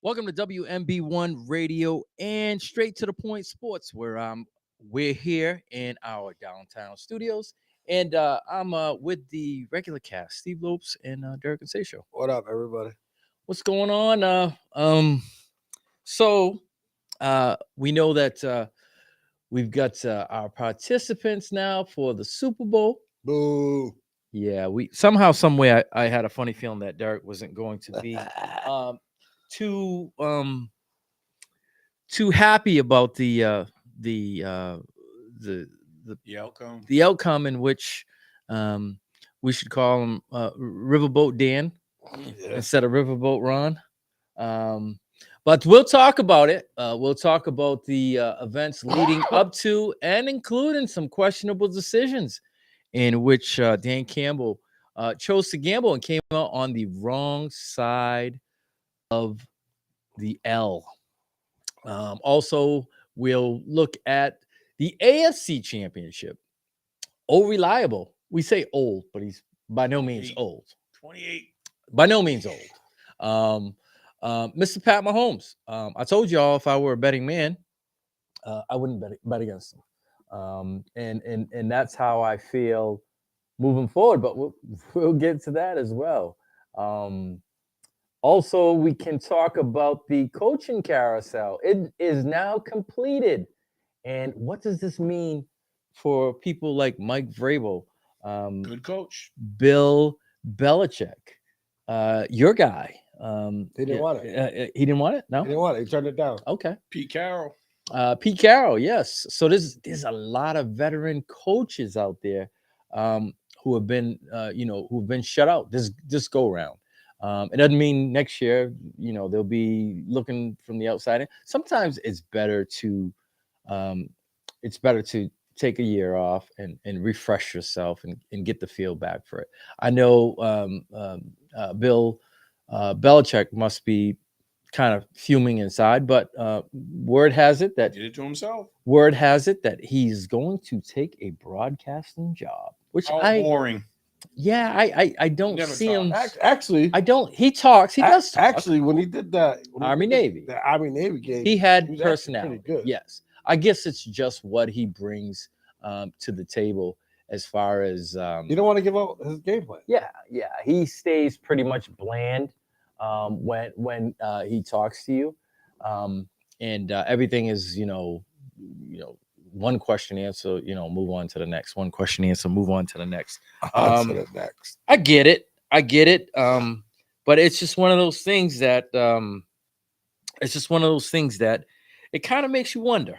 Welcome to WMB1 Radio and Straight to the Point Sports, where we're here in our downtown studios, and I'm with the regular cast, Steve Lopes and Derek and Show. What up, everybody? What's going on? So we know that we've got our participants now for the Super Bowl. Boo. Yeah, we somehow, some way, I had a funny feeling that Derek wasn't going to be too too happy about the uh the outcome. the outcome in which we should call him Riverboat Dan instead of Riverboat Ron. But we'll talk about it. We'll talk about the events leading up to and including some questionable decisions in which Dan Campbell chose to gamble and came out on the wrong side of the L. Also, we'll look at the AFC Championship. Old Reliable. We say old, but he's by no means old. 28. By no means old. Mr. Pat Mahomes. I told y'all if I were a betting man, I wouldn't bet against him. And that's how I feel moving forward. But we'll get to that as well. Also, we can talk about the coaching carousel. It is now completed. And what does this mean for people like Mike Vrabel? Good coach. Bill Belichick, your guy. He didn't want it. He didn't want it? No? He didn't want it. He turned it down. Okay. Pete Carroll. Pete Carroll, yes. So there's a lot of veteran coaches out there who have been, who've been shut out this go round. It doesn't mean next year, they'll be looking from the outside in. Sometimes it's better to take a year off and refresh yourself and get the feel back for it. I know Bill Belichick must be kind of fuming inside, but word has it that did it to himself. Word has it that he's going to take a broadcasting job, which boring. Yeah, I don't Never see talk. him. Actually, I don't. He talks. He does talk. Actually, when he did that Army Navy, the Army Navy game, he had was personality. pretty good. Yes, I guess it's just what he brings to the table as far as you don't want to give out his game plan. Yeah. He stays pretty much bland when he talks to you, and everything is one question answer, move on to the next. One question answer, move on to the next. To the next. I get it. But it's just one of those things that it kind of makes you wonder.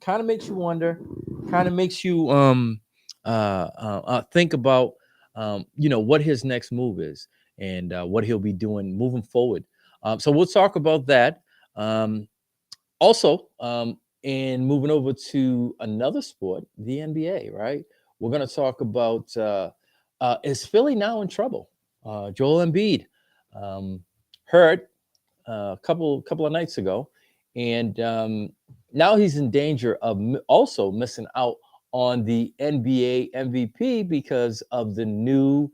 Kind of makes you think about what his next move is and what he'll be doing moving forward. So we'll talk about that. Also, and moving over to another sport, the NBA, right? We're going to talk about is Philly now in trouble? Joel Embiid hurt a couple of nights ago, and now he's in danger of also missing out on the NBA MVP because of the new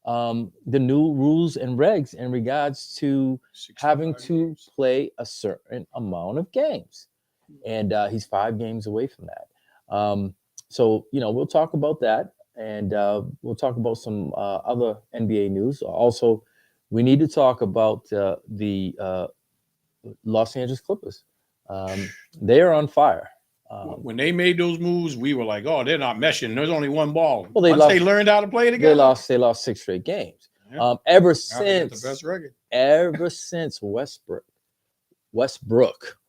rules and regs in regards to having to play a certain amount of games. And he's 5 games away from that. So, we'll talk about that. And we'll talk about some other NBA news. Also, we need to talk about the Los Angeles Clippers. They are on fire. When they made those moves, we were like, "Oh, they're not meshing. There's only one ball." Well, they learned how to play together. They lost 6 straight games. Yeah. Ever the best record. Ever since Westbrook.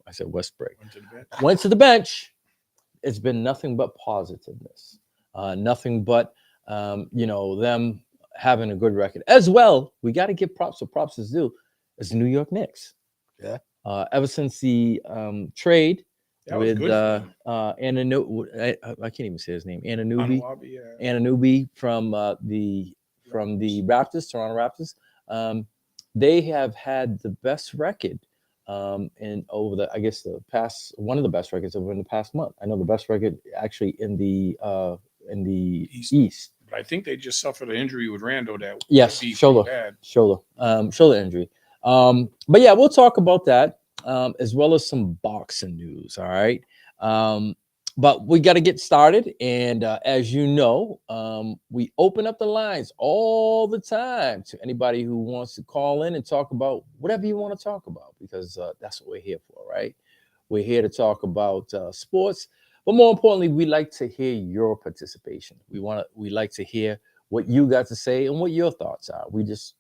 I said Westbrook. Went to the bench. It's been nothing but positiveness. Nothing but them having a good record as well. We got to give props. So props is due. It's the New York Knicks. Yeah. Ever since the trade with Anunoby, I can't even say his name. Anunoby from the Raptors, Toronto Raptors. They have had the best record and over one of the best records over in the past month. I know the best record actually in the East. But I think they just suffered an injury with Randall. Shoulder injury. But yeah, we'll talk about that as well as some boxing news. All right. Um, but we got to get started. And as you know, we open up the lines all the time to anybody who wants to call in and talk about whatever you want to talk about, because that's what we're here for, right? We're here to talk about sports, but more importantly, we like to hear your participation. We like to hear what you got to say and what your thoughts are. We just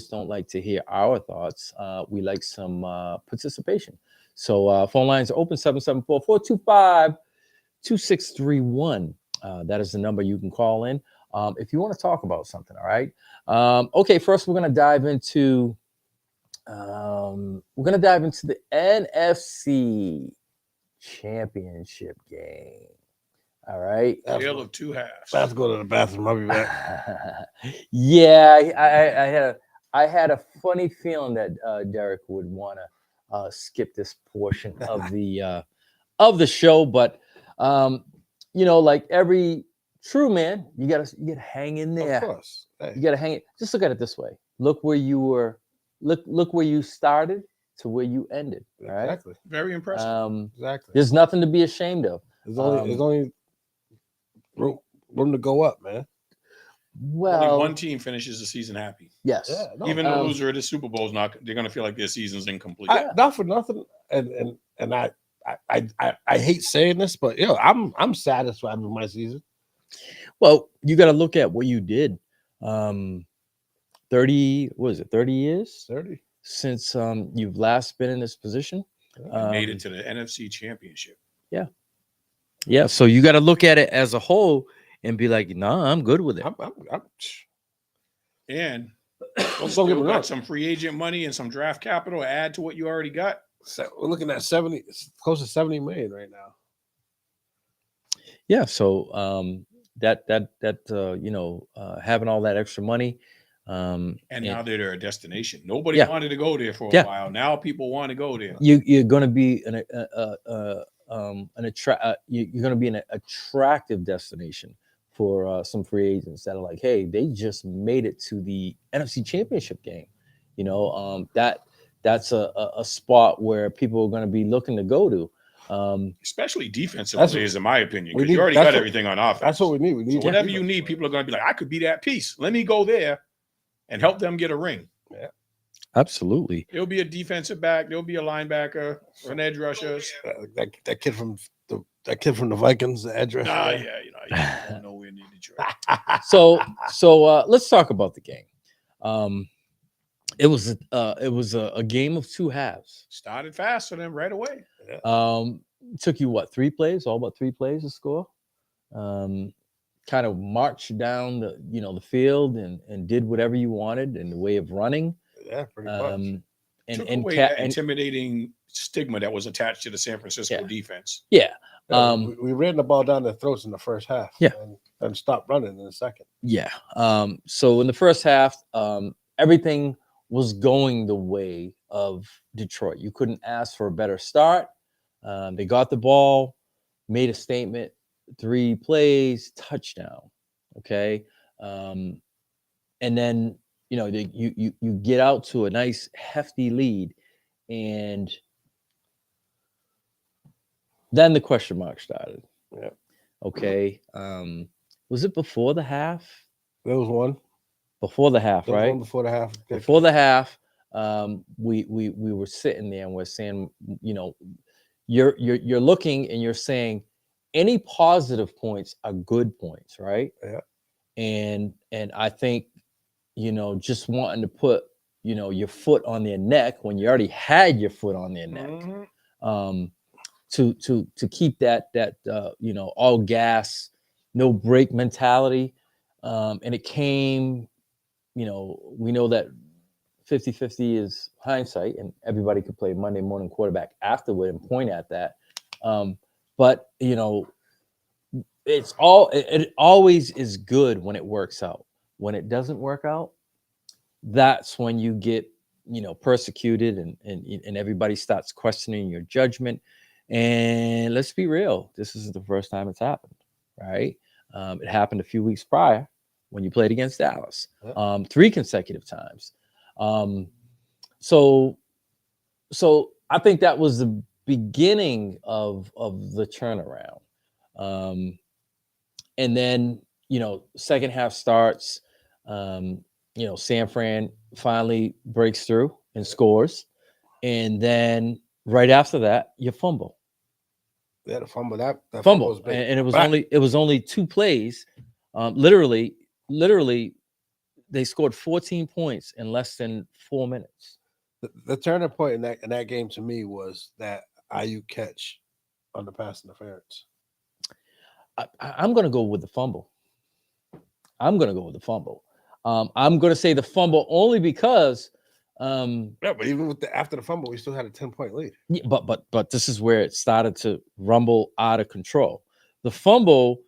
don't like to hear our thoughts. We like some participation. So phone lines are open 774-425-2631. That is the number you can call in if you want to talk about something. All right. Okay. First, we're gonna dive into the NFC Championship game. All right. Tale of two halves. I have to go to the bathroom. I'll be back. Yeah, I had a funny feeling that Derek would want to skip this portion of the show, but like every true man, you gotta hang in there. Of course. Hey. You gotta hang it. Just look at it this way. Look where you were. Look where you started to where you ended. All right. Exactly. Very impressive. Exactly. There's nothing to be ashamed of. There's only room to go up, man. Well, only one team finishes the season happy. Yes. Yeah, no, Even the loser of the Super Bowl is not. They're going to feel like their season's incomplete. Not for nothing, and I hate saying this, but I'm satisfied with my season. Well, you got to look at what you did. 30 years 30 since you've last been in this position. Made it to the NFC Championship. Yeah, so you got to look at it as a whole and be like, nah, I'm good with it. And don't still get me wrong. got some free agent money and some draft capital to add to what you already got. So we're looking at 70, close to 70 million right now. Yeah, so having all that extra money, and now they're a destination. Nobody Yeah. wanted to go there for a Yeah. while. Now people want to go there. you're going to be an attractive destination for some free agents that are like, hey, they just made it to the NFC Championship game. That's a spot where people are going to be looking to go to. Especially defensive That's players, in my opinion, we because you need- already that's got what- everything on offense. That's what we need. We need So whatever defense. you need, people are going to be like, I could be that piece. Let me go there and help them get a ring. Absolutely. There'll be a defensive back. There'll be a linebacker, an edge rusher. That kid from the Vikings, the edge rusher. You don't know where near Detroit. So let's talk about the game. It was a game of two halves. Started fast for them right away. Took you what, 3 plays? All but 3 plays to score. Kind of marched down the field and did whatever you wanted in the way of running. Yeah, pretty much. Took away that intimidating stigma that was attached to the San Francisco defense. Yeah. We ran the ball down their throats in the first half. Yeah. And stopped running in the second. Yeah. So in the first half, everything was going the way of Detroit. You couldn't ask for a better start. They got the ball, made a statement, 3 plays, touchdown. Okay. And then, you get out to a nice hefty lead, and then the question mark started. Yeah. Okay. Was it before the half? There was one. Before the half, There was right? one before the half. Before the half, we were sitting there and we're saying, you're looking and you're saying any positive points are good points, right? Yeah. And I think, just wanting to put, your foot on their neck when you already had your foot on their neck, to keep that all gas, no brake mentality. And it came, we know that 50-50 is hindsight, and everybody could play Monday morning quarterback afterward and point at that. But it always is good when it works out. When it doesn't work out, that's when you get, persecuted and everybody starts questioning your judgment. And let's be real, this isn't the first time it's happened, right? It happened a few weeks prior when you played against Dallas, 3 consecutive times. so I think that was the beginning of the turnaround. And then, second half starts. San Fran finally breaks through and scores. And then right after that, you fumble. Yeah, the fumble. That fumble Fumble. was big. And it was only 2 plays. Literally, they scored 14 points in less than 4 minutes. The turning point in that game to me was that IU catch on the pass interference. I'm going to go with the fumble. I'm going to say the fumble only because. Yeah, but even after the fumble, we still had a 10-point lead. Yeah, but this is where it started to rumble out of control. The fumble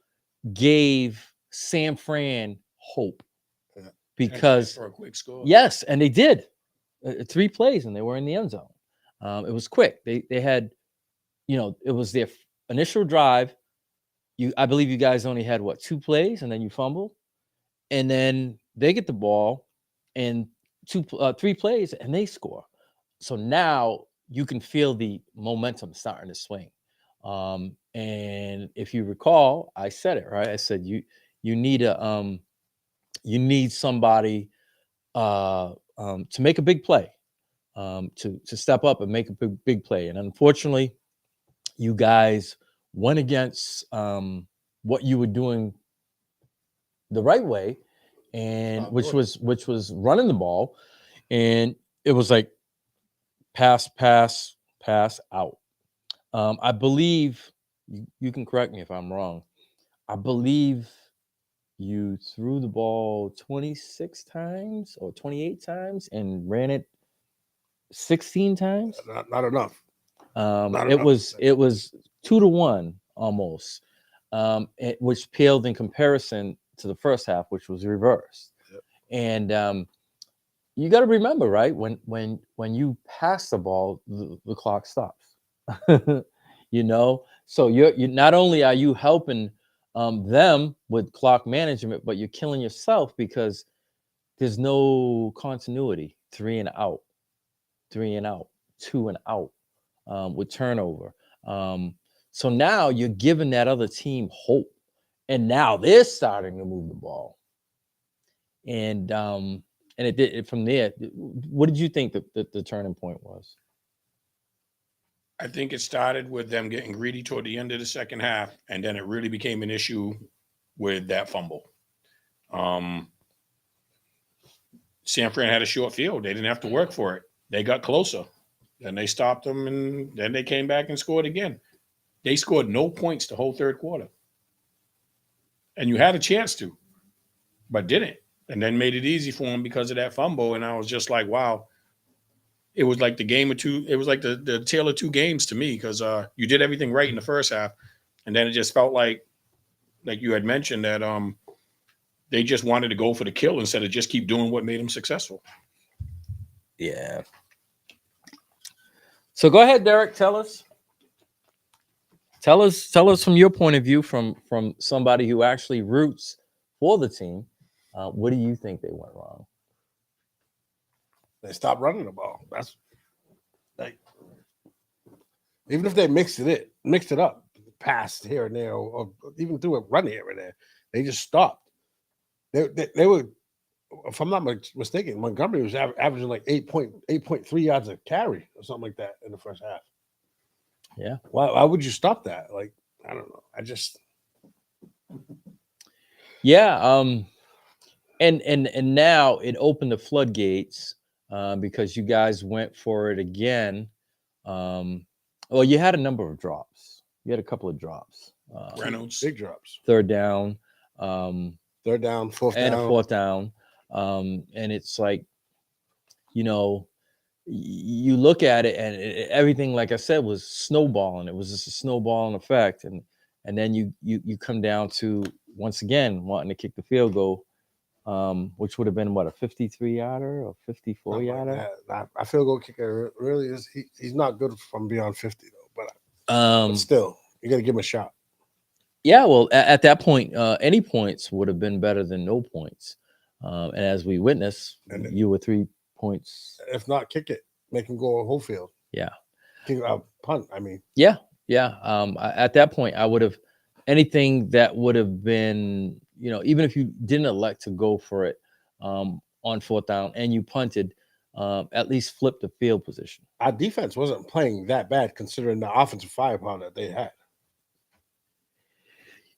gave San Fran hope because for a quick score. Yes, and they did 3 plays and they were in the end zone. It was quick. They had, it was their initial drive. I believe you guys only had 2 plays and then you fumbled, and then they get the ball and 3 plays and they score. So now you can feel the momentum starting to swing. And if you recall, I said it right. I said you need somebody to make a big play, to step up and make a big play. And unfortunately, you guys went against what you were doing the right way, and which was running the ball, and it was like pass out. I believe you can correct me if I'm wrong. I believe you threw the ball 26 times or 28 times and ran it 16 times. Not enough. It was 2-1 almost, which paled in comparison to the first half, which was reversed. Yep. And you got to remember, right? When you pass the ball, the clock stops. So you're not only are you helping them with clock management, but you're killing yourself because there's no continuity. 3 and out, 2 and out, with turnover. So now you're giving that other team hope, and now they're starting to move the ball. And it did from there. What did you think the turning point was? I think it started with them getting greedy toward the end of the second half, and then it really became an issue with that fumble. San Fran had a short field. They didn't have to work for it. They got closer. Then they stopped them, and then they came back and scored again. They scored no points the whole third quarter. And you had a chance to, but didn't. And then made it easy for them because of that fumble. And I was just like, wow. It was like the game of two. It was like the tale of two games to me, because you did everything right in the first half, and then it just felt like you had mentioned, that they just wanted to go for the kill instead of just keep doing what made them successful. Yeah. So go ahead, Derek. Tell us from your point of view, from somebody who actually roots for the team. What do you think they went wrong? They stopped running the ball. That's like, even if they mixed it up, passed here and there, or even threw a run here and there, they just stopped. They were, if I'm not mistaken, Montgomery was averaging like 8.3 yards a carry or something like that in the first half. Yeah. Why would you stop that? Like, I don't know. Yeah. And now it opened the floodgates, because you guys went for it again. Well, you had a number of drops. You had a couple of drops. Reynolds. Big drops. Third down. Third down, fourth and down. a fourth down. And it's like, you look at it, and everything, like I said, was snowballing. It was just a snowballing effect. And then you come down to, once again, wanting to kick the field goal, which would have been what, a 53-yarder or 54-yarder? Like I field goal kicker really is, he's not good from beyond 50 though, but still, you got to give him a shot. Yeah, well, at that point, any points would have been better than no points. And as we witnessed, you were 3 points. If not, kick it. make him go a whole field. Yeah. Punt. I mean, Yeah. At that point, I would have anything that would have been, even if you didn't elect to go for it on 4th down and you punted, at least flip the field position. our defense wasn't playing that bad considering the offensive firepower that they had.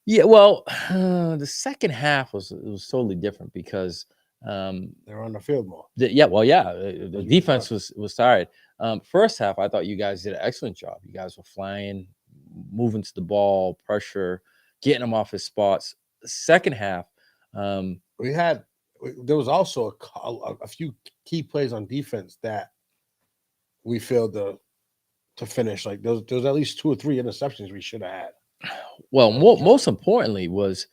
Yeah, well, the second half was totally different because They were on the field more. the you defense was tired. First half, I thought you guys did an excellent job. You guys were flying, moving to the ball, pressure, getting him off his spots. Second half, There was also a few key plays on defense that we failed to finish. Like there was at least 2 or 3 interceptions we should have had. well, most importantly was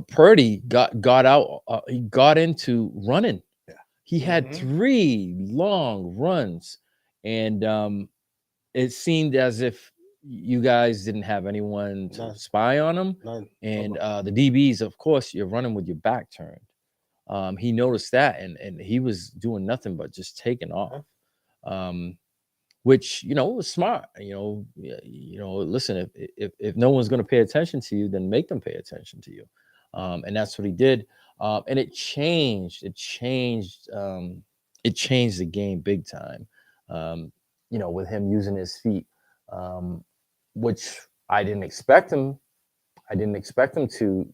Purdy got out. He got into running. Yeah. He had 3 long runs, and it seemed as if you guys didn't have anyone to spy on him. None. And the DBs, of course, you're running with your back turned. He noticed that, and he was doing nothing but just taking off. Which was smart. Listen, if no one's going to pay attention to you, then make them pay attention to you, and that's what he did. And it changed the game big time. With him using his feet, which I didn't expect him. I didn't expect him to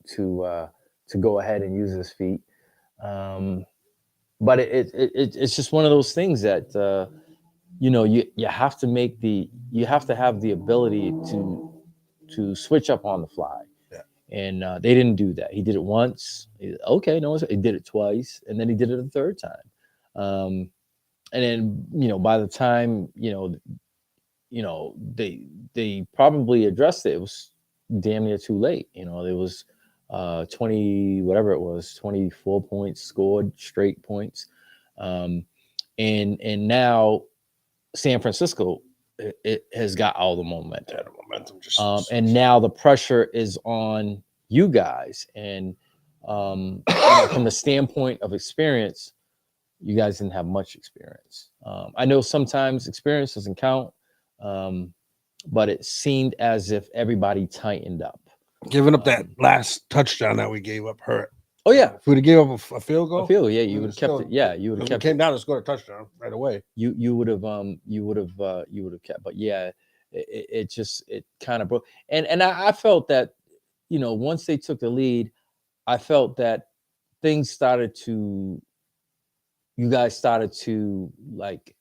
go ahead and use his feet. But it's just one of those things that. You have to have the ability to switch up on the fly. Yeah. And they didn't do that. He did it once. He did it twice, and then he did it a 3rd time. And then by the time they probably addressed it, it was damn near too late. There was 24 points scored, straight points, and now San Francisco it has got all the momentum. Yeah, the momentum and now the pressure is on you guys. And from the standpoint of experience, you guys didn't have much experience. I know sometimes experience doesn't count, but it seemed as if everybody tightened up. Giving up that last touchdown that we gave up hurt. Oh yeah, if we'd have gave up a field goal, you would have kept it. Yeah, you would have kept. Came down and scored a touchdown right away. You would have kept. But yeah, it kind of broke. And I felt that once they took the lead, I felt that things started to. You guys started to like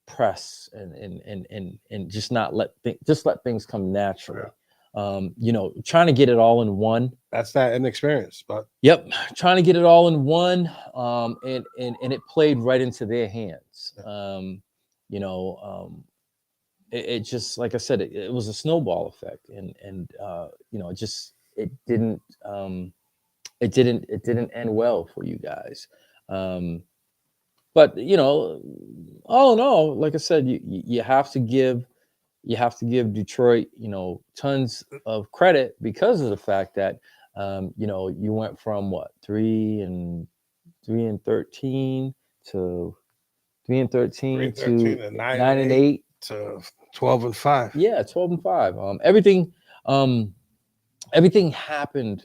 press and just not let things come naturally. Trying to get it all in one. That's that inexperience, but yep, trying to get it all in one, and it played right into their hands. It just, like I said, it was a snowball effect, and it didn't end well for you guys. But all in all, like I said, you have to give Detroit, tons of credit because of the fact that, you went from 3-13 to 3-13 to 9-8 to 12-5. Yeah, 12-5. Everything happened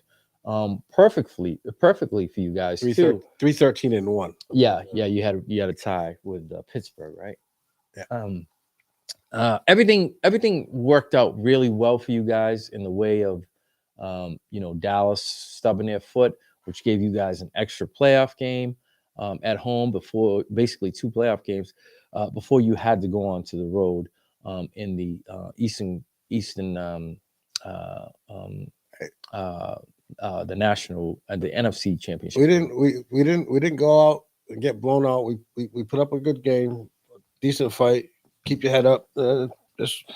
perfectly for you guys. 3-13-1. Yeah, you had a tie with Pittsburgh, right? Yeah. Everything worked out really well for you guys in the way of Dallas stubbing their foot, which gave you guys an extra playoff game at home before, basically 2 playoff games before you had to go on to the road in the the national the NFC championship. We didn't go out and get blown out. We put up a good game, decent fight. Keep your head up. Just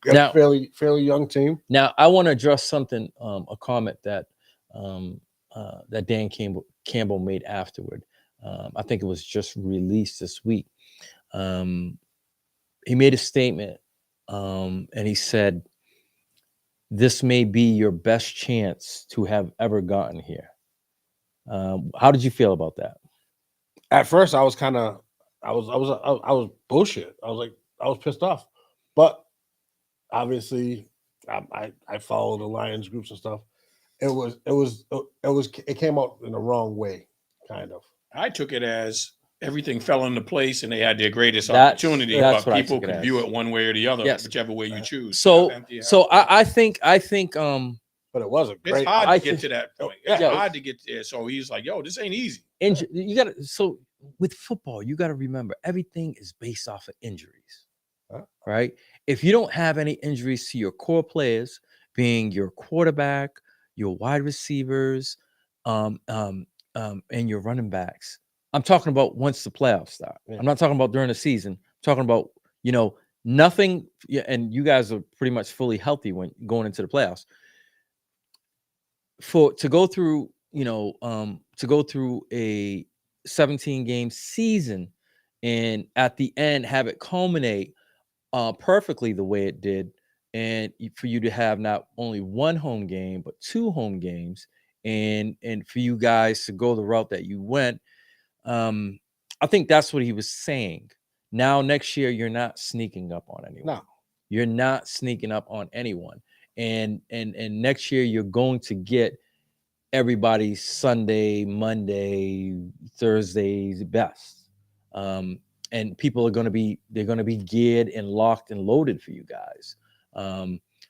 now, fairly young team. Now I want to address something, a comment that that Dan Campbell made afterward. I think it was just released this week. He made a statement, and he said, "This may be your best chance to have ever gotten here." How did you feel about that? At first, I was kind of I was bullshit. I was pissed off, but obviously, I follow the Lions groups and stuff. It came out in the wrong way, kind of. I took it as everything fell into place and they had their greatest That's opportunity, what but I people took it could as. view it one way or the other, Yes. whichever way you choose. So Half empty, half so full. I think But it was a It's great. hard I to get think- to that point. Yeah. It's hard to get there. So he's like, yo, this ain't easy. you got to. So with football, you got to remember everything is based off of injuries, Huh? right? If you don't have any injuries to your core players, being your quarterback, your wide receivers, and your running backs. I'm talking about once the playoffs start. Yeah. I'm not talking about during the season. I'm talking about, nothing. Yeah, and you guys are pretty much fully healthy when going into the playoffs. To go through, to go through a 17 game season and at the end have it culminate perfectly the way it did, and for you to have not only one home game but two home games, and for you guys to go the route that you went, I think that's what he was saying. Now next year you're not sneaking up on anyone. No. You're not sneaking up on anyone, and next year you're going to get everybody's Sunday, Monday, Thursday's best. And people are going to be geared and locked and loaded for you guys.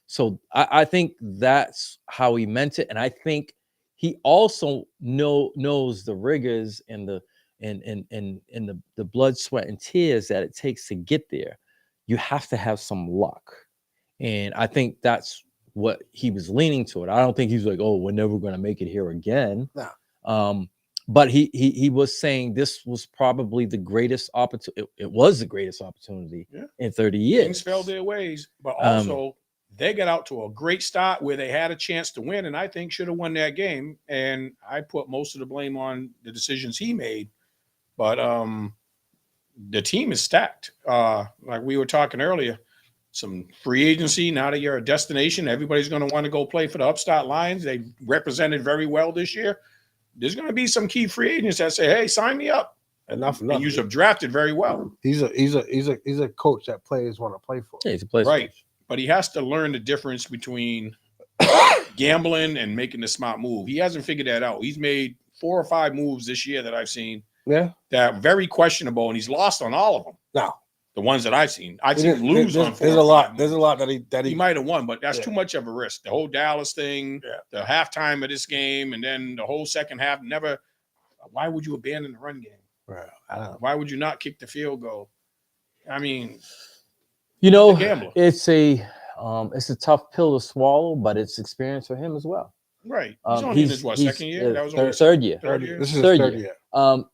So I think that's how he meant it, and I think he also knows the rigors and the the blood, sweat, and tears that it takes to get there. You have to have some luck, and I think that's what he was leaning toward. I don't think he's like, oh, we're never going to make it here again. No. But he was saying this was probably the greatest opportunity. It was the greatest opportunity in 30 years. Things fell their ways, but also they got out to a great start where they had a chance to win, and I think should have won that game. And I put most of the blame on the decisions he made. But the team is stacked. Like we were talking earlier, some free agency. Now that you're a destination, everybody's going to want to go play for the upstart Lions. They represented very well this year. There's going to be some key free agents that say, "Hey, sign me up." And you have drafted very well. He's a coach that players want to play for. Yeah, he's a player, right? But he has to learn the difference between gambling and making the smart move. He hasn't figured that out. He's made 4 or 5 moves this year that I've seen. Yeah, that are very questionable, and he's lost on all of them. No, the ones that I've seen him lose on 4. There's a lot. There's a lot that he might have won, but that's too much of a risk. The whole Dallas thing, the halftime of this game, and then the whole second half. Never. Why would you abandon the run game? Right. I don't know. Why would you not kick the field goal? I mean, it's a tough pill to swallow, but it's experience for him as well. Right. He's only in his second year. That was only third year. This is third year.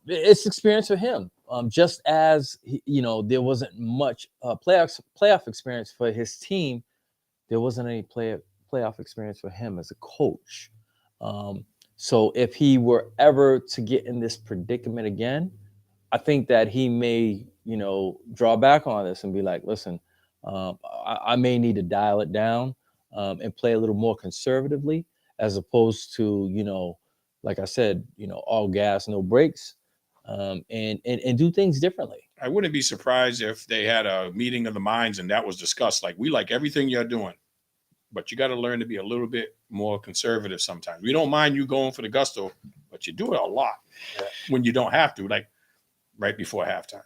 It's experience for him. Just as there wasn't much playoff experience for his team, there wasn't any playoff experience for him as a coach. So if he were ever to get in this predicament again, I think that he may, draw back on this and be like, listen, I may need to dial it down and play a little more conservatively, as opposed to, like I said, all gas, no brakes, and do things differently. I wouldn't be surprised if they had a meeting of the minds and that was discussed. Like, we like everything you're doing, but you got to learn to be a little bit more conservative sometimes. We don't mind you going for the gusto, but you do it a lot when you don't have to, like right before halftime,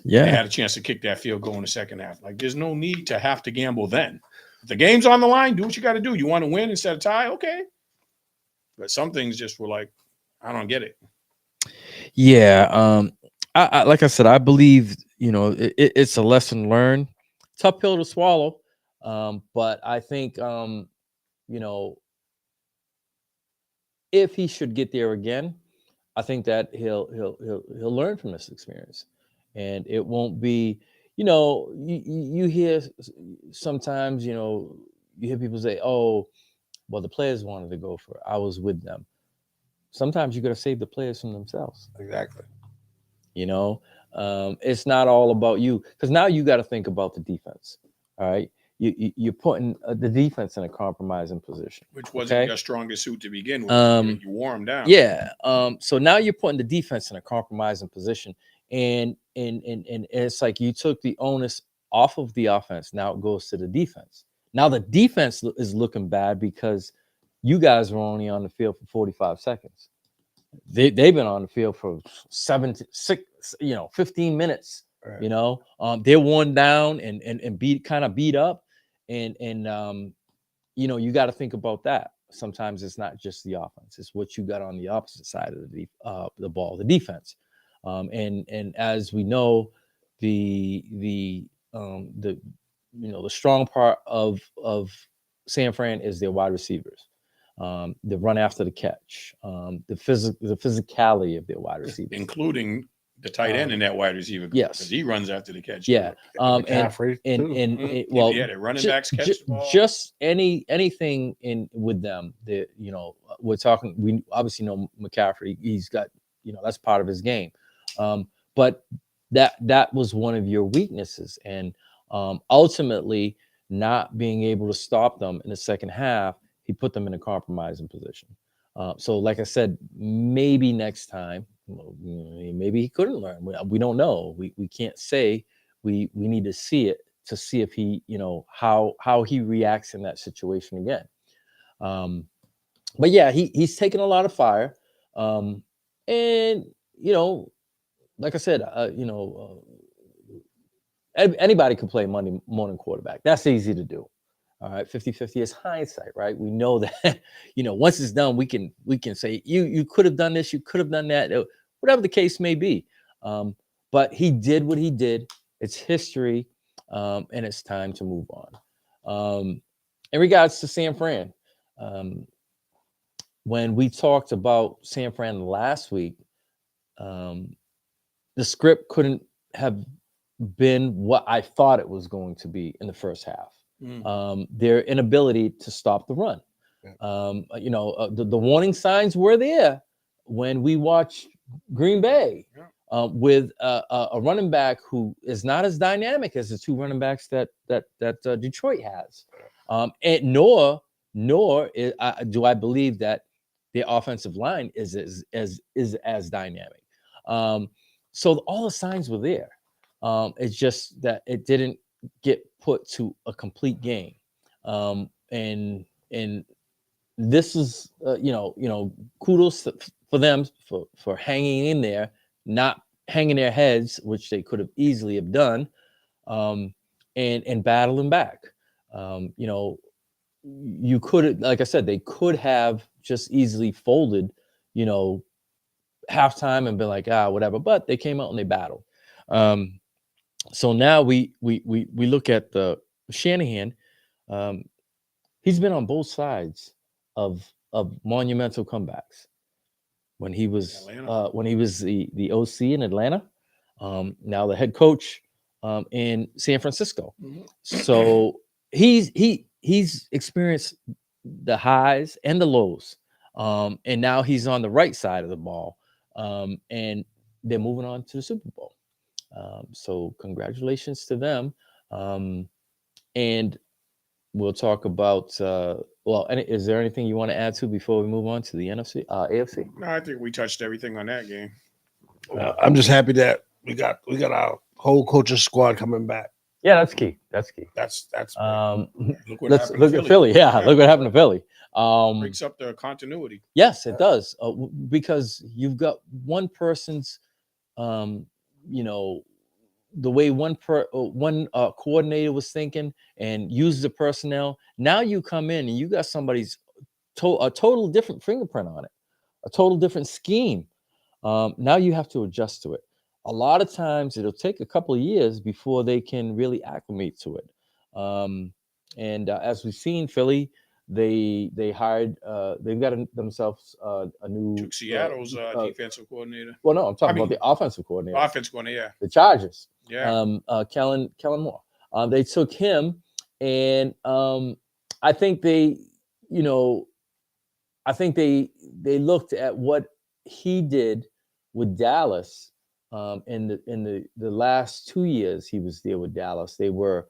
Yeah. They had a chance to kick that field goal in the second half. Like, there's no need to have to gamble then. If the game's on the line, do what you got to do. You want to win instead of tie? Okay. But some things just were like, I don't get it. Yeah. I like I said, I believe, it's a lesson learned. Tough pill to swallow. But I think, if he should get there again, I think that he'll learn from this experience, and it won't be, you hear sometimes, you hear people say, oh, well, the players wanted to go for it. I was with them. Sometimes you got to save the players from themselves. Exactly. It's not all about you, because now you got to think about the defense. All right. You're putting the defense in a compromising position, which wasn't your strongest suit to begin with. You wore them down. Yeah. So now you're putting the defense in a compromising position, and it's like you took the onus off of the offense. Now it goes to the defense. Now the defense is looking bad because you guys were only on the field for 45 seconds. They've been on the field for 7 to 6, 15 minutes. Right. They're worn down and beat up, and you got to think about that. Sometimes it's not just the offense; it's what you got on the opposite side of the ball, the defense. And as we know, the the strong part of San Fran is their wide receivers. The run after the catch, the physicality of their wide receivers, including the tight end in that wide receiver. Yes, because he runs after the catch. Yeah, and well, the running backs catch the ball. Just anything in with them. We're talking. We obviously know McCaffrey. He's got that's part of his game, but that was one of your weaknesses, and ultimately not being able to stop them in the second half, he put them in a compromising position. So, like I said, maybe next time, maybe he couldn't learn. We don't know. We can't say. We need to see it to see if he, how he reacts in that situation again. But yeah, he's taken a lot of fire, and like I said, anybody can play Monday morning quarterback. That's easy to do. All right, 50-50 is hindsight, right? We know that, once it's done, we can say you could have done this, you could have done that, whatever the case may be. But he did what he did. It's history, and it's time to move on. In regards to San Fran, when we talked about San Fran last week, the script couldn't have been what I thought it was going to be in the first half. Their inability to stop the run. The warning signs were there when we watched Green Bay with a running back who is not as dynamic as the two running backs that Detroit has, and nor do I believe that the offensive line is as dynamic. So all the signs were there. It's just that it didn't get put to a complete game, and this is kudos for them for hanging in there, not hanging their heads, which they could have easily have done, and battling back. You could, like I said, they could have just easily folded, halftime and been like, whatever, but they came out and they battled. So now we look at the Shanahan. He's been on both sides of monumental comebacks. When he was the OC in Atlanta, now the head coach in San Francisco. So he's experienced the highs and the lows, and now he's on the right side of the ball, and they're moving on to the Super Bowl. So congratulations to them. And we'll talk about, is there anything you want to add to before we move on to the AFC? No, I think we touched everything on that game. I'm just happy that we got our whole coaching squad coming back. Yeah, that's key. That's look at Philly. Yeah, look what happened to Philly. Breaks up the continuity. Yes, it does, because you've got one person's, the way one coordinator was thinking and used the personnel. Now you come in and you got somebody's a total different fingerprint on it, a total different scheme. Now you have to adjust to it. A lot of times it'll take a couple of years before they can really acclimate to it. And as we've seen, Philly, they hired, they've got themselves a new Seattle's defensive coordinator. Well, no, I'm talking about the offensive coordinator. Offensive coordinator, yeah. The Chargers. Yeah. Kellen Moore. They took him, and I think they looked at what he did with Dallas in the last 2 years he was there with Dallas. They went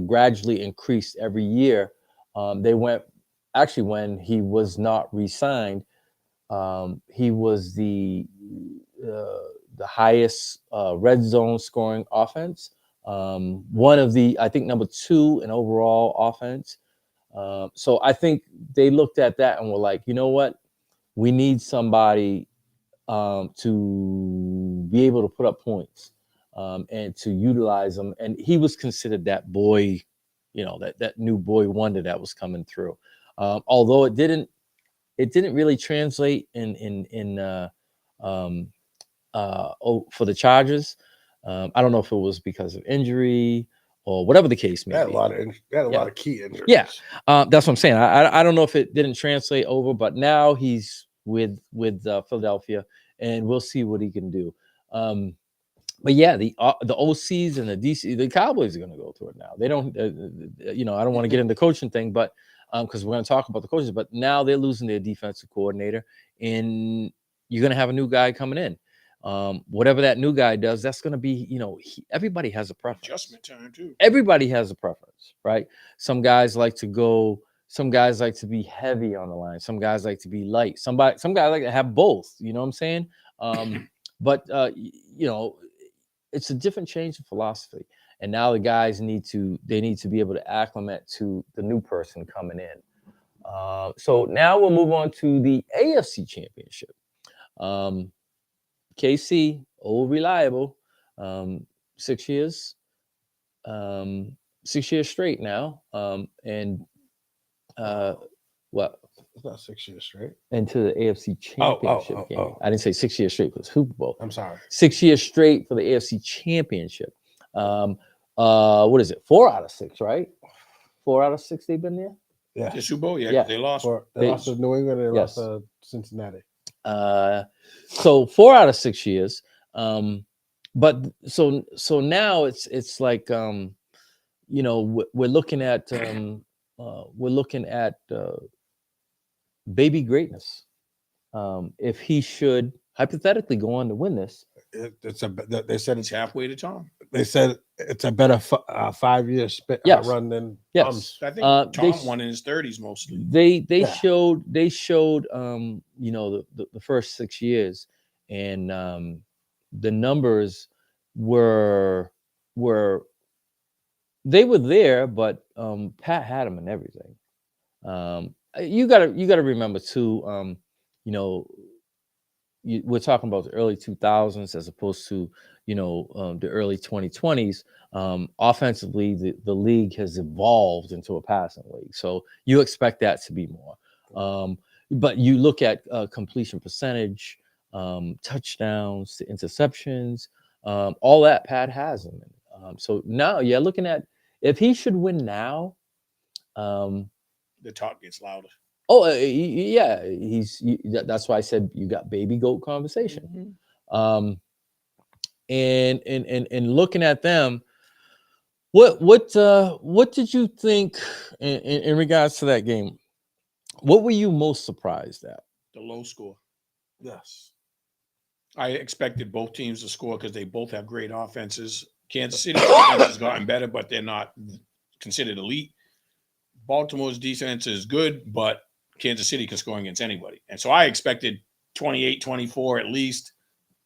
gradually increased every year. They went, actually, when he was not re-signed, He was the highest red zone scoring offense. One of the, I think, number 2 in overall offense. So I think they looked at that and were like, you know what, we need somebody to be able to put up points and to utilize them. And he was considered that boy, that new boy wonder that was coming through. Although it didn't really translate um, for the Chargers. I don't know if it was because of injury or whatever the case They may had a be. lot of they had a Yeah. lot of key injuries. Yeah. That's what I'm saying. I don't know if it didn't translate over, but now he's with Philadelphia, and we'll see what he can do. But yeah, the OCs and the DC, the Cowboys are going to go through it now. They don't, I don't want to get into the coaching thing, but because we're going to talk about the coaches, but now they're losing their defensive coordinator, and you're going to have a new guy coming in. Whatever that new guy does, that's going to be, everybody has a preference. Adjustment time too. Everybody has a preference, right? Some guys like to go. Some guys like to be heavy on the line. Some guys like to be light. Some guys like to have both. You know what I'm saying? But it's a different change in philosophy. And now the guys need to be able to acclimate to the new person coming in. So now we'll move on to the AFC Championship. KC, old reliable, 6 years. 6 years straight now. And what? It's not 6 years straight. Into the AFC Championship game. I didn't say 6 years straight, but Super Bowl. I'm sorry. 6 years straight for the AFC Championship. What is it? 4 out of 6, right? 4 out of 6 they've been there. Yeah. The Super Bowl, Yeah. they lost. They lost to New England. They Yes. lost to Cincinnati. So 4 out of 6 years. But so now it's like we're looking at baby greatness. If he should hypothetically go on to win this, They said It's halfway to Tom. They said it's a better 5-year Yes. run than yes, Tom's. I think they Tom won in his 30s mostly. they Yeah. showed the first 6 years, and the numbers were they were there, but Pat had him in everything. You gotta remember too, we're talking about the early 2000s as opposed to the early 2020s. Offensively, the league has evolved into a passing league, so you expect that to be more. But you look at completion percentage, touchdowns to interceptions, all that Pat has him in. So now you're looking at, if he should win now, The talk gets louder. oh yeah, that's why I said you got baby goat conversation. Mhm. And looking at them, what did you think in regards to that game? What were you most surprised at? The low score. Yes. I expected both teams to score because they both have great offenses. Kansas City's defense has gotten better, but they're not considered elite. Baltimore's defense is good, but Kansas City can score against anybody. And so I expected 28-24 at least,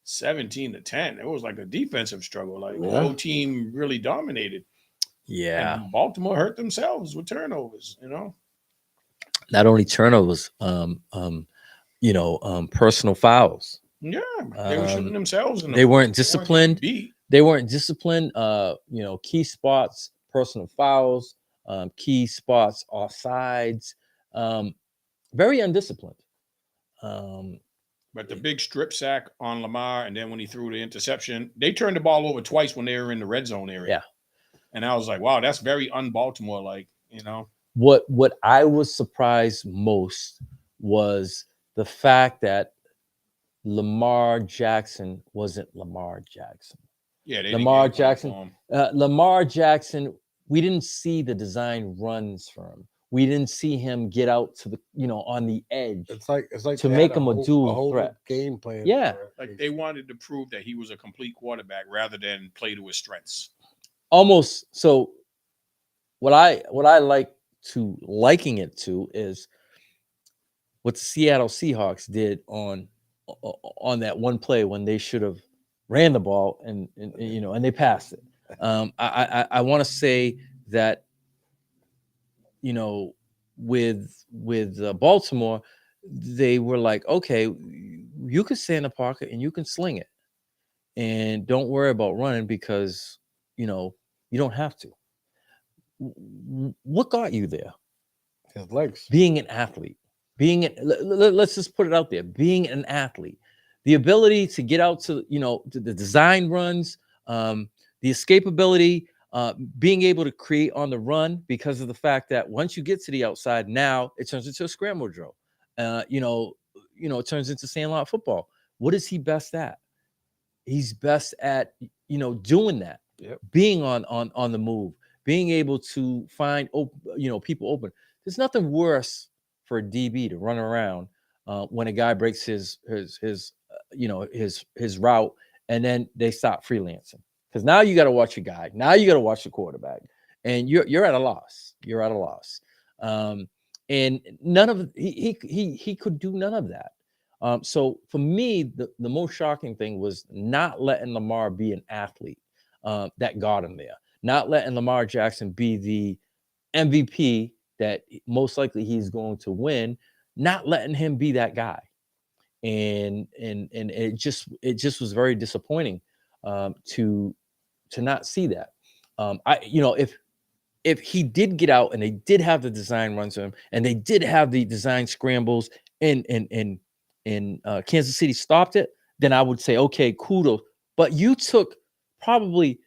17-10. It was like a defensive struggle. Like no team really dominated. Yeah, And Baltimore hurt themselves with turnovers, not only turnovers, personal fouls. Yeah, they were shooting themselves in the They weren't foot. disciplined. They weren't disciplined. Key spots, personal fouls, key spots, offsides. Very undisciplined. But the big strip sack on Lamar, and then when he threw the interception, they turned the ball over twice when they were in the red zone area. Yeah. And I was like, wow, that's very un-Baltimore like, What I was surprised most was the fact that Lamar Jackson wasn't Lamar Jackson. Yeah, they Lamar didn't game plan Jackson. for him. Lamar Jackson, we didn't see the design runs for him. We didn't see him get out to the, on the edge. It's like to they make had him a dual threat game plan. Yeah. for it. Like they wanted to prove that he was a complete quarterback rather than play to his strengths. Almost. So what I like to liking it to is what the Seattle Seahawks did on that one play when they should have ran the ball and and they passed it. I want to say that with Baltimore, they were like, okay, you can stay in the pocket and you can sling it, and don't worry about running because you don't have to. What got you there? His legs. Being an athlete, let's just put it out there, being an athlete, the ability to get out to the design runs, the escapability, being able to create on the run because of the fact that once you get to the outside, now it turns into a scramble drill. It turns into sandlot football. What is he best at? He's best at doing that. Yep. Being on the move, being able to find people open. There's nothing worse for a DB to run around when a guy breaks his route, and then they stop freelancing, because now you got to watch your guy. Now you got to watch the quarterback, and you're at a loss. You're at a loss. And none of he could do none of that. So for me, the most shocking thing was not letting Lamar be an athlete that got him there. Not letting Lamar Jackson be the MVP that most likely he's going to win. Not letting him be that guy, and it just was very disappointing to not see that. If he did get out and they did have the design runs to him and they did have the design scrambles and Kansas City stopped it, then I would say, okay, kudos. But you took probably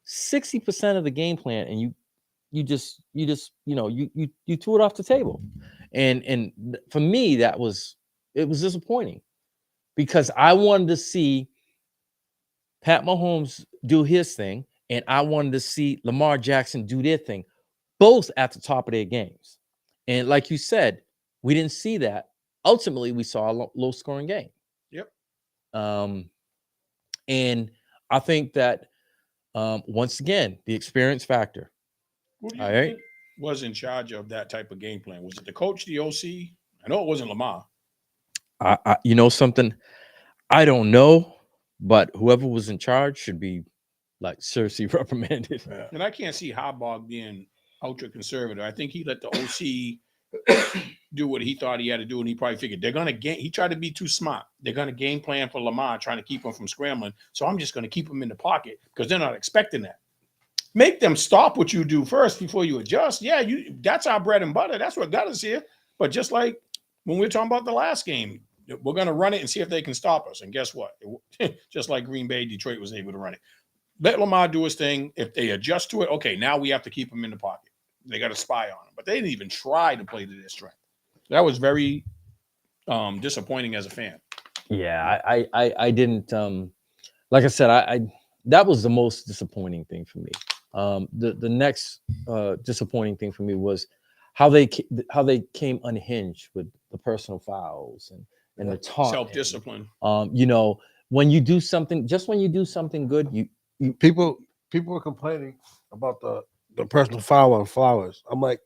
60% of the game plan and you threw it off the table. And for me, it was disappointing, because I wanted to see Pat Mahomes do his thing, and I wanted to see Lamar Jackson do their thing, both at the top of their games. And like you said, we didn't see that. Ultimately, we saw a low-scoring game. Yep. And I think that once again, the experience factor. Who do you All right. think was in charge of that type of game plan? Was it the coach, the OC? I know it wasn't Lamar. Something, I don't know, but whoever was in charge should be like seriously reprimanded. Yeah. And I can't see Harbaugh being ultra conservative. I think he let the OC do what he thought he had to do, and he probably figured they're going to game. He tried to be too smart. They're going to game plan for Lamar, trying to keep him from scrambling. So I'm just going to keep him in the pocket because they're not expecting that. Make them stop what you do first before you adjust. Yeah, that's our bread and butter. That's what got us here. But just like when we were talking about the last game, we're going to run it and see if they can stop us. And guess what? Just like Green Bay, Detroit was able to run it. Let Lamar do his thing. If they adjust to it, okay, now we have to keep him in the pocket. They got to spy on him. But they didn't even try to play to their strength. That was very disappointing as a fan. Yeah, I didn't. Like I said, I that was the most disappointing thing for me. The next disappointing thing for me was how they came unhinged with the personal fouls and the taunt. Self-discipline. When you do something, just when you do something good, you People were complaining about the personal foul on Flowers. I'm like,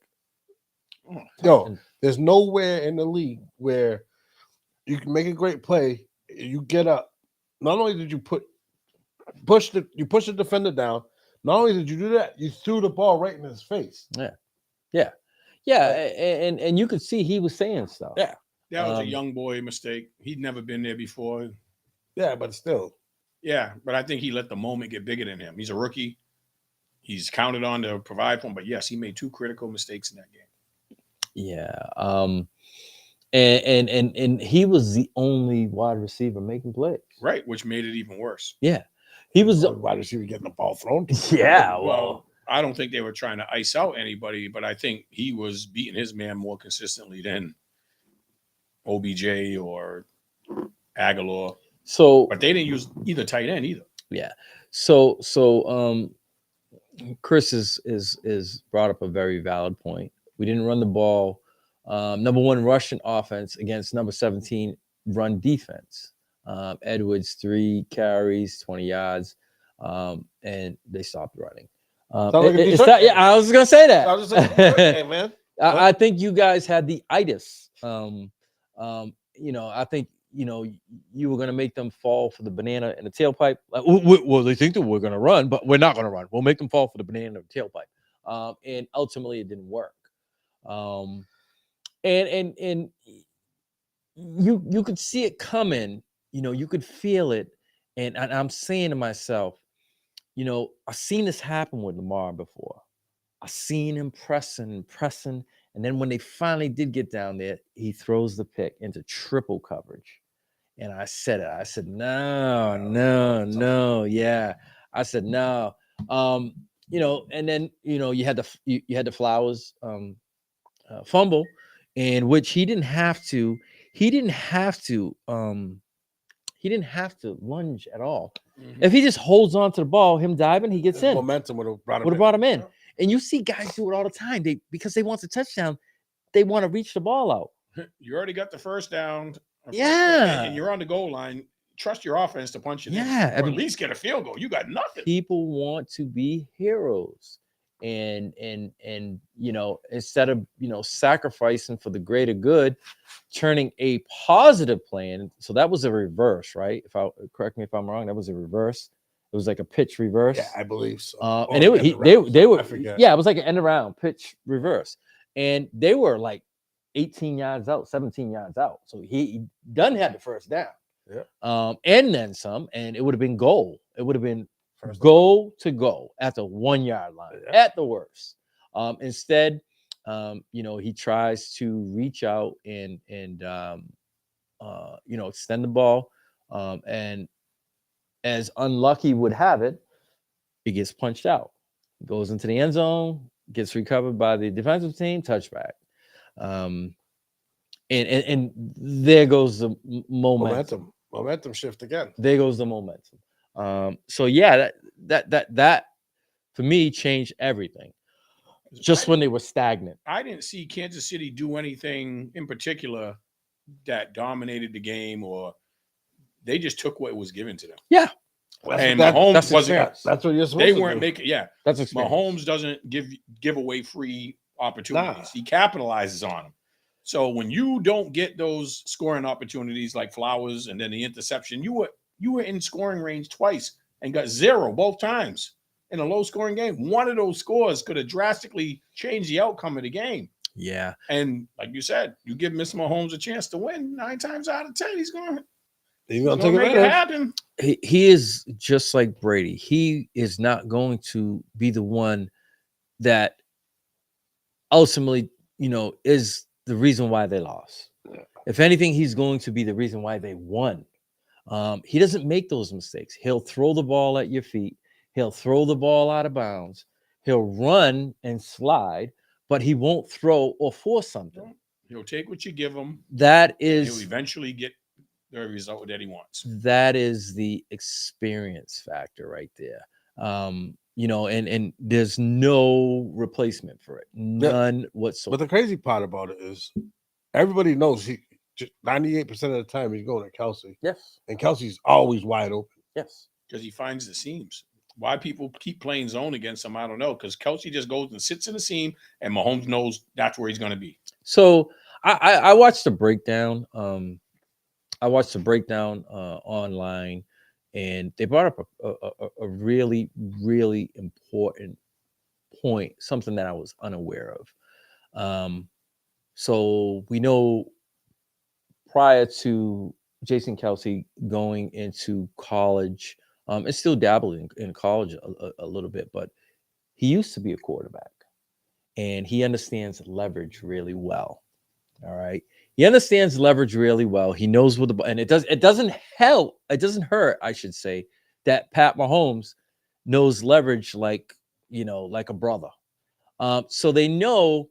yo, there's nowhere in the league where you can make a great play, you get up. Not only did you push the defender down, not only did you do that, you threw the ball right in his face. Yeah, and you could see he was saying stuff. Yeah, that was a young boy mistake. He'd never been there before. Yeah, but still. Yeah, but I think he let the moment get bigger than him. He's a rookie. He's counted on to provide for him. But yes, he made 2 critical mistakes in that game. Yeah. And he was the only wide receiver making plays. Right, which made it even worse. Yeah. He was the wide receiver getting the ball thrown to him. Yeah, well, I don't think they were trying to ice out anybody, but I think he was beating his man more consistently than OBJ or Aguilar. But they didn't use either tight end either. Yeah. So Chris is brought up a very valid point. We didn't run the ball. Number 1 rushing offense against number 17 run defense. Edwards 3 carries, 20 yards, and they stopped running. I was gonna say that. I was just like, okay, man. I think you guys had the itis I think you were going to make them fall for the banana in the tailpipe. Like, well, they think that we're going to run, but we're not going to run. We'll make them fall for the banana in the tailpipe. And ultimately, it didn't work. And you could see it coming. You could feel it. And I'm saying to myself, I've seen this happen with Lamar before. I've seen him pressing, and then when they finally did get down there, he throws the pick into triple coverage. And I said it. I said, no, yeah. I said no. And then you had the Flowers fumble, in which he didn't have to. He didn't have to lunge at all. Mhm. If he just holds on to the ball, him diving, he gets His in. momentum would have brought him in. And you see guys do it all the time. Because they want the touchdown, they want to reach the ball out. You already got the first down. Yeah. And you're on the goal line. Trust your offense to punch it in. Yeah. Or at least get a field goal. You got nothing. People want to be heroes. And instead of sacrificing for the greater good, turning a positive plan. So that was a reverse, right? Correct me if I'm wrong, that was a reverse. It was like a pitch reverse. Yeah, I believe so. And they were it was like an end around pitch reverse, and they were like 18 yards out, 17 yards out. So he done had the first down. Yeah. And then some, and it would have been goal. It would have been First goal to go at the 1 yard line at the worst. Instead, he tries to reach out and extend the ball. And as unlucky would have it, it gets punched out. Goes into the end zone, gets recovered by the defensive team, touchback. And there goes the momentum. Momentum shift again. There goes the momentum. So yeah, that for me changed everything. Just when they were stagnant. I didn't see Kansas City do anything in particular that dominated the game, or they just took what was given to them. Yeah. And Mahomes wasn't. That's what you're supposed They to weren't do. making. Yeah, that's experience. Mahomes doesn't give away free opportunities. He capitalizes on them. So when you don't get those scoring opportunities like Flowers and then the interception, you were in scoring range twice and got 0 both times in a low scoring game. One of those scores could have drastically changed the outcome of the game. Yeah. And like you said, you give Mr. Mahomes a chance to win 9 times out of 10. He's going to take make it happen. He is just like Brady. He is not going to be the one that ultimately, is the reason why they lost. Yeah. If anything, he's going to be the reason why they won. He doesn't make those mistakes. He'll throw the ball at your feet. He'll throw the ball out of bounds. He'll run and slide, but he won't throw or force something. He'll take what you give him. That is, he'll eventually get the result that he wants. That is the experience factor right there. And there's no replacement for it. None whatsoever. But the crazy part about it is everybody knows he 98% of the time he's going to Kelsey. Yes. And Kelsey's always wide open. Yes. Because he finds the seams. Why people keep playing zone against him, I don't know. Because Kelsey just goes and sits in the seam, and Mahomes knows that's where he's going to be. So I watched the breakdown. Online, and they brought up a really, really important point, something that I was unaware of. So we know prior to Jason Kelsey going into college, and still dabbling in college a little bit, but he used to be a quarterback, and he understands leverage really well. All right. He understands leverage really well. He knows what and it doesn't hurt, I should say, that Pat Mahomes knows leverage like a brother. So they know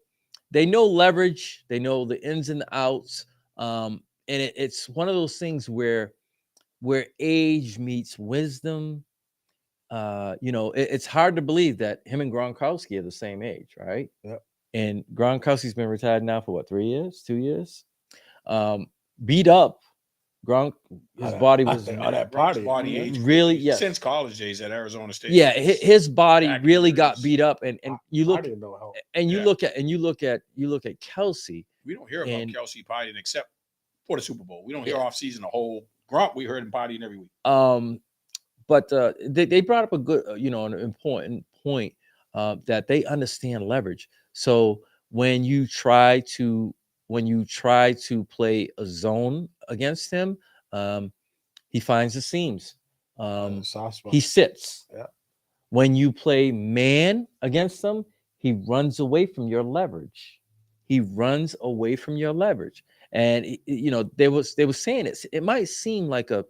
leverage, they know the ins and outs. And it's one of those things where age meets wisdom. It's hard to believe that him and Gronkowski are the same age, right? Yeah. And Gronkowski's been retired now for what, 3 years, 2 years? Beat up. Gronk, his body was that body age really, yeah, since college days at Arizona State. Yeah, his body really got beat up, and you look and you look at Kelsey. We don't hear about Kelsey Piden except for the Super Bowl. We don't hear Yeah. off season a whole grunt. We heard him partying every week. But they brought up a good, an important point, that they understand leverage. So when you try to play a zone against him, he finds the seams. Soft spot. He sits. Yeah. When you play man against him, he runs away from your leverage. He runs away from your leverage. And they were saying it might seem like a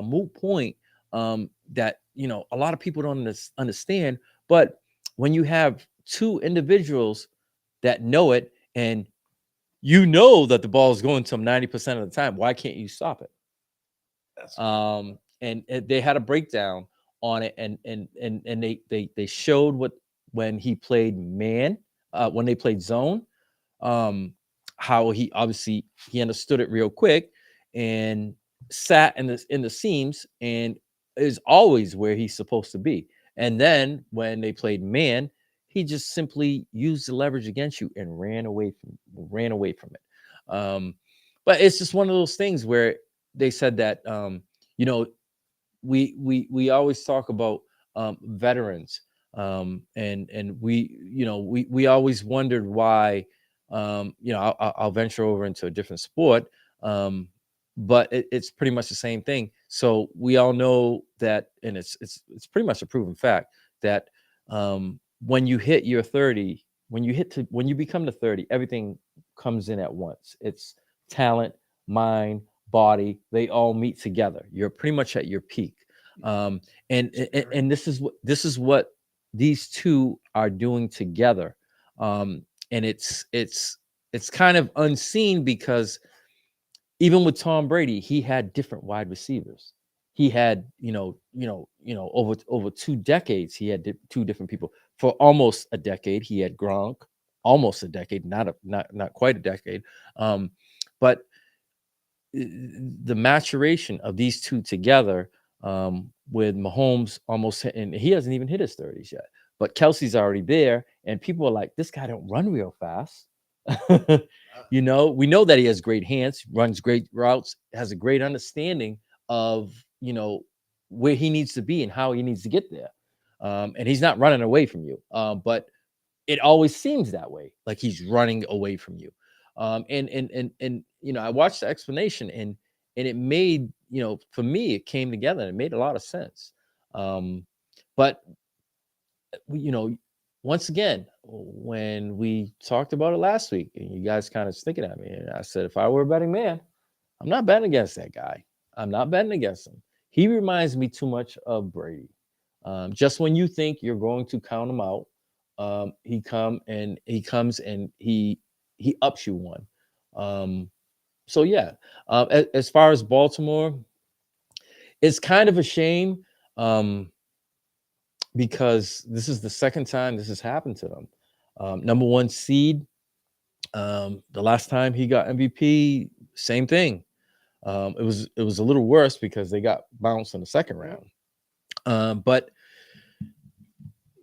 moot point, that a lot of people don't understand, but when you have two individuals that know it, and that the ball is going to them 90% of the time, why can't you stop it? That's And they had a breakdown on it, and they showed when he played man, when they played zone, how he obviously he understood it real quick and sat in the seams and is always where he's supposed to be. And then when they played man, he just simply used the leverage against you and ran away from it. But it's just one of those things where they said that you know we always talk about veterans, and we always wondered why. I'll venture over into a different sport, but it's pretty much the same thing. So we all know that, and it's pretty much a proven fact that when you hit your 30, when you become the 30, everything comes in at once. It's talent, mind, body, they all meet together. You're pretty much at your peak. And this is what these two are doing together. And it's kind of unseen, because even with Tom Brady, he had different wide receivers. He had, over 2 decades, he had two different people. For almost a decade, he had Gronk. Almost a decade, not quite a decade. But the maturation of these two together, with Mahomes almost and he hasn't even hit his 30s yet, but Kelsey's already there, and people are like, this guy don't run real fast. We know that he has great hands, runs great routes, has a great understanding of where he needs to be and how he needs to get there. And he's not running away from you, but it always seems that way, like he's running away from you. And I watched the explanation, and it made, for me, it came together and it made a lot of sense. But once again, when we talked about it last week, and you guys kind of sticking at me, and I said, if I were a betting man, I'm not betting against that guy. I'm not betting against him. He reminds me too much of Brady. Just when you think you're going to count him out, he comes and he ups you one. So yeah, as far as Baltimore, it's kind of a shame, because this is the second time this has happened to them. Number one seed, the last time he got MVP, same thing. It was a little worse because they got bounced in the second round. But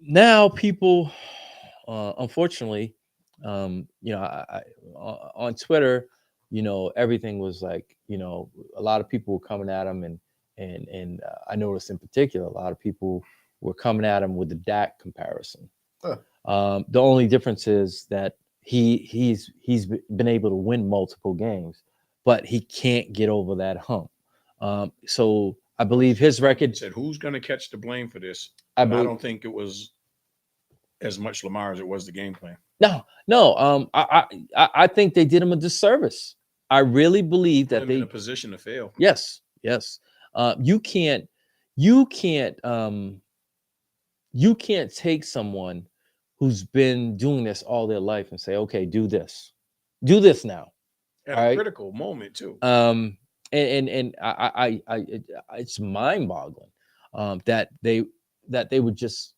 now people, unfortunately, on Twitter, everything was like, a lot of people were coming at him, and I noticed in particular, a lot of people were coming at him with the Dak comparison. The only difference is that he's been able to win multiple games, but he can't get over that hump. So I believe his record said, who's going to catch the blame for this? I I don't think it was as much Lamar as it was the game plan. No. I think they did him a disservice. I really believe that Put him they in a position to fail. Yes. You can't take someone who's been doing this all their life and say, okay, do this now. At a critical moment too. And I it's mind-boggling that they would just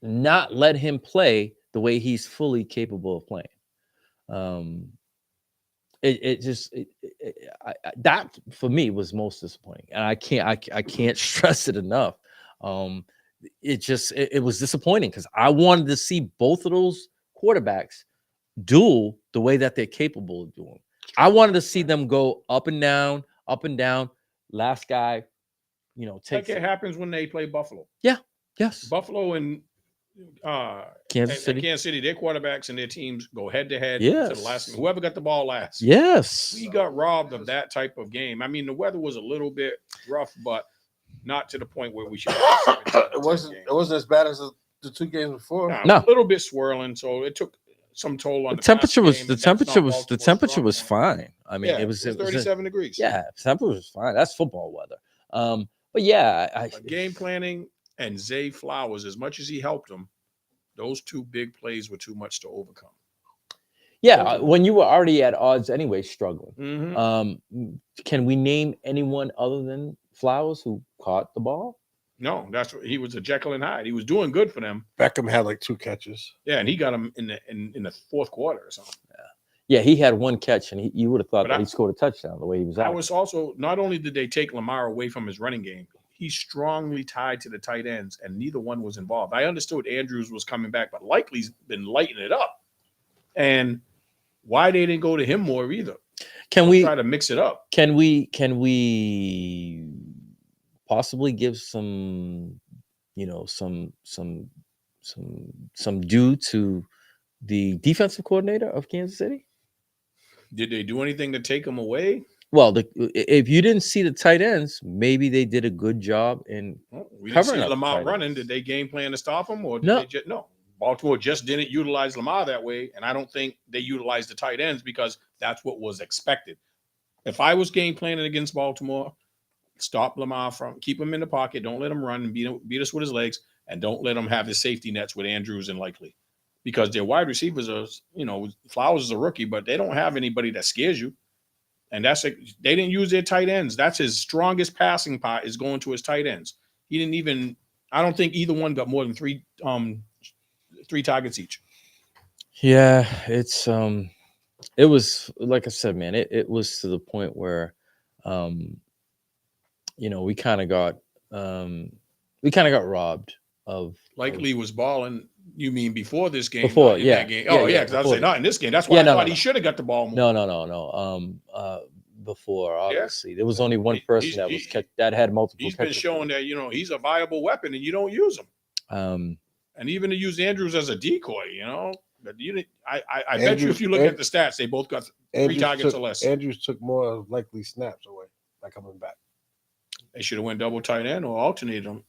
not let him play the way he's fully capable of playing. That for me was most disappointing, and I can't stress it enough. It was disappointing because I wanted to see both of those quarterbacks duel the way that they're capable of doing. I wanted to see them go up and down, up and down. Last guy, Like takes it it. happens when they play Buffalo. Yes. Buffalo and Kansas City. Kansas City, their quarterbacks and their teams go head to head Yes. to the last. Whoever got the ball last. Yes. We got robbed of that type of game. I mean, the weather was a little bit rough, but not to the point where we should. It wasn't as bad as the 2 games before. No, No. a little bit swirling, so it took some toll on The temperature was game, the and that's temperature not was the Baltimore's temperature strong was point. fine. I mean, Yeah, it was 37 degrees. Yeah, temperature was fine. That's football weather. But yeah, But game planning and Zay Flowers, as much as he helped them, those 2 big plays were too much to overcome. yeah, when you were already at odds anyway, struggling. Mm-hmm. Can we name anyone other than Flowers who caught the ball? No, that's what he was, a Jekyll and Hyde. He was doing good for them. Beckham had like 2 catches. Yeah, and he got him in the 4th quarter or something. Yeah, he had 1 catch, and you would have thought But that he scored a touchdown the way he was I out. was also, not only did they take Lamar away from his running game, he's strongly tied to the tight ends, and neither one was involved. I understood Andrews was coming back, but Likely's been lighting it up. And why they didn't go to him more either? Can we try to mix it up? Can we possibly give some some due to the defensive coordinator of Kansas City? Did they do anything to take him away? Well, if you didn't see the tight ends, maybe they did a good job in We didn't see covering up Lamar tight running. ends. Did they game plan to stop him, or did No. they just no? Baltimore just didn't utilize Lamar that way, and I don't think they utilized the tight ends because that's what was expected. If I was game planning against Baltimore, stop Lamar keep him in the pocket, don't let him run and beat us with his legs, and don't let him have his safety nets with Andrews and Likely, because their wide receivers are, Flowers is a rookie, but they don't have anybody that scares you. And they didn't use their tight ends. That's his strongest passing part, is going to his tight ends. I don't think either one got more than 3 targets each. Yeah, it was, like I said, man, it was to the point where we kind of got robbed of Likely was balling. You mean before this game? Before, in yeah. that game. Yeah, Oh, yeah, because I was before. saying not in this game. That's why Yeah, I no, thought no, he should have got the ball more. no. Before, obviously, there was only one person that had multiple. He's been showing that he's a viable weapon, and you don't use him. And even to use Andrews as a decoy, but I bet you if you look at the stats, they both got 3 targets or less. Andrews took more likely snaps away by coming back. They should have went double tight end or alternated them.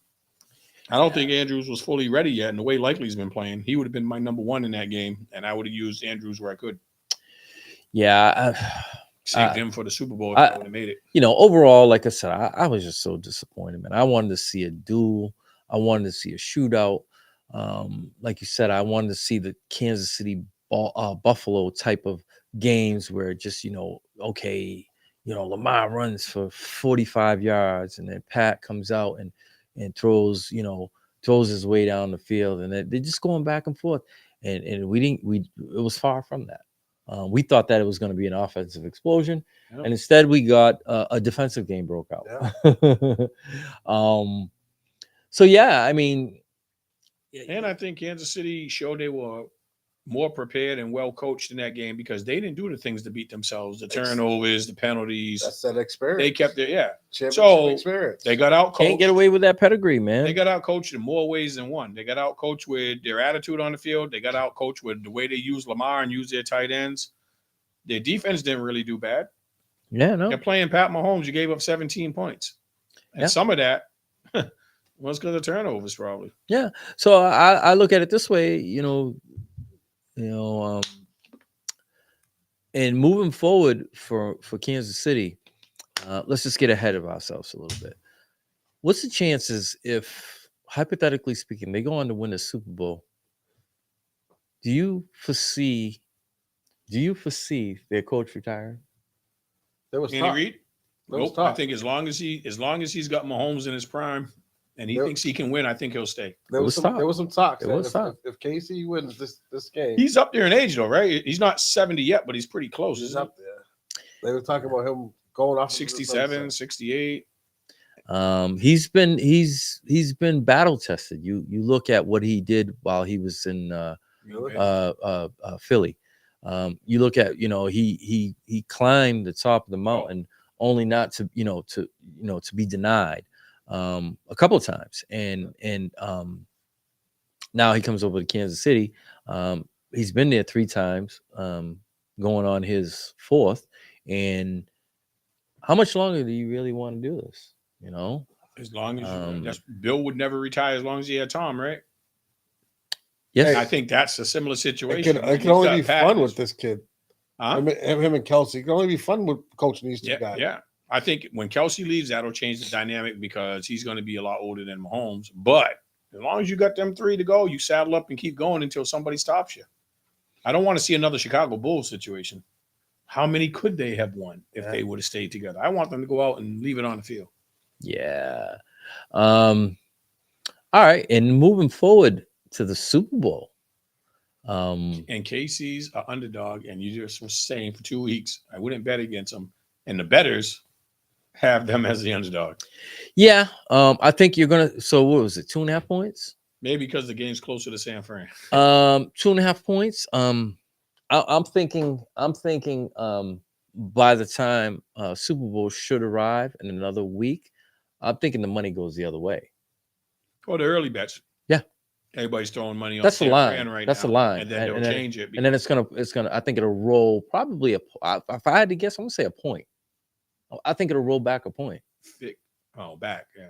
I don't think Andrews was fully ready yet, and the way Likely's been playing, he would have been my number 1 in that game, and I would have used Andrews where I could. Yeah. Saved him for the Super Bowl if I would have made it. Overall, like I said, I was just so disappointed, man. I wanted to see a duel. I wanted to see a shootout. Like you said, I wanted to see the Kansas City Buffalo type of games where just, Lamar runs for 45 yards and then Pat comes out and throws his way down the field, and they're just going back and forth. And it was far from that. We thought that it was going to be an offensive explosion, and instead we got a defensive game broke out. Yeah. So yeah, I mean, and I think Kansas City showed they were more prepared and well coached in that game because they didn't do the things to beat themselves, the turnovers, the penalties. That's that experience. They kept it, Championship experience. They got out coached. Can't get away with that pedigree, man. They got out coached in more ways than one. They got out coached with their attitude on the field. They got out coached with the way they use Lamar and use their tight ends. Their defense didn't really do bad. Yeah, no. They're playing Pat Mahomes. You gave up 17 points. And some of that was because of turnovers, probably. Yeah. So I look at it this way, and moving forward for Kansas City, let's just get ahead of ourselves a little bit. What's the chances if, hypothetically speaking, they go on to win the Super Bowl? Do you foresee their coach retiring? There was Andy Reid? Nope. talk. I think as long as he's got Mahomes in his prime and he thinks he can win, I think he'll stay. There was some talk. If KC wins this game, he's up there in age though, right? He's not 70 yet, but he's pretty close. He's up there. They were talking about him going off 67, 68. He's been battle tested. You look at what he did while he was in Philly. You look at, he climbed the top of the mountain only not to, to be denied a couple of times. And now he comes over to Kansas City. He's been there 3 times, going on his 4th. And how much longer do you really want to do this? As long as Bill would never retire as long as he had Tom, right? Yes. I think that's a similar situation. It can only be fun with this kid. Him and Kelsey. It can only be fun with coaching these 2 guys. Yeah. I think when Kelsey leaves, that'll change the dynamic because he's going to be a lot older than Mahomes. But as long as you got them 3 to go, you saddle up and keep going until somebody stops you. I don't want to see another Chicago Bulls situation. How many could they have won if they would have stayed together? I want them to go out and leave it on the field. Yeah. All right. And moving forward to the Super Bowl. And KC's an underdog, and you just were saying for 2 weeks, I wouldn't bet against them. And the bettors have them as the underdog. Yeah. I think you're going to. So what was it? 2.5 points? Maybe because the game's closer to San Fran. 2.5 points. I'm thinking by the time Super Bowl should arrive in another week, I'm thinking the money goes the other way. Oh, the early bets. Yeah. Everybody's throwing money on That's San the line. Fran right That's now. the line. And then they'll change it. And then it's gonna. I think it'll roll probably if I had to guess, I'm gonna say a point. I think it'll roll back a point. Back, yeah.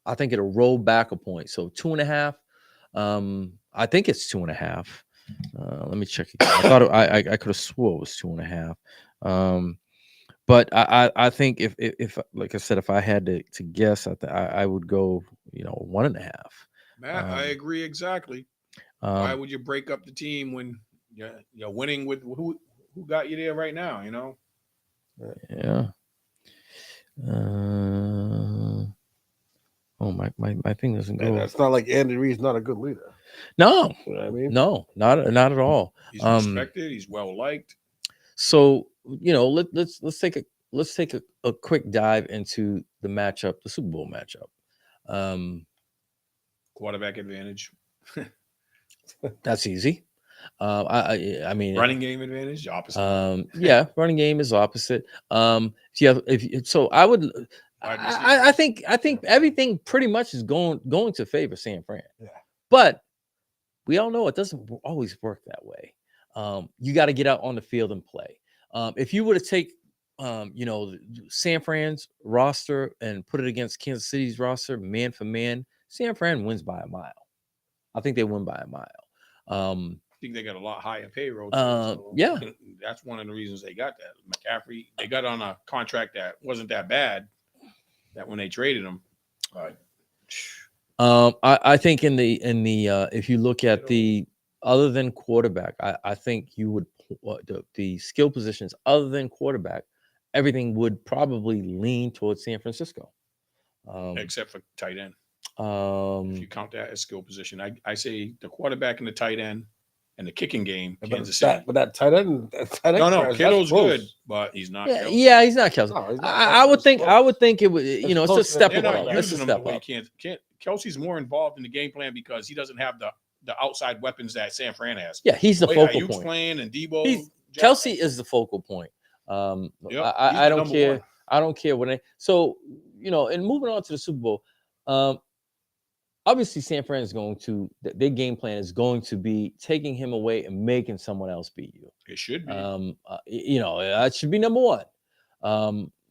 I think it'll roll back a point. So 2.5. I think it's 2.5. Let me check again. I thought I could have swore it was 2.5. But I think if like I said, if I had to guess, I would go 1.5. Matt, I agree exactly. Why would you break up the team when you're winning with who got you there right now? Yeah. My thing doesn't go. It's not like Andy Reid's not a good leader. No, you know what I mean, no, not at all. He's respected. He's well liked. So let's take a quick dive into the matchup, the Super Bowl matchup. Quarterback advantage. That's easy. I mean, running game advantage, opposite. Yeah, running game is opposite. I think everything pretty much is going to favor San Fran. Yeah. But we all know it doesn't always work that way. You got to get out on the field and play. If you were to take San Fran's roster and put it against Kansas City's roster, man for man, San Fran wins by a mile. I think they win by a mile. I think they got a lot higher payroll. Yeah, that's one of the reasons they got that. McCaffrey, they got on a contract that wasn't that bad. That when they traded him, I think in the if you look at the other than quarterback, I think you would the skill positions other than quarterback, everything would probably lean towards San Francisco, except for tight end. If you count that as skill position, I say the quarterback and the tight end and the kicking game. Kansas City. But that tight end. No, Kittle's good, but he's not. Yeah, Kelsey. He's not Kelsey. No, he's not I would think it would. It's a step up. It's a step up. Kelsey's more involved in the game plan because he doesn't have the outside weapons that San Fran has. Yeah, he's the focal point. Playing and Debo. Kelsey is the focal point. I don't care. One. I don't care what. So and moving on to the Super Bowl. Obviously, San Fran is going to their game plan is going to be taking him away and making someone else beat you. It should be. That should be number one.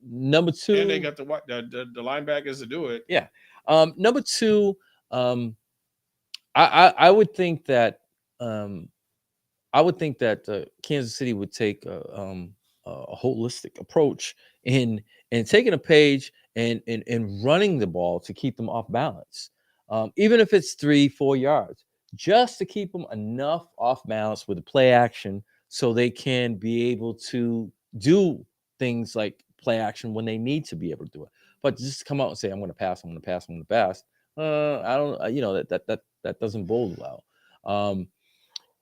Number two, and they got the linebackers to do it. Yeah. Number two, I would think that Kansas City would take a holistic approach in taking a page and running the ball to keep them off balance. Even if it's 3-4 yards, just to keep them enough off balance with the play action so they can be able to do things like play action when they need to be able to do it. But just to come out and say, I'm going to pass, I don't, that doesn't bode well.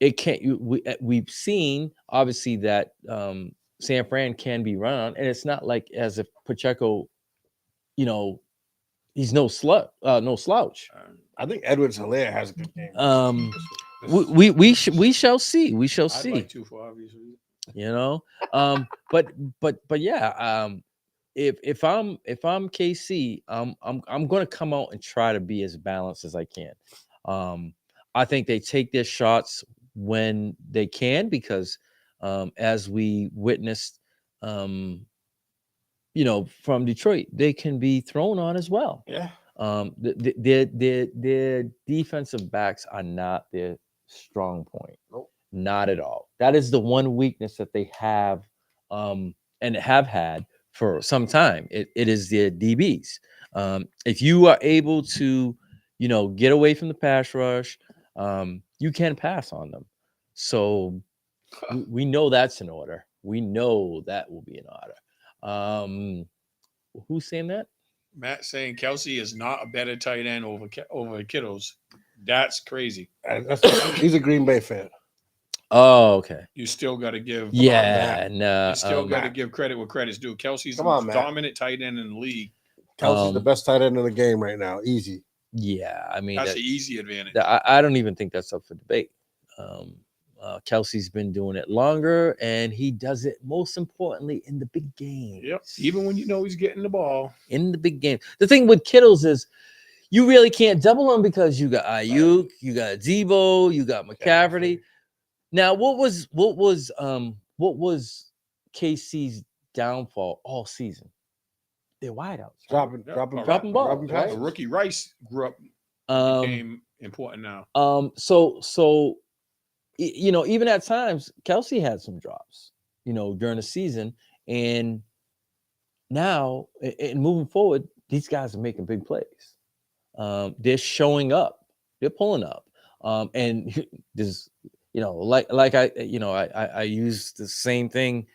It can't, we've seen obviously that San Fran can be run on, and it's not like as if Pacheco, he's no slouch. I think Edwards-Helaire has a good game. we shall see. We shall I'd see. like to for obvious reasons. You know, but yeah, if I'm KC, I'm going to come out and try to be as balanced as I can. I think they take their shots when they can because, as we witnessed, um, from Detroit, they can be thrown on as well. Yeah. Their defensive backs are not their strong point. Nope. Not at all. That is the one weakness that they have, and have had for some time. It is their DBs. If you are able to, get away from the pass rush, you can pass on them. So we know that's in order. We know that will be in order. Who's saying that? Matt saying Kelsey is not a better tight end over Kittles. That's crazy. He's a Green Bay fan. Oh, okay. You still got to give. Yeah, You still got to Matt. give credit where credit's due. Kelsey's the Come on, most Matt. dominant tight end in the league. Kelsey's the best tight end in the game right now. Easy. Yeah, I mean That's an easy advantage. I don't even think that's up for debate. Kelsey's been doing it longer, and he does it most importantly in the big game. Yep. Even when you know he's getting the ball. In the big game. The thing with Kittles is you really can't double him because you got Ayuk, you got Debo, you got McCaffrey. Now, what was KC's downfall all season? They're wideouts. Dropping balls, right? The rookie Rice grew up, became important now. So even at times, Kelsey had some drops, during the season, and now and moving forward, these guys are making big plays. They're showing up. They're pulling up. And there's, like I used the same thing.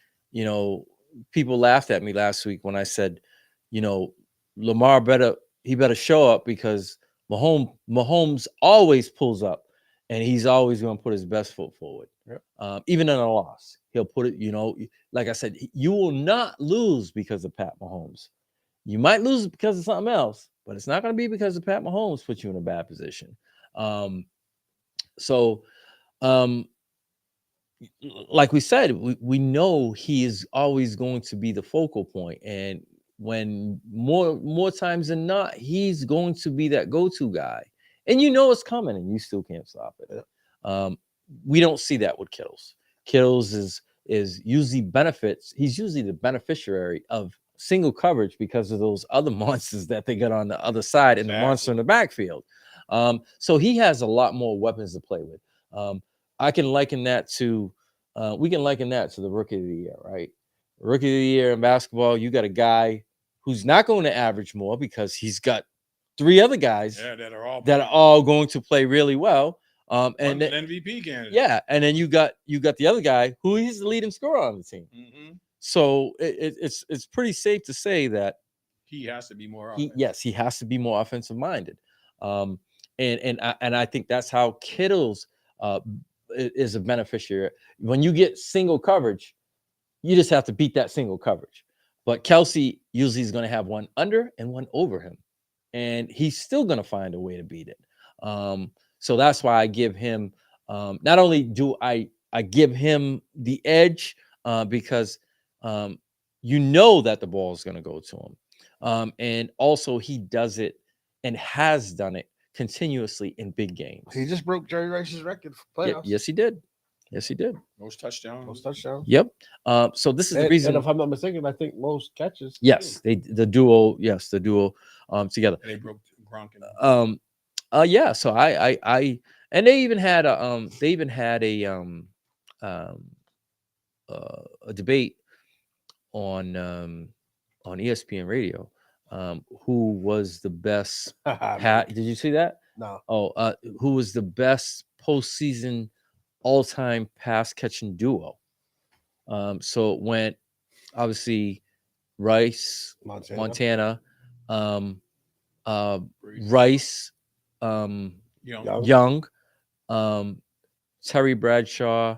People laughed at me last week when I said, Lamar better show up because Mahomes always pulls up, and he's always going to put his best foot forward. Yep. Even in a loss, he'll put it. Like I said, you will not lose because of Pat Mahomes. You might lose because of something else, but it's not going to be because of Pat Mahomes put you in a bad position. Like we said, we know he is always going to be the focal point, and when more times than not, he's going to be that go-to guy, and it's coming, and you still can't stop it. We don't see that with Kittles. Kittles is usually benefits. He's usually the beneficiary of single coverage because of those other monsters that they got on the other side and the monster in the backfield. So he has a lot more weapons to play with. I can liken that to we can liken that to the rookie of the year, right? Rookie of the year in basketball, you got a guy who's not going to average more because he's got three other guys that are all going to play really well. And then, an MVP candidate. Yeah, and then you got the other guy who he's the leading scorer on the team. Mm-hmm. So it's pretty safe to say that he has to be more. He has to be more offensive minded. And I think that's how Kittles is a beneficiary. When you get single coverage, you just have to beat that single coverage. But Kelsey usually is going to have one under and one over him, and he's still going to find a way to beat it. So that's why I give him. Not only do I give him the edge because that the ball is going to go to him, and also he does it and has done it continuously in big games. He just broke Jerry Rice's record for playoffs. Yes, he did. Yes, he did. Most touchdowns. Yep. So this is the reason. And if I'm not mistaken, I think most catches. Yes, the duo. Yes, the duo together. And they broke Gronk. Yeah. So I and they even had a debate on ESPN radio. Who was the best? Did you see that? No. Oh, who was the best postseason all-time pass catching duo? So it went obviously Rice, Montana, Rice, Young, Terry Bradshaw,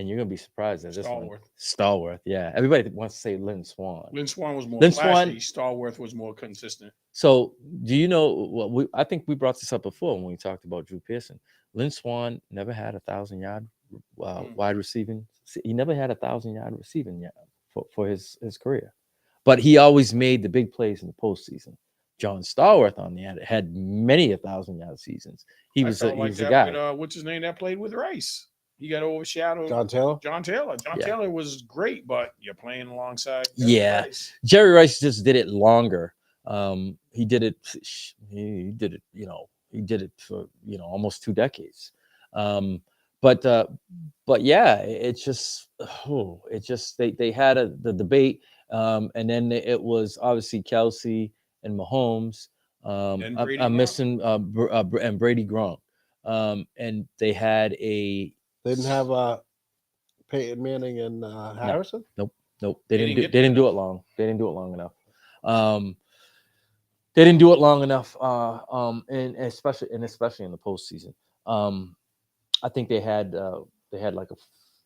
and you're gonna be surprised at this one. Stallworth. Stallworth, yeah. Everybody wants to say Lynn Swan. Lynn Swan was more Lynn flashy. Swan- Stallworth was more consistent. So, do you know what I think we brought this up before when we talked about Drew Pearson. Lynn Swan never had 1,000-yard wide receiving. He never had 1,000-yard receiving for his career, but he always made the big plays in the postseason. John Stallworth, on the other, had many 1,000-yard seasons. He was a guy. With, what's his name that played with Rice? He got overshadowed. John Taylor. John Yeah. Taylor was great, but you're playing alongside. Yeah. Rice. Jerry Rice just did it longer. He did it. He did it. He did it for almost 2 decades. But yeah, it's just they had the debate, and then it was obviously Kelsey and Mahomes. And Brady I'm Gronk. missing and Brady Gronk. And they had a They didn't have Peyton Manning and Harrison. Nope. They They didn't didn't do. get They didn't do it long. They didn't do it long enough. They didn't do it long enough. And especially in the postseason. I think they had like a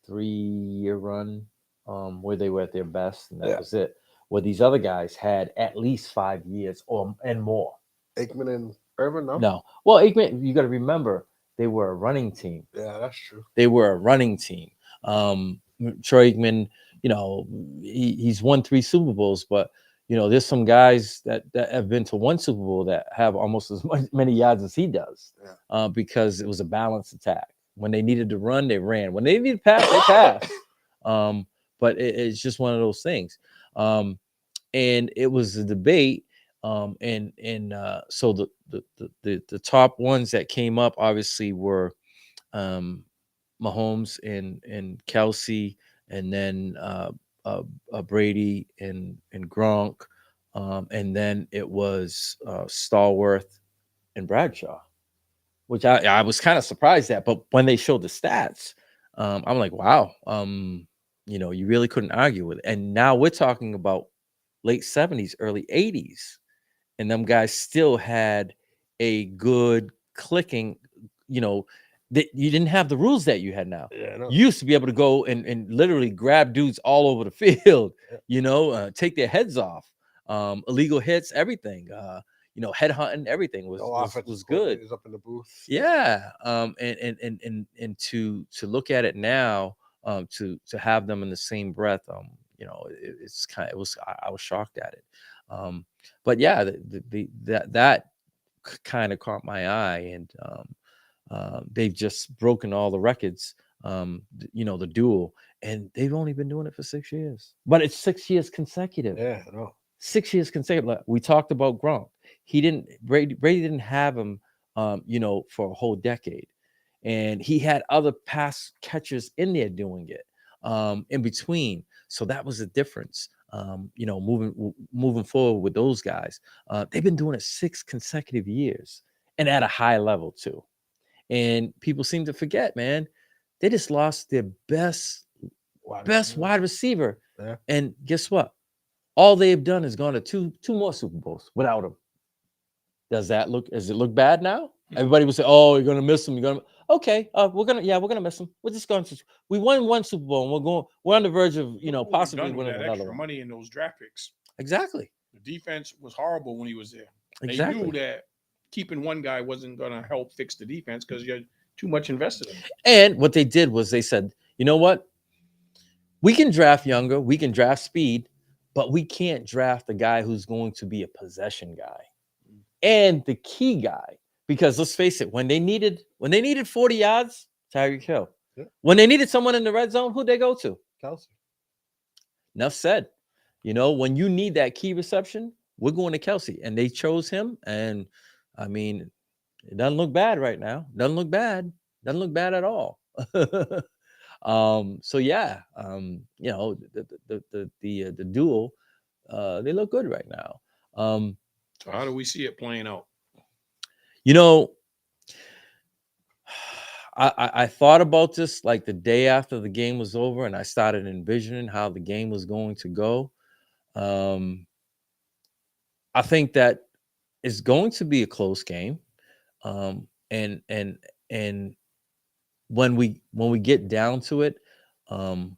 3-year run where they were at their best, and that was it. Where these other guys had at least 5 years and more. Aikman and Irvin, no? No. Well, Aikman, you got to remember, they were a running team. Yeah, that's true. They were a running team. Troy Aikman, he's won 3 Super Bowls, but there's some guys that have been to 1 Super Bowl that have almost as many yards as he does, because it was a balanced attack. When they needed to run, they ran. When they needed to pass, they passed. But it's just one of those things. And it was a debate. So the top ones that came up obviously were Mahomes and Kelsey, and then Brady and Gronk, and then it was Stallworth and Bradshaw, which I was kind of surprised at. But when they showed the stats, I'm like, wow, you really couldn't argue with it. And now we're talking about late 70s, early 80s, and them guys still had a good clicking, that you didn't have the rules that you had now. Yeah, no. You used to be able to go and literally grab dudes all over the field, take their heads off, illegal hits, everything, head hunting, everything was good. He was up in the booth. Yeah. And to look at it now, to have them in the same breath, I was shocked at it. But yeah, that kind of caught my eye, and they've just broken all the records, the duel, and they've only been doing it for 6 years, but it's 6 years consecutive. Yeah, I know. 6 years consecutive. We talked about Gronk. Brady didn't have him, for a whole decade, and he had other pass catchers in there doing it, in between. So that was the difference. Moving forward with those guys, they've been doing it 6 consecutive years, and at a high level too. And people seem to forget, man, they just lost their best wide receiver. Yeah. And guess what? All they've done is gone to two more Super Bowls without him. Does it look bad now? Everybody will say, "Oh, you're gonna miss him. Okay, we're gonna miss him. We're just going to. We won 1 Super Bowl, and we're on the verge of possibly winning that another extra one. money in those draft picks. Exactly. The defense was horrible when he was there. Exactly. They knew that keeping one guy wasn't going to help fix the defense because you had too much invested in him. And what they did was they said, you know what? We can draft younger, we can draft speed, but we can't draft a guy who's going to be a possession guy and the key guy. Because let's face it, when they needed 40 yards, Tyreek Hill. Yeah. When they needed someone in the red zone, who'd they go to? Kelsey. Enough said. When you need that key reception, we're going to Kelsey, and they chose him. And I mean, it doesn't look bad right now. Doesn't look bad at all. So yeah, the duel, they look good right now. So how do we see it playing out? I thought about this like the day after the game was over, and I started envisioning how the game was going to go. I think that it's going to be a close game. And when we get down to it, Um,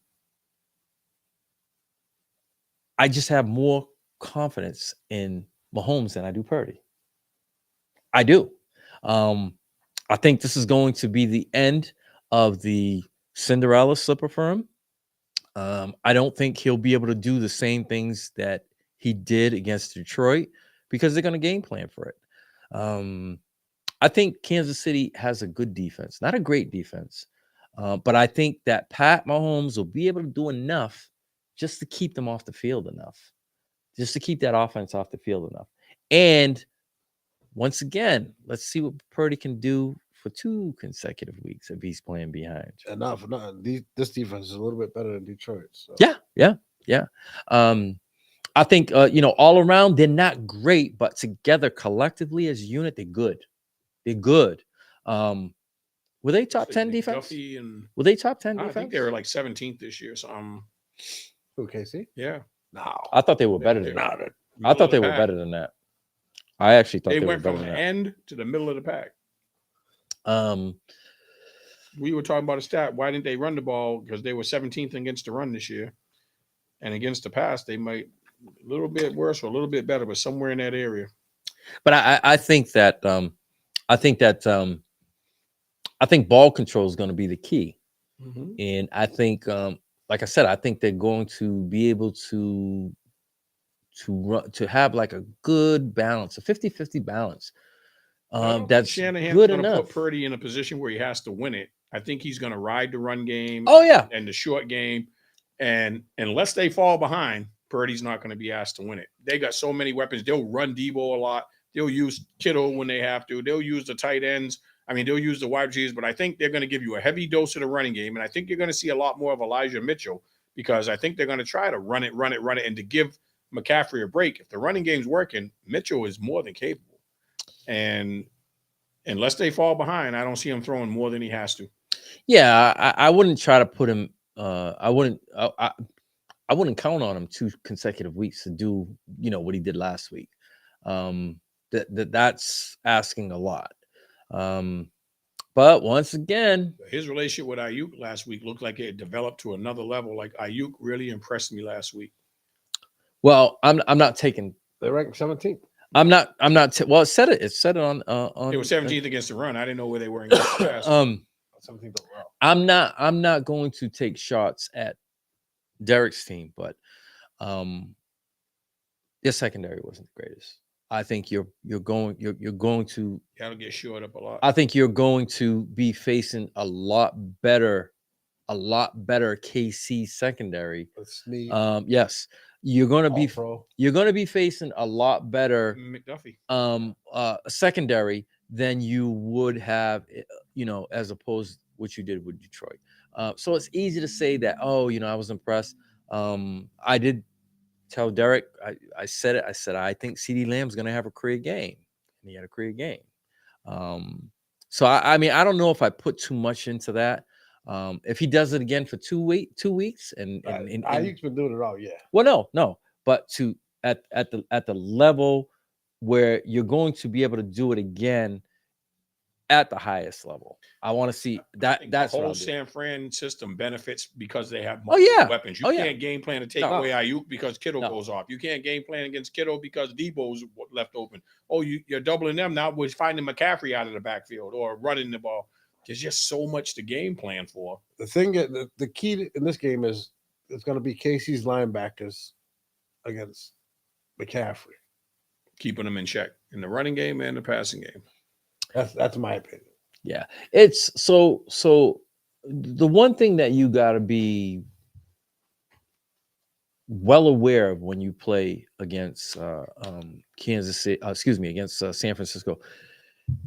I just have more confidence in Mahomes than I do Purdy. I do. Um, I think this is going to be the end of the Cinderella slipper for him. I don't think he'll be able to do the same things that he did against Detroit because they're going to game plan for it. I think Kansas City has a good defense, not a great defense, but I think that Pat Mahomes will be able to do enough just to keep them off the field enough, just to keep that offense off the field enough. And once again, let's see what Purdy can do for 2 consecutive weeks if he's playing behind. Enough. This defense is a little bit better than Detroit. So. Yeah. I think all around they're not great, but together collectively as a unit, they're good. They're good. Were they top 10 defense? Were they top 10 defense? I think they were like 17th this year. So Who, KC? yeah. No. I thought they were better than that. I thought they were better than that. I actually thought they went went from the end to the middle of the pack. We were talking about a stat. Why didn't they run the ball? Because they were 17th against the run this year, and against the pass, they might a little bit worse or a little bit better, but somewhere in that area. But I think that I think ball control is going to be the key, and I think, like I said, I think they're going to be able to run, to have like a good balance, a 50-50 balance. That's Shanahan's good going to enough. put Purdy in a position where he has to win it. I think he's going to ride the run game. Oh yeah, and the short game, and unless they fall behind, Purdy's not going to be asked to win it. They got so many weapons. They'll run Debo a lot. They'll use Kittle when they have to. They'll use the tight ends. I mean, they'll use the wide receivers, but I think they're going to give you a heavy dose of the running game, and I think you're going to see a lot more of Elijah Mitchell because I think they're going to try to run it, and to give McCaffrey a break. If the running game's working, Mitchell is more than capable. And unless they fall behind, I don't see him throwing more than he has to. Yeah, I wouldn't try to put him. I wouldn't count on him 2 consecutive weeks to do what he did last week. That's asking a lot. But once again, his relationship with Ayuk last week looked like it developed to another level. Like Ayuk really impressed me last week. Well, I'm not taking. They're ranked 17th. I'm not. Well, it said it on. They were 17th against the run. I didn't know where they were in the pass. 17th overall. I'm not going to take shots at Derek's team, but their secondary wasn't the greatest. I think you're going to that'll get shored up a lot. I think you're going to be facing a lot better KC secondary. Yes, you're going to be facing a lot better McDuffie secondary than you would have, as opposed to what you did with Detroit. So it's easy to say that, I was impressed. I did tell Derek, I said it. I said, I think CeeDee Lamb's going to have a career game. And he had a career game. So, I mean, I don't know if I put too much into that. If he does it again for 2 weeks and Ayuk's been doing it all, yeah. Well, no. But at the level where you're going to be able to do it again at the highest level. I want to see that. That's the whole San Fran system benefits because they have multiple weapons. You can't game plan to take away Ayuk because Kittle goes off. You can't game plan against Kittle because Debo's left open. You're doubling them now. We're finding McCaffrey out of the backfield or running the ball. There's just so much to game plan for. The thing, the key in this game is it's going to be KC's linebackers against McCaffrey, keeping them in check in the running game and the passing game. That's my opinion. Yeah, it's so the one thing that you got to be well aware of when you play against Kansas City, against San Francisco,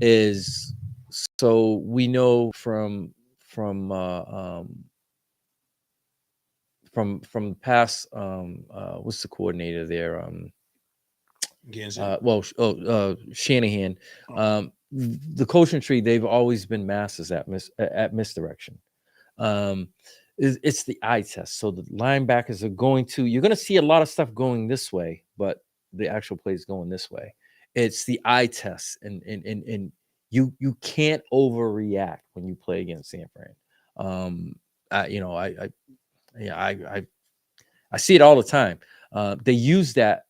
is so we know from past what's the coordinator there? Shanahan. The coaching tree, they've always been masters at misdirection. It's the eye test. So the linebackers are you're going to see a lot of stuff going this way, but the actual play is going this way. It's the eye test, and you can't overreact when you play against San Fran. you know, yeah, I see it all the time. They use that.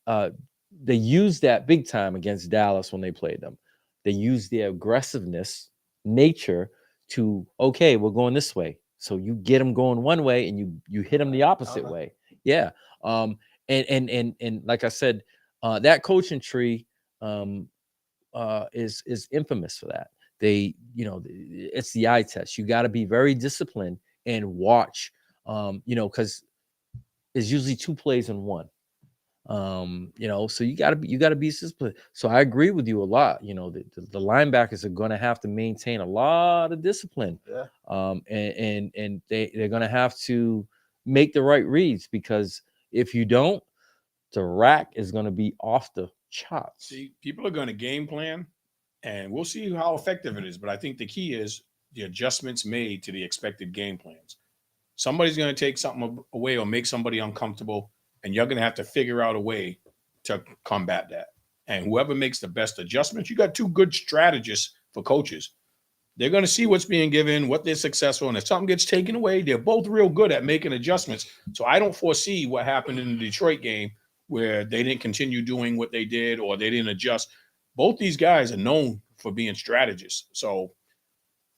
They use that big time against Dallas when they played them. They use their aggressiveness, nature, to okay, we're going this way. So you get them going one way, and you hit them the opposite way. Yeah. And like I said, that coaching tree is infamous for that. They, you know, it's the eye test. You got to be very disciplined and watch. You know, because it's usually two plays in one. You know, so you gotta be disciplined. So I agree with you a lot. You know, the linebackers are gonna have to maintain a lot of discipline. Yeah. And they're gonna have to make the right reads, because if you don't, the rack is gonna be off the charts. See, people are going to game plan, and we'll see how effective it is. But I think the key is the adjustments made to the expected game plans. Somebody's going to take something away or make somebody uncomfortable, and you're going to have to figure out a way to combat that. And whoever makes the best adjustments, you got two good strategists for coaches. They're going to see what's being given, what they're successful, and if something gets taken away, they're both real good at making adjustments. So I don't foresee what happened in the Detroit game where they didn't continue doing what they did or they didn't adjust. Both these guys are known for being strategists, so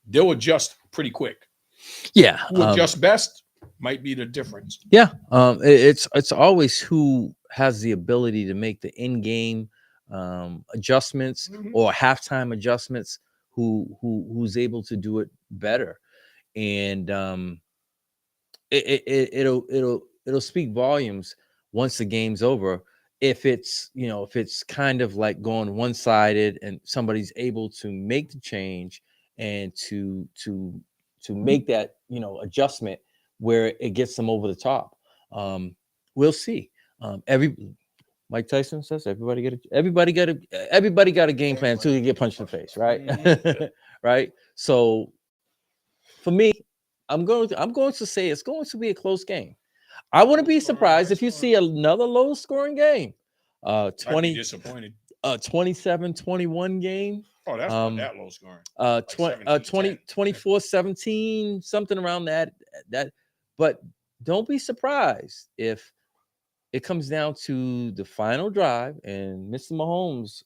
they'll adjust pretty quick. Yeah, Who adjusts best might be the difference. yeah. It's always who has the ability to make the in-game adjustments or halftime adjustments, who's able to do it better. And it'll speak volumes once the game's over, if it's, you know, if it's kind of like going one-sided and somebody's able to make the change and to make that, you know, adjustment where it gets them over the top. We'll see. Every Mike Tyson says everybody got a game plan until you get punched in the face, right? Right. So for me, I'm going to say it's going to be a close game. I wouldn't be surprised if you see another low scoring game. I'd be disappointed. 27-21 game. Oh, that's not that low scoring. 24-17, something around that. But don't be surprised if it comes down to the final drive and Mr. Mahomes,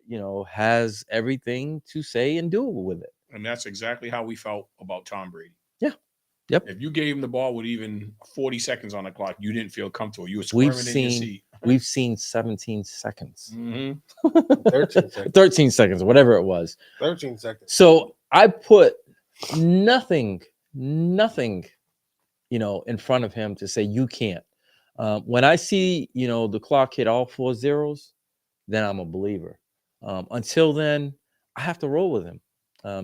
you know, has everything to say and do with it. And that's exactly how we felt about Tom Brady. Yeah. Yep. If you gave him the ball with even 40 seconds on the clock, you didn't feel comfortable. You were squirming in your seat. We've seen 17 seconds. 13 seconds. 13 seconds, whatever it was. 13 seconds. So I put nothing, you know, in front of him to say you can't. When I see, you know, the clock hit all 4 zeros, then I'm a believer. Until then, I have to roll with him.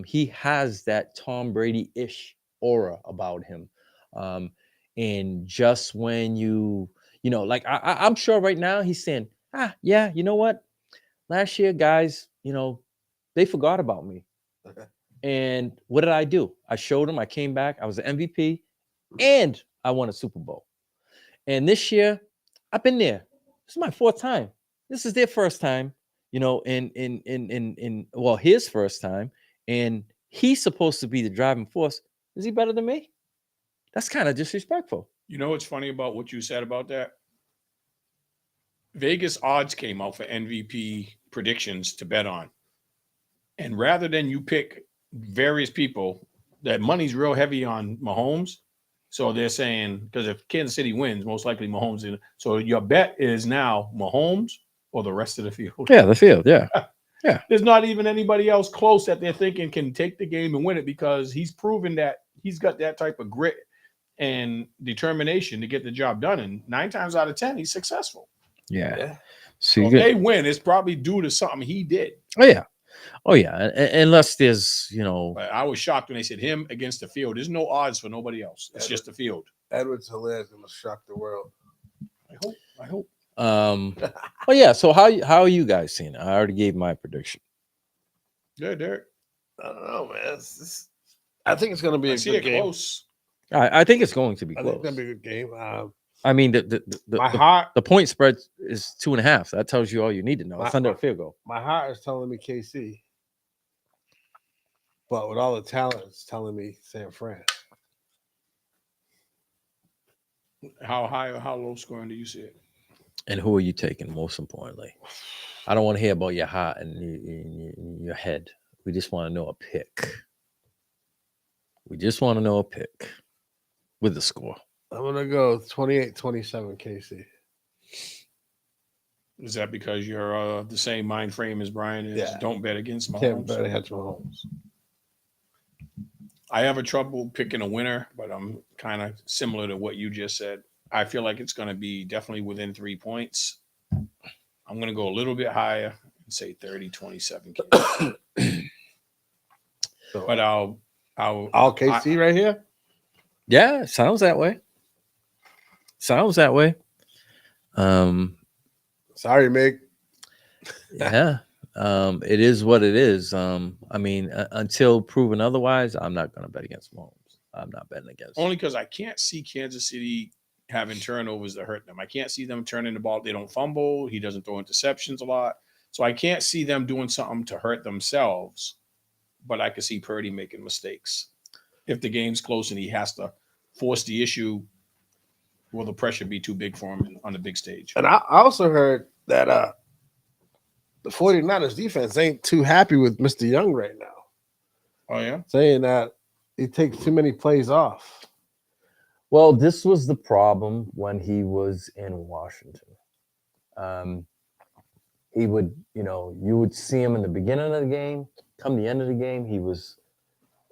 He has that Tom Brady-ish aura about him. And just when you know, like I'm sure right now he's saying, yeah, you know what? Last year, guys, you know, they forgot about me. And what did I do? I showed them. I came back. I was an MVP, and I won a Super Bowl. And this year, I've been there. This is my 4th time. This is their first time, you know, well, his first time, and he's supposed to be the driving force. Is he better than me? That's kind of disrespectful. You know what's funny about what you said about that? Vegas odds came out for MVP predictions to bet on. And rather than you pick various people, that money's real heavy on Mahomes. So they're saying, because if Kansas City wins, most likely Mahomes. So your bet is now Mahomes or the rest of the field. Yeah, the field. Yeah. Yeah. There's not even anybody else close that they're thinking can take the game and win it, because he's proven that he's got that type of grit and determination to get the job done. And 9 times out of 10, he's successful. Yeah. So if they win, it's probably due to something he did. Oh yeah. Unless there's, you know. But I was shocked when they said him against the field. There's no odds for nobody else. It's just the field. Edwards Hilaire is going to shock the world. I hope. Well, yeah. So how are you guys seeing it? I already gave my prediction. Good, Derek. I don't know, man. I think it's going to be a good game. Close. I think it's going to be I close. think it's going to be a good game. I mean, the point spread is 2.5. That tells you all you need to know. It's under a field goal. My heart is telling me KC, but with all the talent, it's telling me San Fran. How high or how low scoring do you see it? And who are you taking? Most importantly, I don't want to hear about your heart and your head. We just want to know a pick. We just want to know a pick with the score. I'm gonna go 28-27 KC. Is that because you're the same mind frame as Brian is? Yeah. Don't bet against Can't Mahomes. bet against Mahomes. I have a trouble picking a winner, but I'm kind of similar to what you just said. I feel like it's going to be definitely within 3 points. I'm going to go a little bit higher and say 30-27. So, But I'll all KC right here. Yeah, sounds that way. Sounds that way. Sorry, Meg. Yeah. It is what it is. I mean, until proven otherwise, I'm not going to bet against Mahomes. I'm not betting against. only because I can't see Kansas City having turnovers that hurt them. I can't see them turning the ball. They don't fumble. He doesn't throw interceptions a lot. So I can't see them doing something to hurt themselves. But I can see Purdy making mistakes. If the game's close and he has to force the issue, will the pressure be too big for him on the big stage? And I also heard that the 49ers defense ain't too happy with Mr. Young right now, Oh, yeah? saying that he takes too many plays off. Well, this was the problem when he was in Washington. He would, you would see him in the beginning of the game. Come the end of the game, he was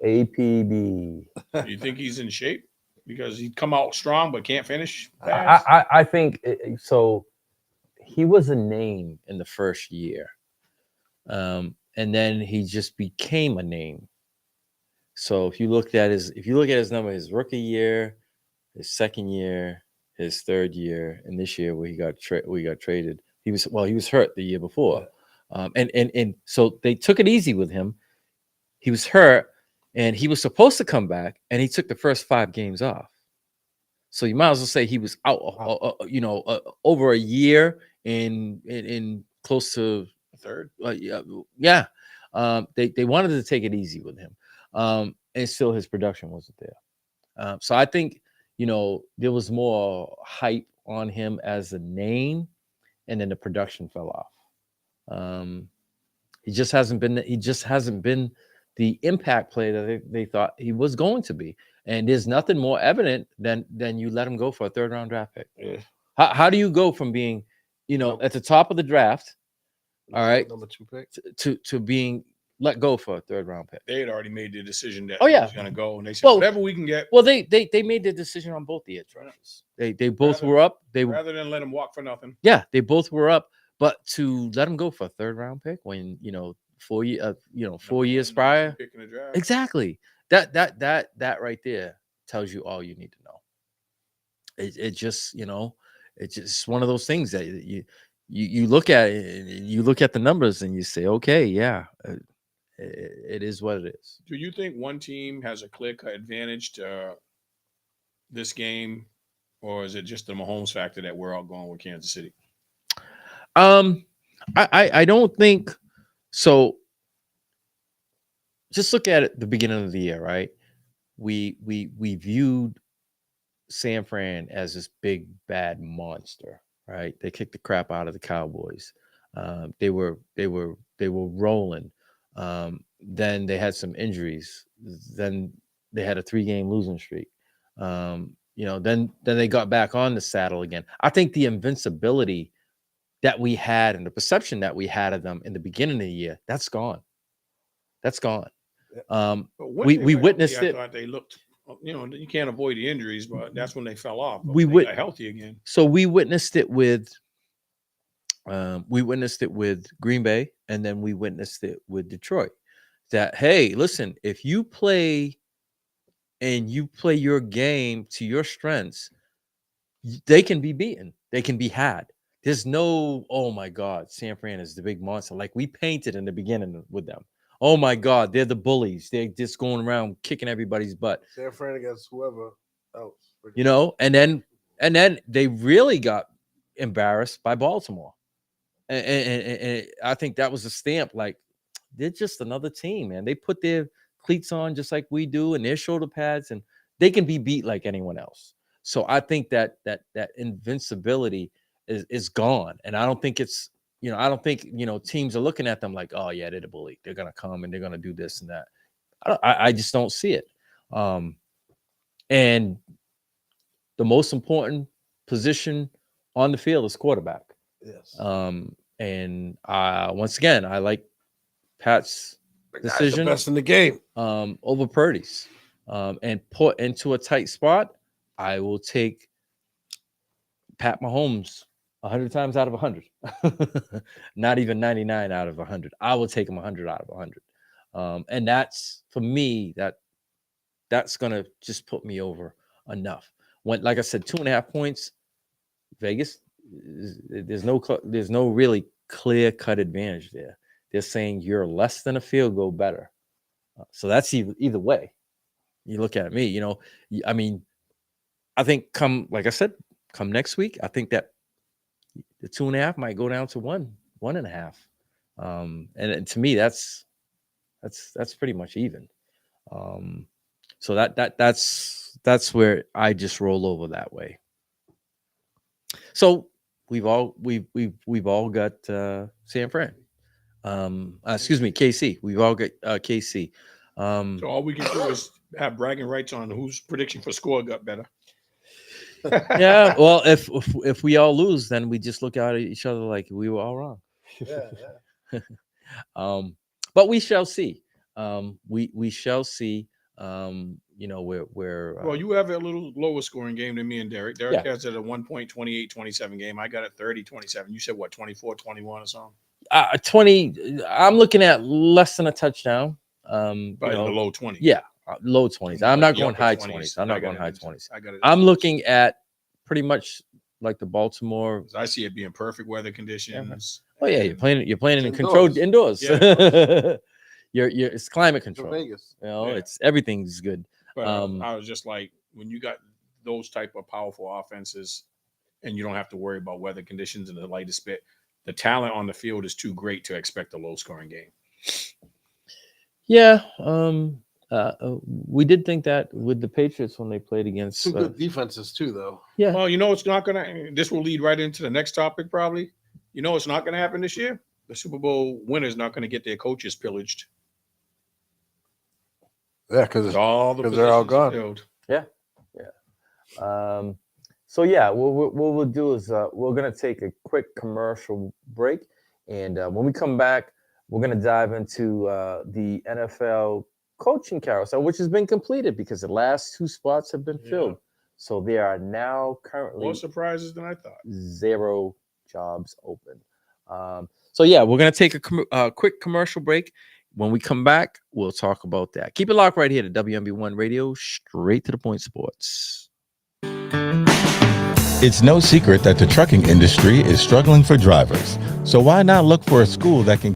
APB. Do you think he's in shape? Because he'd come out strong but can't finish I, fast? I think so. He was a name in the first year, and then he just became a name. So if you look at his number, his rookie year, his second year, his third year, and this year where he got traded, he was hurt the year before, and so they took it easy with him. He was hurt, and he was supposed to come back, and he took the first 5 games off. So you might as well say he was out, over a year in close to A third? yeah. They wanted to take it easy with him, and still his production wasn't there. So I think there was more hype on him as a name, and then the production fell off. He just hasn't been the impact player that they thought he was going to be. And there's nothing more evident than you let him go for a 3rd round draft pick. Yeah. How do you go from being, at the top of the draft, all right, number 2 pick, to being let go for a 3rd round pick? They had already made the decision that Oh, he yeah. was going to go, and they said, whatever we can get. Well, they made the decision on both the edge rushers. They both were up. Rather than let him walk for nothing. Yeah, they both were up. But to let him go for a 3rd round pick when 4 years prior, Pick in the draft. exactly. That right there tells you all you need to know. It just it's just one of those things that you look at it, you look at the numbers and you say, okay, yeah, it is what it is. Do you think one team has a clear-cut advantage to this game, or is it just the Mahomes factor that we're all going with Kansas City? I don't think so. Just look at it the beginning of the year, right? We viewed San Fran as this big bad monster, right? They kicked the crap out of the Cowboys. They were rolling. Then they had some injuries. Then they had a 3-game losing streak. Then they got back on the saddle again. I think the invincibility that we had and the perception that we had of them in the beginning of the year, that's gone. That's gone. We witnessed it. I thought they looked, you can't avoid the injuries, but that's when they fell off. But We they got healthy again. So we witnessed it with Green Bay, and then we witnessed it with Detroit. That, hey, listen, if you play and you play your game to your strengths, they can be beaten. They can be had. There's no, oh my God, San Fran is the big monster. Like we painted in the beginning with them. Oh my God, they're the bullies. They're just going around kicking everybody's butt. San Fran against whoever else. And then they really got embarrassed by Baltimore. And I think that was a stamp. Like, they're just another team, man. They put their cleats on just like we do and their shoulder pads, and they can be beat like anyone else. So I think that invincibility is gone, and I don't think it's I don't think teams are looking at them like, oh yeah, they're the bully. They're gonna come and they're gonna do this and that. I just don't see it. And the most important position on the field is quarterback. Yes. And once again, I like Pat's The guy's decision the best in the game. over Purdy's. And put into a tight spot, I will take Pat Mahomes 100 times out of 100. Not even 99 out of 100. I will take him 100 out of 100. And that's, for me, that's going to just put me over enough. When, like I said, 2.5 points, Vegas, there's no really clear-cut advantage there. They're saying you're less than a field goal better. So that's either way. You look at me, I mean, I think come next week, I think that the 2.5 might go down to 1.5. And to me, that's pretty much even. So that's where I just roll over that way. So we've all got San Fran. Excuse me, KC. We've all got KC. So all we can do is have bragging rights on whose prediction for score got better. Yeah. Well, if we all lose, then we just look at each other like we were all wrong. Yeah. But we shall see. We shall see. Where Well, you have a little lower scoring game than me and Derek. Derek Yeah. has it a 1.28-27 game. I got it 30-27. You said what, 24-21 or something? 20. I'm looking at less than a touchdown. By the low 20s. Yeah, low 20s. I'm Like not the going upper high 20s. 20s. I'm I not got going it high in- 20s. I got it. I'm looking at pretty much like the Baltimore. I see it being perfect weather conditions. Oh yeah, and you're playing in It's controlled indoors. Yeah. you're it's climate To control. Vegas. Yeah. It's Everything's good. But I was just like, when you got those type of powerful offenses, and you don't have to worry about weather conditions and the lightest bit, the talent on the field is too great to expect a low scoring game. Yeah. We did think that with the Patriots when they played against. Two good defenses too, though. Yeah. Well, it's not gonna. This will lead right into the next topic, probably. It's not gonna happen this year. The Super Bowl winners not gonna get their coaches pillaged. Yeah, because They're all gone. filled. Yeah. So yeah, what we'll do is we're gonna take a quick commercial break, and when we come back, we're gonna dive into the NFL coaching carousel, which has been completed because the last 2 spots have been filled. So there are now currently More surprises than I thought. 0 jobs open. So yeah, we're gonna take a quick commercial break. When we come back, we'll talk about that. Keep it locked right here to WMB1 Radio, straight to the point sports. It's no secret that the trucking industry is struggling for drivers. So why not look for a school that can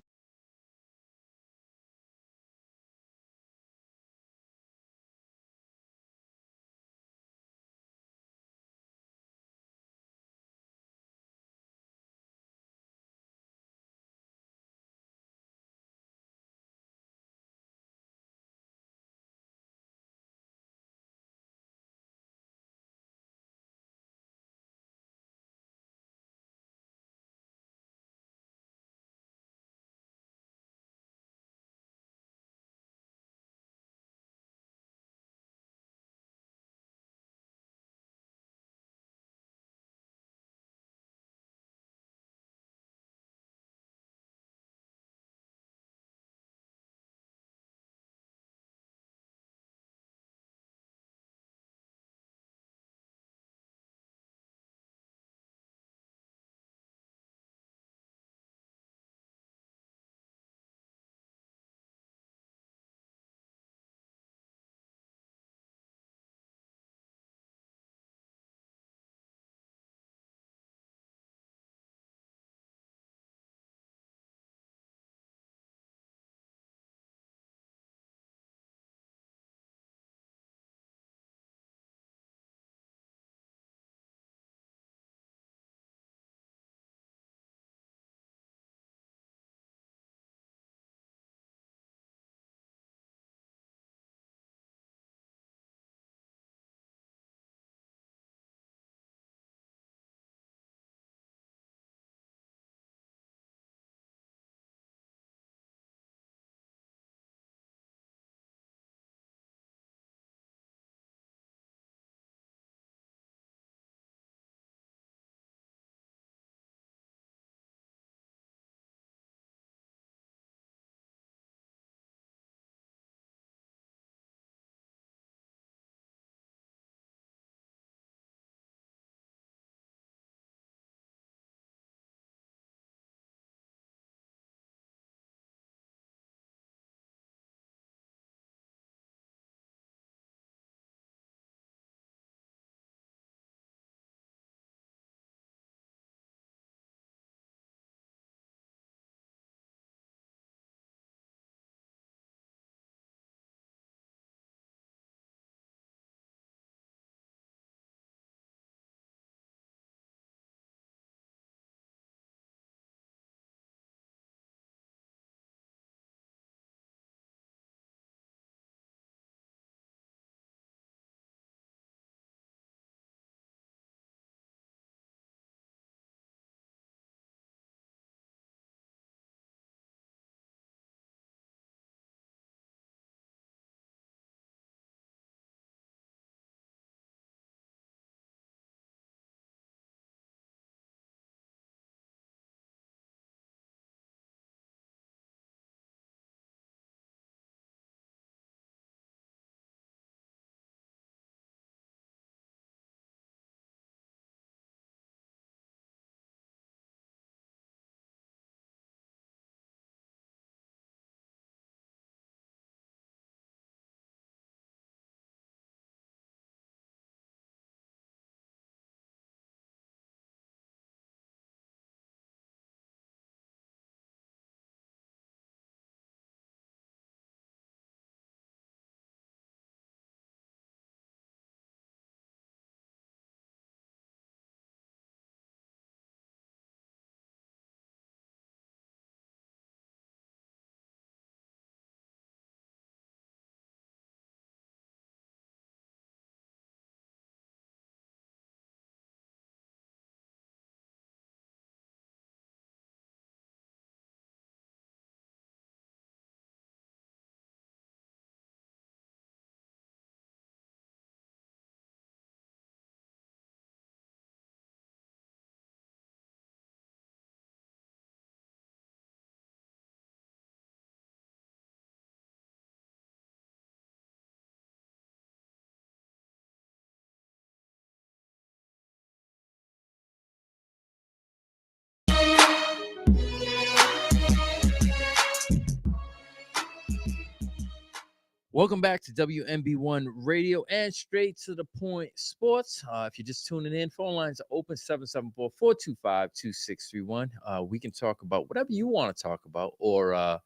Welcome back to WMB1 Radio and Straight to the Point Sports. If you're just tuning in, phone lines are open 774-425-2631. We can talk about whatever you want to talk about, or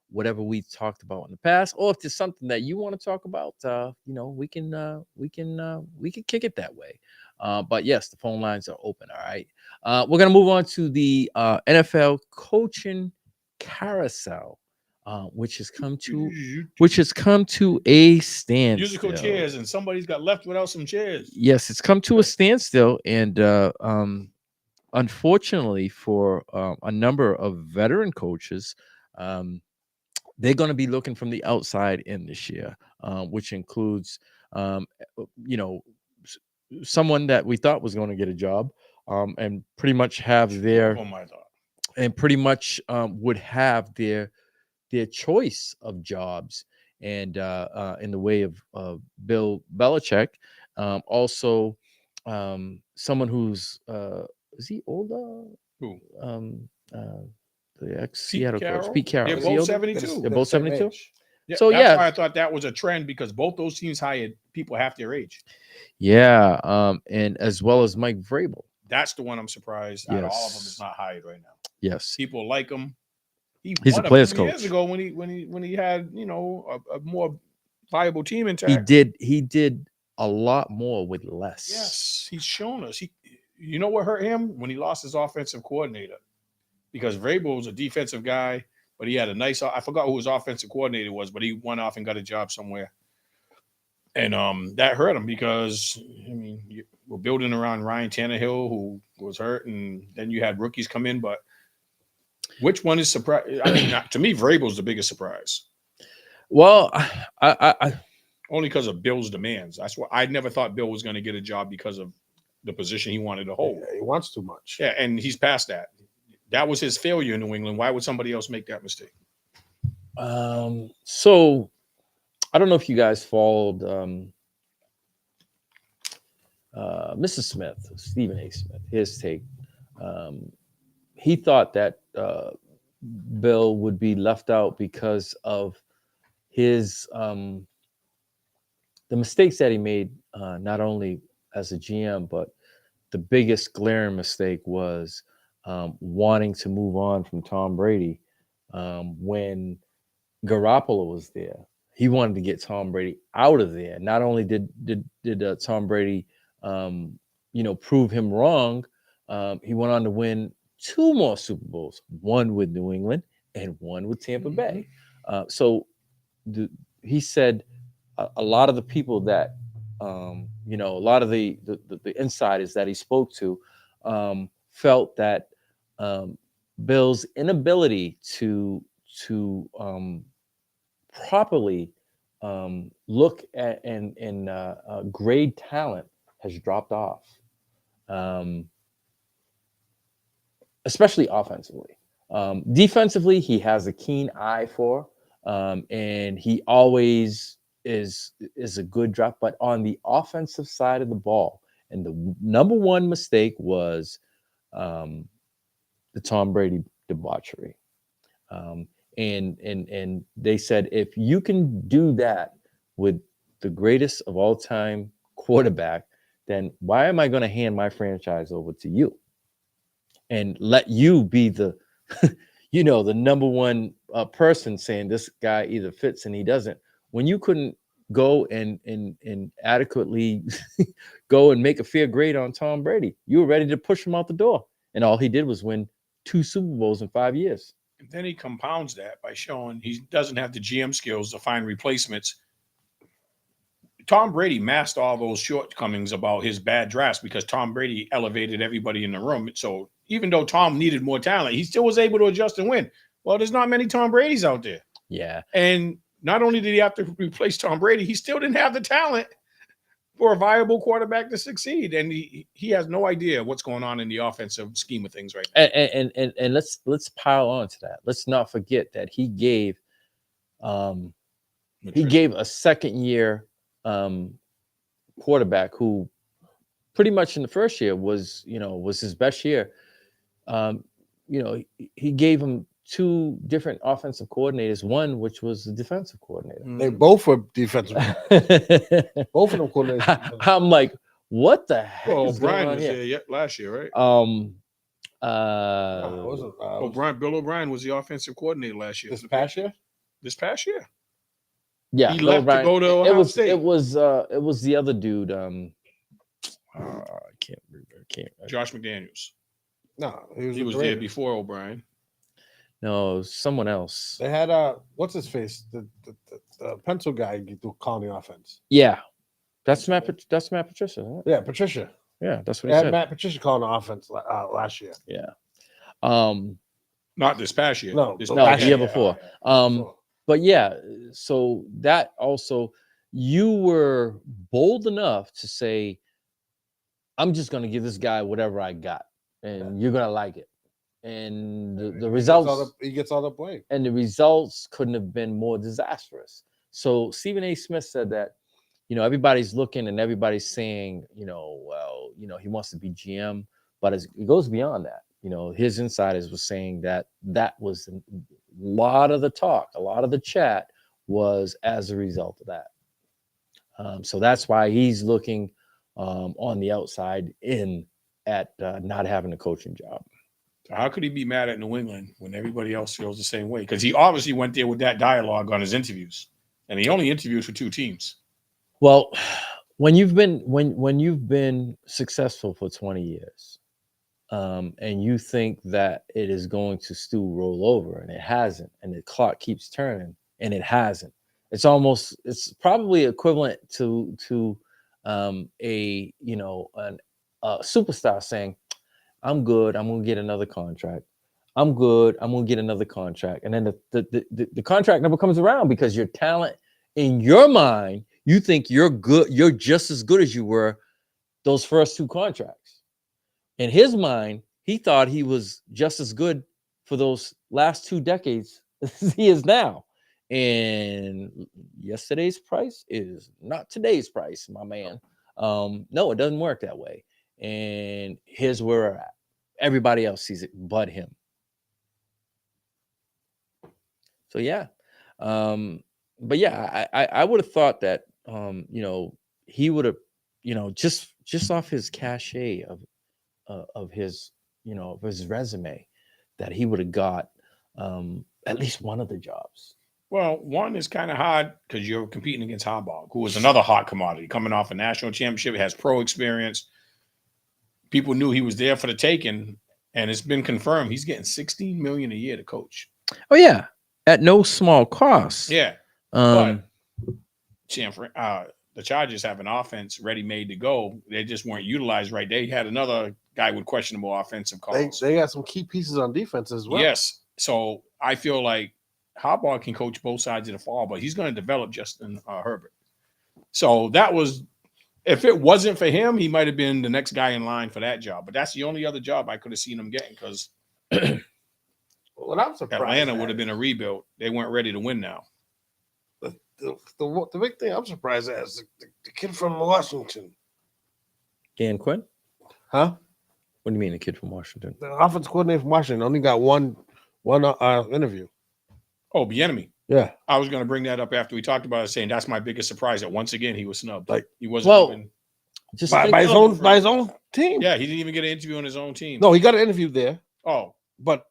whatever we talked about in the past, or if there's something that you want to talk about, we can kick it that way. But yes, the phone lines are open. All right. We're gonna move on to the NFL coaching carousel. Which has come to a standstill. Musical chairs, and somebody's got left without some chairs. Yes, it's come to a standstill, and unfortunately for a number of veteran coaches, they're going to be looking from the outside in this year, which includes, someone that we thought was going to get a job, and pretty much have their, would have their choice of jobs, and in the way of Bill Belichick. Also, someone who's is he older? Who? The ex-Seattle coach, Pete Carroll. They're both 72. They're both 72. Yeah, So that's why I thought that was a trend, because both those teams hired people half their age. Yeah, and as well as Mike Vrabel. That's the one I'm surprised out of all of them is not hired right now. Yes, people like him. He's a player's coach. Years ago, when he had a more viable team intact, he did a lot more with less. Yes, he's shown us. You know what hurt him? When he lost his offensive coordinator, because Vrabel was a defensive guy, but he had a nice. I forgot who his offensive coordinator was, but he went off and got a job somewhere, and that hurt him, because we're building around Ryan Tannehill, who was hurt, and then you had rookies come in, but. Which one is surprise? To me, Vrabel's the biggest surprise. Well, I only because of Bill's demands. That's why I never thought Bill was going to get a job, because of the position he wanted to hold. He wants too much. Yeah, and he's past that. That was his failure in New England. Why would somebody else make that mistake? So I don't know if you guys followed Mrs. Smith, Stephen A. Smith, his take. He thought that Bill would be left out because of his the mistakes that he made, not only as a GM, but the biggest glaring mistake was wanting to move on from Tom Brady when Garoppolo was there. He wanted to get Tom Brady out of there. Not only did Tom Brady prove him wrong, he went on to win 2 more Super Bowls, one with New England and one with Tampa Bay. He said a lot of the people that, a lot of the insiders that he spoke to felt that Bill's inability to properly look at and grade talent has dropped off. Especially offensively. Defensively, he has a keen eye for, and he always is a good drop. But on the offensive side of the ball, and the number one mistake was the Tom Brady debauchery. And they said, if you can do that with the greatest of all time quarterback, then why am I going to hand my franchise over to you and let you be the, the number one person saying this guy either fits and he doesn't, when you couldn't go and adequately go and make a fair grade on Tom Brady? You were ready to push him out the door, and all he did was win 2 Super Bowls in 5 years. And then he compounds that by showing he doesn't have the GM skills to find replacements. Tom Brady masked all those shortcomings about his bad drafts because Tom Brady elevated everybody in the room. So even though Tom needed more talent, he still was able to adjust and win. Well, there's not many Tom Bradys out there. Yeah. And not only did he have to replace Tom Brady, he still didn't have the talent for a viable quarterback to succeed. And he has no idea what's going on in the offensive scheme of things right now. And let's pile on to that. Let's not forget that he gave a second year quarterback who pretty much in the first year was his best year. He gave him two different offensive coordinators, one which was the defensive coordinator. They both were defensive. Both of them coordinators. I'm like, what the heck Well, is going O'Brien on was here? there last year, right? Um, No, it wasn't, O'Brien, Bill O'Brien was the offensive coordinator last year. this past year. This past year. yeah, He Bill left to O'Brien. go to It Ohio was State. it was the other dude. I can't remember. Josh McDaniels. No, he was, He with was the there Raiders. before O'Brien. No, it was someone else. They had what's his face, the pencil guy calling the offense. Yeah, that's Matt. That's Matt Patricia. Isn't it? Yeah, Patricia. Yeah, that's what They he had said. Matt Patricia calling the offense last year. Yeah. Um. Not this past year. No, this no, No, past the year before. So, But yeah, so that also, you were bold enough to say, I'm just going to give this guy whatever I got, and you're going to like it. And the results, he gets all the blame. and the results couldn't have been more disastrous. So Stephen A. Smith said that, everybody's looking and everybody's saying, well, he wants to be GM, but it goes beyond that. His insiders were saying that was a lot of the talk, a lot of the chat was as a result of that. So that's why he's looking on the outside in at not having a coaching job. How could he be mad at New England when everybody else feels the same way? Because he obviously went there with that dialogue on his interviews, and he only interviewed for 2 teams. Well, when you've been successful for 20 years, and you think that it is going to still roll over, and it hasn't, and the clock keeps turning, and it hasn't. It's probably equivalent to a superstar saying, I'm good, I'm gonna get another contract. I'm good, I'm gonna get another contract. And then the contract never comes around because your talent, in your mind, you think you're good, you're just as good as you were those first 2 contracts. In his mind, he thought he was just as good for those last 2 decades as he is now. And yesterday's price is not today's price, my man. No, it doesn't work that way. And here's where we're at. Everybody else sees it but him. So yeah. But yeah, I would have thought that he would have, just off his cachet of his of his resume, that he would have got at least one of the jobs. Well, one is kind of hard because you're competing against Harbaugh, who was another hot commodity coming off a national championship, has pro experience. People knew he was there for the taking, and it's been confirmed he's getting $16 million a year to coach. Oh yeah, at no small cost. Yeah, but the Chargers have an offense ready-made to go. They just weren't utilized right. They had another guy with questionable offensive calls. They got some key pieces on defense as well. Yes, so I feel like Harbaugh can coach both sides of the ball, but he's going to develop Justin Herbert. So that was, if it wasn't for him, he might have been the next guy in line for that job. But that's the only other job I could have seen him getting, because Well, I'm surprised Atlanta would have been a rebuild. They weren't ready to win now. The big thing I'm surprised at is the kid from Washington. Dan Quinn? Huh? What do you mean, a kid from Washington? The offensive coordinator from Washington only got one interview. Oh, Bieniemy. Yeah. I was going to bring that up after we talked about it, saying that's my biggest surprise that once again he was snubbed. Like, he wasn't well, even, Just By his own team. yeah, he didn't even get an interview on his own team. No, he got an interview there, Oh, but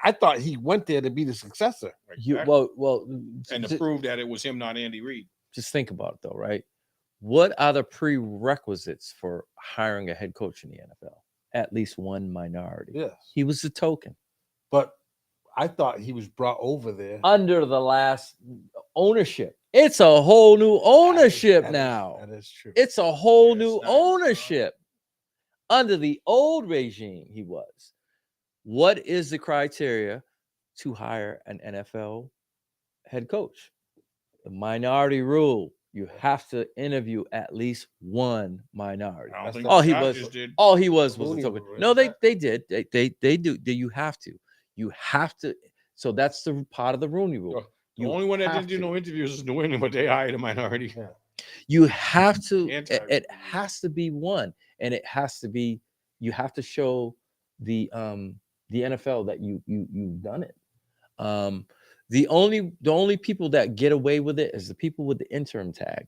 I thought he went there to be the successor. exactly. well, And to prove that it was him, not Andy Reid. just think about it though, right? What are the prerequisites for hiring a head coach in the NFL? At least one minority. Yes. He was the token But I thought he was brought over there. under the last ownership. It's a whole new ownership That is- now. that is true. It's a whole Yes, new that is ownership. Under the old regime, he was. What is the criteria to hire an NFL head coach? The minority rule. You have to interview at least one minority. I don't think all the he Chargers was- did. All he was a Rooney token. rule, No, right? they did. They do. You have to. You have to. So that's the part of the Rooney rule. Sure. The You only one that have didn't do to. no interviews was New England, but they hired a minority. Yeah. You have to. It Anti-Rooney. has to be one, and it has to be. You have to show the NFL that you've done it. The only people that get away with it is the people with the interim tag.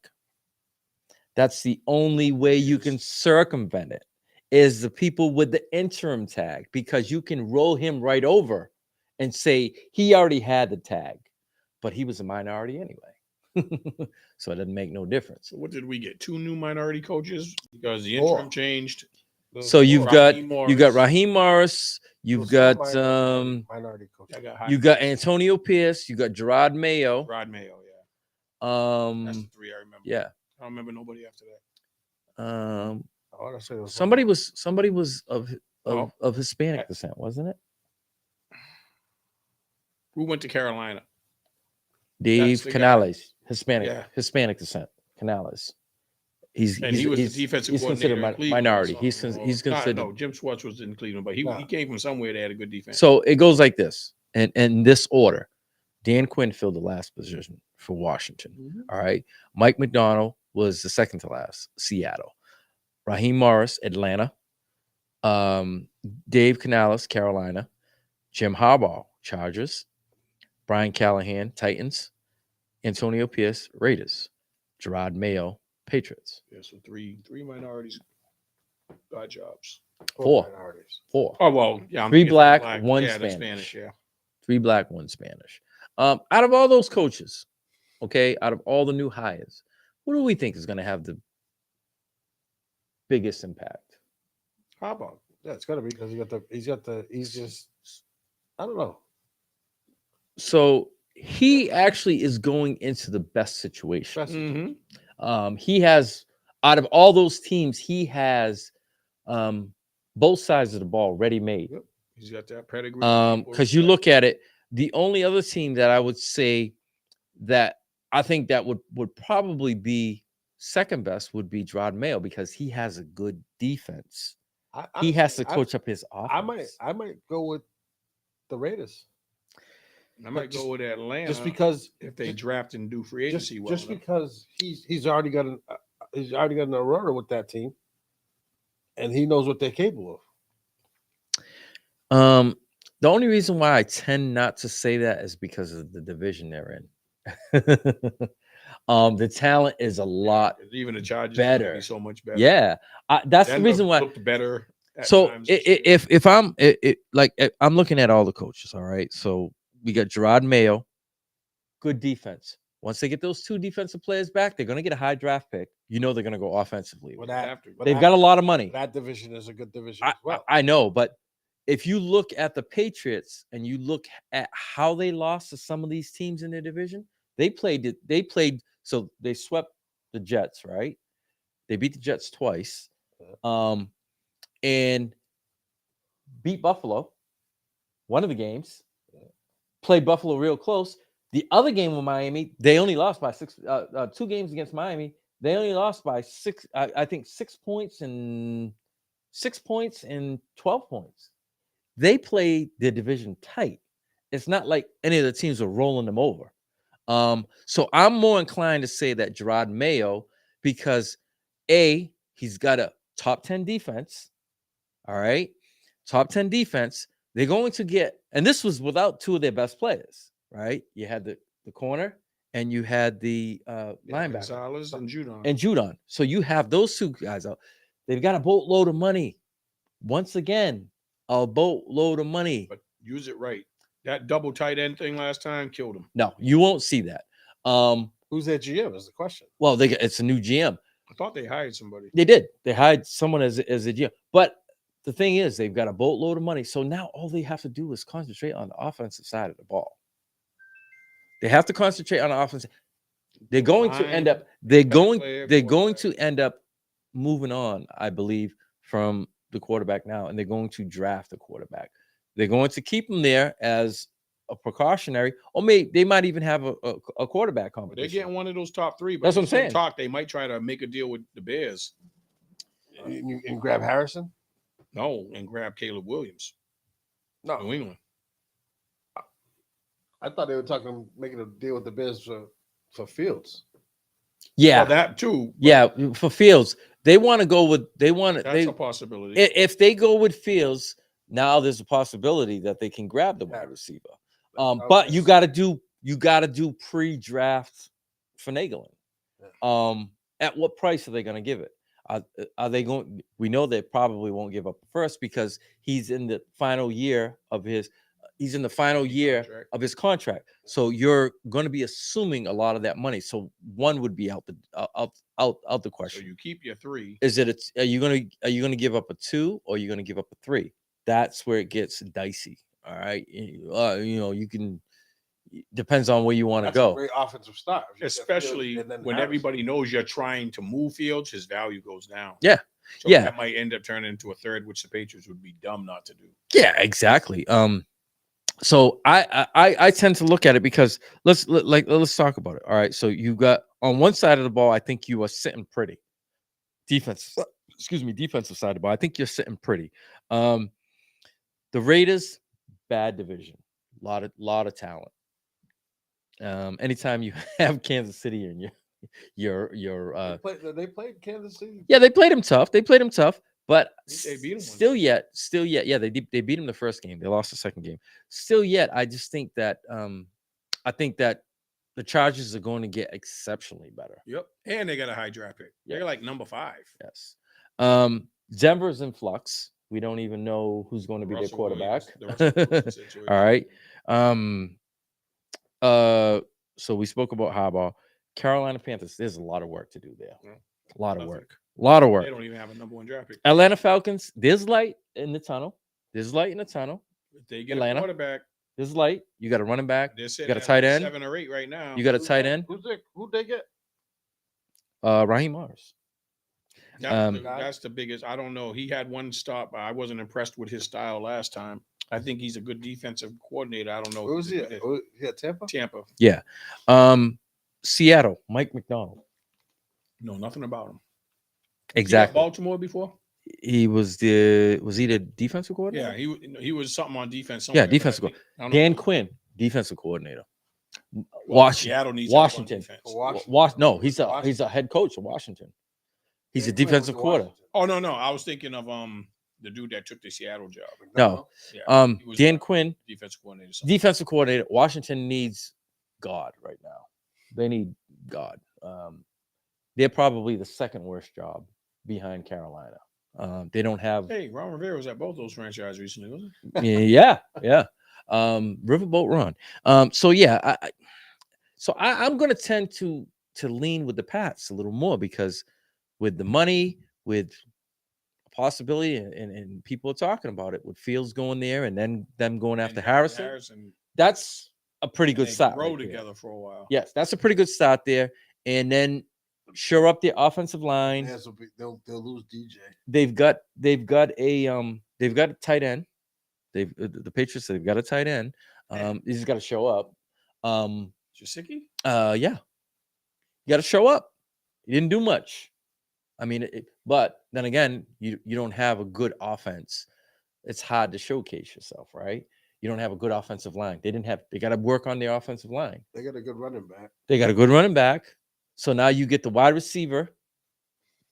That's the only way you can circumvent it, is the people with the interim tag, because you can roll him right over and say he already had the tag, but he was a minority anyway. So it doesn't make no difference. So what did we get? 2 new minority coaches because the Four. interim changed. So you've got Raheem Raheem Morris, you've got minority coach. I got you got Antonio Pierce, you got Gerard Mayo. Rod Mayo, yeah. That's the 3 I remember. Yeah. I don't remember nobody after that. I want to say it was Somebody was of Hispanic descent, wasn't it? Who went to Carolina? Dave the guy. Canales, Hispanic, Yeah. Hispanic descent. Canales. He was the defensive he's considered coordinator in Cleveland or minority. something, He's or- considered. No, Jim Schwartz was in Cleveland, but he came from somewhere that had a good defense. So it goes like this, and in this order: Dan Quinn filled the last position for Washington. Mhm. All right, Mike McDonald was the second to last, Seattle. Raheem Morris, Atlanta. Dave Canales, Carolina. Jim Harbaugh, Chargers. Brian Callahan, Titans. Antonio Pierce, Raiders. Gerard Mayo, Patriots. Yeah, so three minorities got jobs. Four. minorities. Four. Oh well, yeah. 3 black, 1 yeah, the Spanish. yeah. 3 black, 1 Spanish. Out of all those coaches, okay, out of all the new hires, who do we think is going to have the biggest impact? How about? Yeah, it's got to be because he's just, I don't know. So he actually is going into the best situation. Mm-hmm. He has, out of all those teams, he has both sides of the ball ready made. Yep. He's got that pedigree. Because you look at it, the only other team that I would say that I think that would probably be second best would be Gerard Mayo, because he has a good defense. He has to coach up his offense. I might go with the Raiders. I might go with Atlanta just because if they draft and do free agency just because he's already got an runner with that team, and he knows what they're capable of. The only reason why I tend not to say that is because of the division they're in. The talent is a lot even the Chargers better. Be so much better. Yeah, that's the reason why. Looked better. So if I'm I'm looking at all the coaches, all right. So we got Gerard Mayo, good defense. Once they get those 2 defensive players back, they're going to get a high draft pick. You know they're going to go offensively. They've got a lot of money. That division is a good division as well. I know, but if you look at the Patriots and you look at how they lost to some of these teams in their division, they played. So they swept the Jets, right? They beat the Jets twice, and beat Buffalo. One of the games, played Buffalo real close. The other game with Miami, they only lost by 6. 2 games against Miami, they only lost by 6. I think 6 points and 12 points. They played their division tight. It's not like any of the teams are rolling them over. So I'm more inclined to say that Gerard Mayo, because he's got a top 10 defense. All right. Top 10 defense. They're going to get, and this was without 2 of their best players, right? You had the corner and you had the linebacker. Gonzalez and Judon. And Judon. So you have those 2 guys out. They've got a boatload of money. Once again, a boatload of money. But use it right. That double tight end thing last time killed him. No, you won't see that. Who's their GM is the question. Well, it's a new GM. I thought they hired somebody. They did. They hired someone as a GM. But the thing is, they've got a boatload of money. So now all they have to do is concentrate on the offensive side of the ball. They have to concentrate on the offense. They're going to end up. They're going to end up moving on, I believe, from the quarterback now, and they're going to draft a quarterback. They're going to keep him there as a precautionary, or they might even have a quarterback competition. They're getting one of those top 3. But that's what I'm saying. They might try to make a deal with the Bears and grab Harrison. No, and grab Caleb Williams. No, New England. I thought they were making a deal with the Bears for Fields. Yeah, well, that too. Yeah, for Fields, they want to go with. That's a possibility. If they go with Fields, now there's a possibility that they can grab the wide receiver. But you got to do pre-draft finagling. At what price are they going to give it? Are they going? We know they probably won't give up the first because he's in the final year of his. He's in the final year Contract. of his contract, so you're going to be assuming a lot of that money. So one would be out the So question. you keep your 3. Is it? Are you gonna give up a 2 or are you gonna give up a 3? That's where it gets dicey. All right, you can. Depends on where you want to That's a go. great offensive start. If you get Especially Fields and then when Harrison. everybody knows you're trying to move Fields, his value goes down. Yeah. So Yeah. that might end up turning into a 3rd, which the Patriots would be dumb not to do. Yeah, exactly. So I tend to look at it because let's talk about it. All right. So you got on one side of the ball, I think you are sitting pretty. Defensive side of the ball. I think you're sitting pretty. The Raiders, bad division, lot of talent. Anytime you have Kansas City in your They played Kansas City. yeah, they played him tough. But They beat 'em once. still yet, yeah, they beat him the first game. They lost the second game. Still yet, I just think that I think that the Chargers are going to get exceptionally better. Yep. And they got a high draft pick. Yeah. They're like number 5. Yes. Denver's in flux. We don't even know who's going to be Russell their quarterback. Williams, the Russell Wilson situation. All right. So we spoke about Harbaugh. Carolina Panthers, there's a lot of work to do there. Yeah. A lot of Nothing. work. A lot of work. They don't even have a number 1 draft pick. Atlanta Falcons, there's light in the tunnel. There's light in the tunnel. If they get Atlanta. a quarterback, There's light. You got a running back. they're You sitting got a at tight like end. 7 or 8 right now. You got a tight end. Who'd they get? Raheem Morris. That's the biggest. I don't know. He had one stop. I wasn't impressed with his style last time. I think he's a good defensive coordinator. I don't know. Where was he at? Tampa? Tampa. Yeah. Seattle. Mike McDonald. No, nothing about him. Exactly. Baltimore before? He was the defensive coordinator? Yeah, he was something on defense. Yeah, somewhere, defensive but I think- I don't Dan know. Quinn, defensive coordinator. Well, Washington. Seattle needs help on Washington. defense. No, he's a head coach of Washington. He's a defensive coordinator. Oh no, I was thinking of the dude that took the Seattle job. No. Yeah, he was Dan the Quinn, defensive coordinator. defensive coordinator. Washington needs God right now. They need God. They're probably the second worst job behind Carolina. They don't have. Hey, Ron Rivera was at both those franchises recently, wasn't Yeah. Riverboat Ron. So yeah, I'm going to tend to lean with the Pats a little more because with the money, with possibility, and people are talking about it, with Fields going there and then them going he? after And Harrison, that's a pretty good they start. grow right there. together for a while. Yes, that's a pretty good start there. And then shore up the offensive line. Yeah, so they'll lose DJ. They've got a tight end. The Patriots, they've got a tight end. He's just got to show up. Jasicki? Yeah, you got to show up. He didn't do much. I mean, but then again, you don't have a good offense. It's hard to showcase yourself, right? You don't have a good offensive line. They got to work on their offensive line. They got a good running back. They got a good running back. So now you get the wide receiver,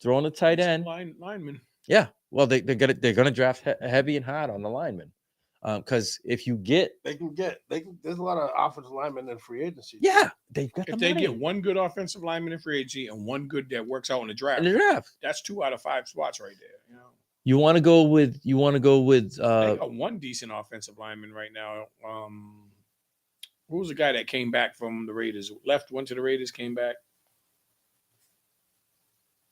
throwing the tight end. Lineman. Yeah. Well, they're gonna draft heavy and hard on the linemen. Because if you get There's a lot of offensive linemen in free agency. yeah, they've got If the they money get one good offensive lineman in free agency and one good that works out in the draft, in the draft. that's 2 out of 5 spots right there. You know, You want to go with they got one decent offensive lineman right now. Who was the guy that came back from the Raiders? Went to the Raiders, came back.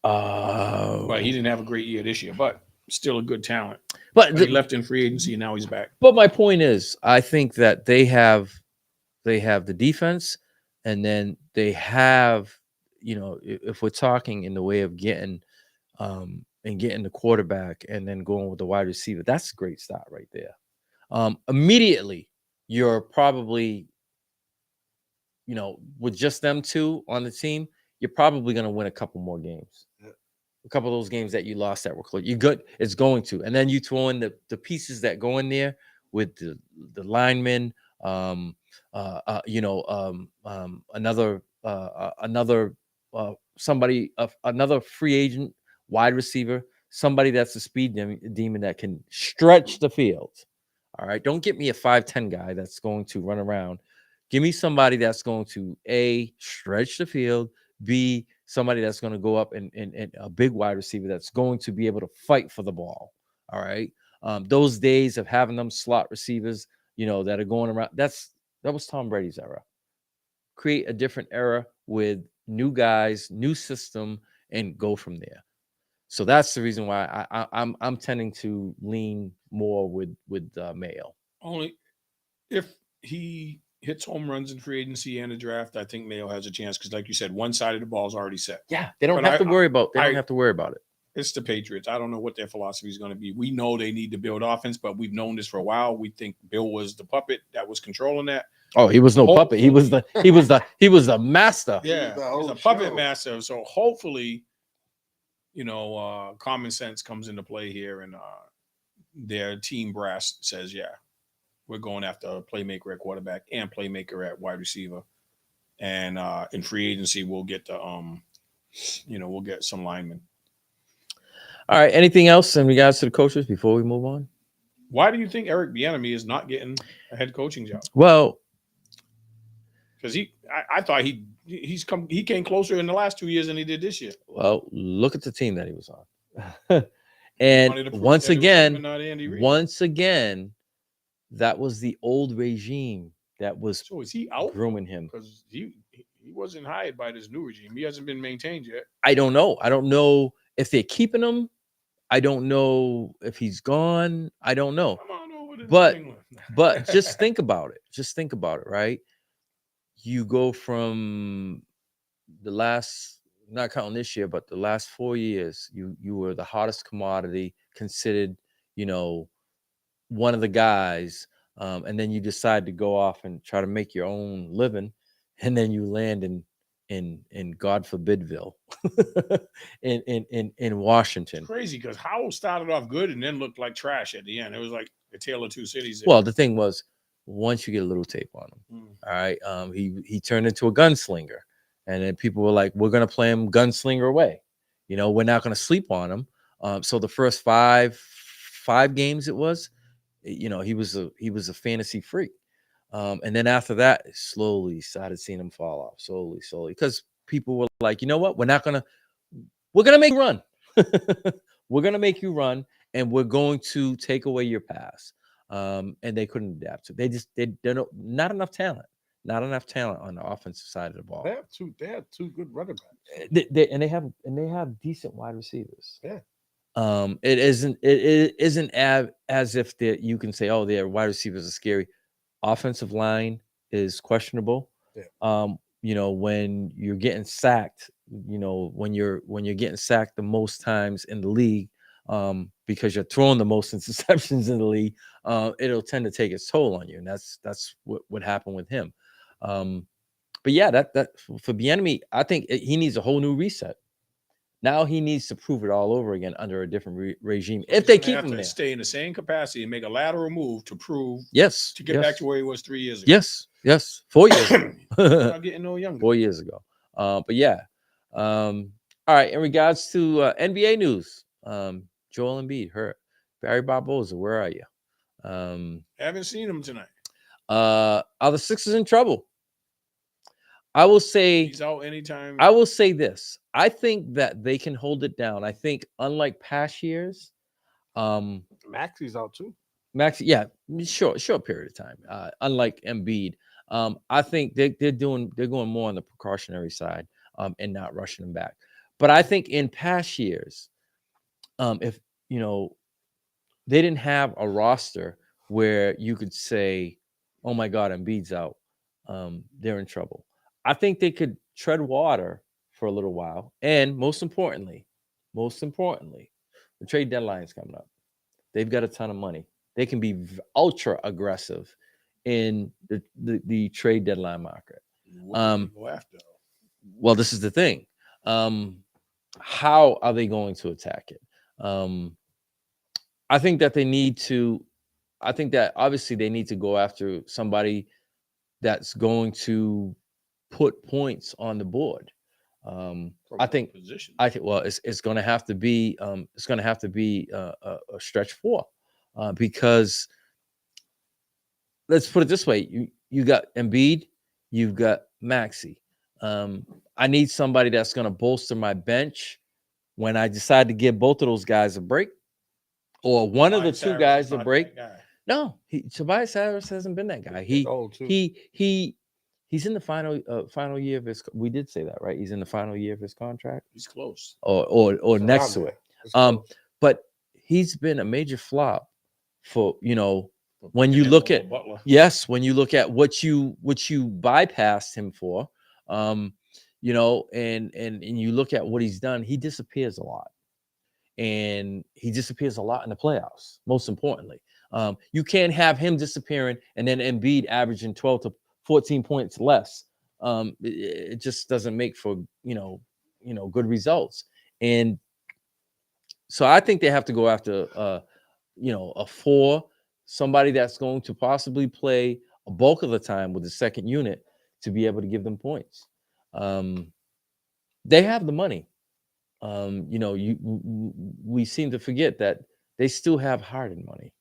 But he didn't have a great year this year, but still a good talent. but He left in free agency and now he's back. But my point is, I think that they have the defense, and then they have, if we're talking in the way of getting the quarterback and then going with the wide receiver, that's a great start right there. Immediately, you're probably, with just them two on the team, you're probably going to win a couple more games. Yeah. A couple of those games that you lost that were close. You're good. It's going to. And then you throw in the pieces that go in there with the linemen, another free agent wide receiver, somebody that's a speed demon that can stretch the field. All right. Don't get me a 5'10" guy that's going to run around. Give me somebody that's going to A, stretch the field, B, somebody that's going to go up and a big wide receiver that's going to be able to fight for the ball. All right. Those days of having them slot receivers, that are going around, that was Tom Brady's era. Create a different era with new guys, new system, and go from there. So that's the reason why I'm tending to lean more with Mayo. Only if he hits home runs in free agency and the draft, I think Mayo has a chance because, like you said, one side of the ball is already set. Yeah, they don't But have to worry about. They don't have to worry about it. It's the Patriots. I don't know what their philosophy is going to be. We know they need to build offense, but we've known this for a while. We think Bill was the puppet that was controlling that. Oh, he was no puppet. He was the master. Yeah, he's a puppet master. So hopefully, common sense comes into play here, and their team brass says, "Yeah, we're going after a playmaker at quarterback and playmaker at wide receiver, and in free agency we'll get the we'll get some linemen." All right. Anything else in regards to the coaches before we move on? Why do you think Eric Bieniemy is not getting a head coaching job? Well, because I thought he came closer in the last 2 years than he did this year. Well, look at the team that he was on, and once again, that was the old regime that was. So is he out grooming him? Because he wasn't hired by this new regime. He hasn't been maintained yet. I don't know. I don't know if they're keeping him. I don't know if he's gone. I don't know. Come on over to But just think about it. Just think about it, right? You go from the last, not counting this year, but the last 4 years, you were the hottest commodity, considered, one of the guys, and then you decide to go off and try to make your own living, and then you land in God forbidville, in Washington. It's crazy because Howell started off good and then looked like trash at the end. It was like a tale of two cities. Well, the thing was, once you get a little tape on him, all right, he turned into a gunslinger, and then people were like, "We're gonna play him gunslinger away, we're not gonna sleep on him." So the first five games, it was, he was a fantasy freak. And then after that, slowly started seeing him fall off, slowly, because people were like, you know what? We're gonna make you run. We're gonna make you run, and we're going to take away your pass. And they couldn't adapt to. They're not enough talent. Not enough talent on the offensive side of the ball. They have two good running backs. They have decent wide receivers. Yeah. It isn't as if you can say, oh, their wide receivers are scary. Offensive line is questionable. Yeah. When you're getting sacked, when you're getting sacked the most times in the league, because you're throwing the most interceptions in the league, it'll tend to take its toll on you, and that's what happened with him. But yeah, that for Bieniemy, I think he needs a whole new reset. Now he needs to prove it all over again under a different regime. If they keep him there, stay in the same capacity and make a lateral move to prove to get back to where he was 3 years ago. Yes, 4 years ago. Not getting no younger. 4 years ago. But yeah. All right. In regards to NBA news, Joel Embiid hurt. Barry Barbosa, where are you? Haven't seen him tonight. Are the Sixers in trouble? I will say he's out anytime. I will say this. I think that they can hold it down. I think, unlike past years, Maxi's out too. Maxi, yeah, short period of time. Unlike Embiid, I think they're going more on the precautionary side, and not rushing them back. But I think in past years, if they didn't have a roster where you could say, "Oh my God, Embiid's out," they're in trouble. I think they could tread water for a little while, and most importantly, the trade deadline is coming up. They've got a ton of money. They can be ultra aggressive in the trade deadline market. Well, this is the thing. How are they going to attack it? I think that they need to. I think that obviously they need to go after somebody that's going to put points on the board. I think well, it's going to have to be a stretch four, because let's put it this way: you got Embiid, you've got Maxi. I need somebody that's going to bolster my bench when I decide to give both of those guys a break, or one of the Tobias two Harris is guys a not break. that guy. No, Tobias Harris hasn't been that guy. He's old too. He's in the final year of his. We did say that, right? He's in the final year of his contract, He's close. or It's next around to there. it. It's Um, close. but he's been a major flop for But when picking you him look over at Butler, when you look at what you bypassed him for, and you look at what he's done, he disappears a lot. And he disappears a lot in the playoffs, most importantly. You can't have him disappearing and then Embiid averaging 12 to 14 points less. It just doesn't make for, good results. And so I think they have to go after, a 4, somebody that's going to possibly play a bulk of the time with the second unit to be able to give them points. They have the money. We seem to forget that they still have Harden money.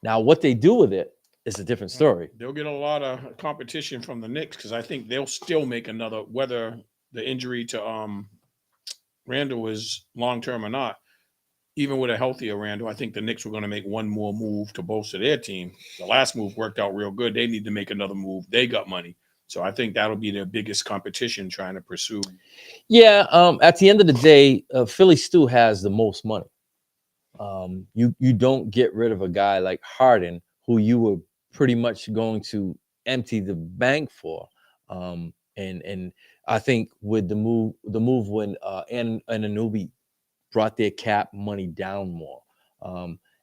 Now, what they do with it is a different story. they'll get a lot of competition from the Knicks because I think they'll still make another, whether the injury to Randall is long term or not. Even with a healthier Randall, I think the Knicks were going to make one more move to bolster their team. The last move worked out real good. They need to make another move. They got money. So I think that'll be their biggest competition trying to pursue. Yeah, at the end of the day, Philly still has the most money. You don't get rid of a guy like Harden, who you were pretty much going to empty the bank for. And I think with the move when and Anunoby brought their cap money down more.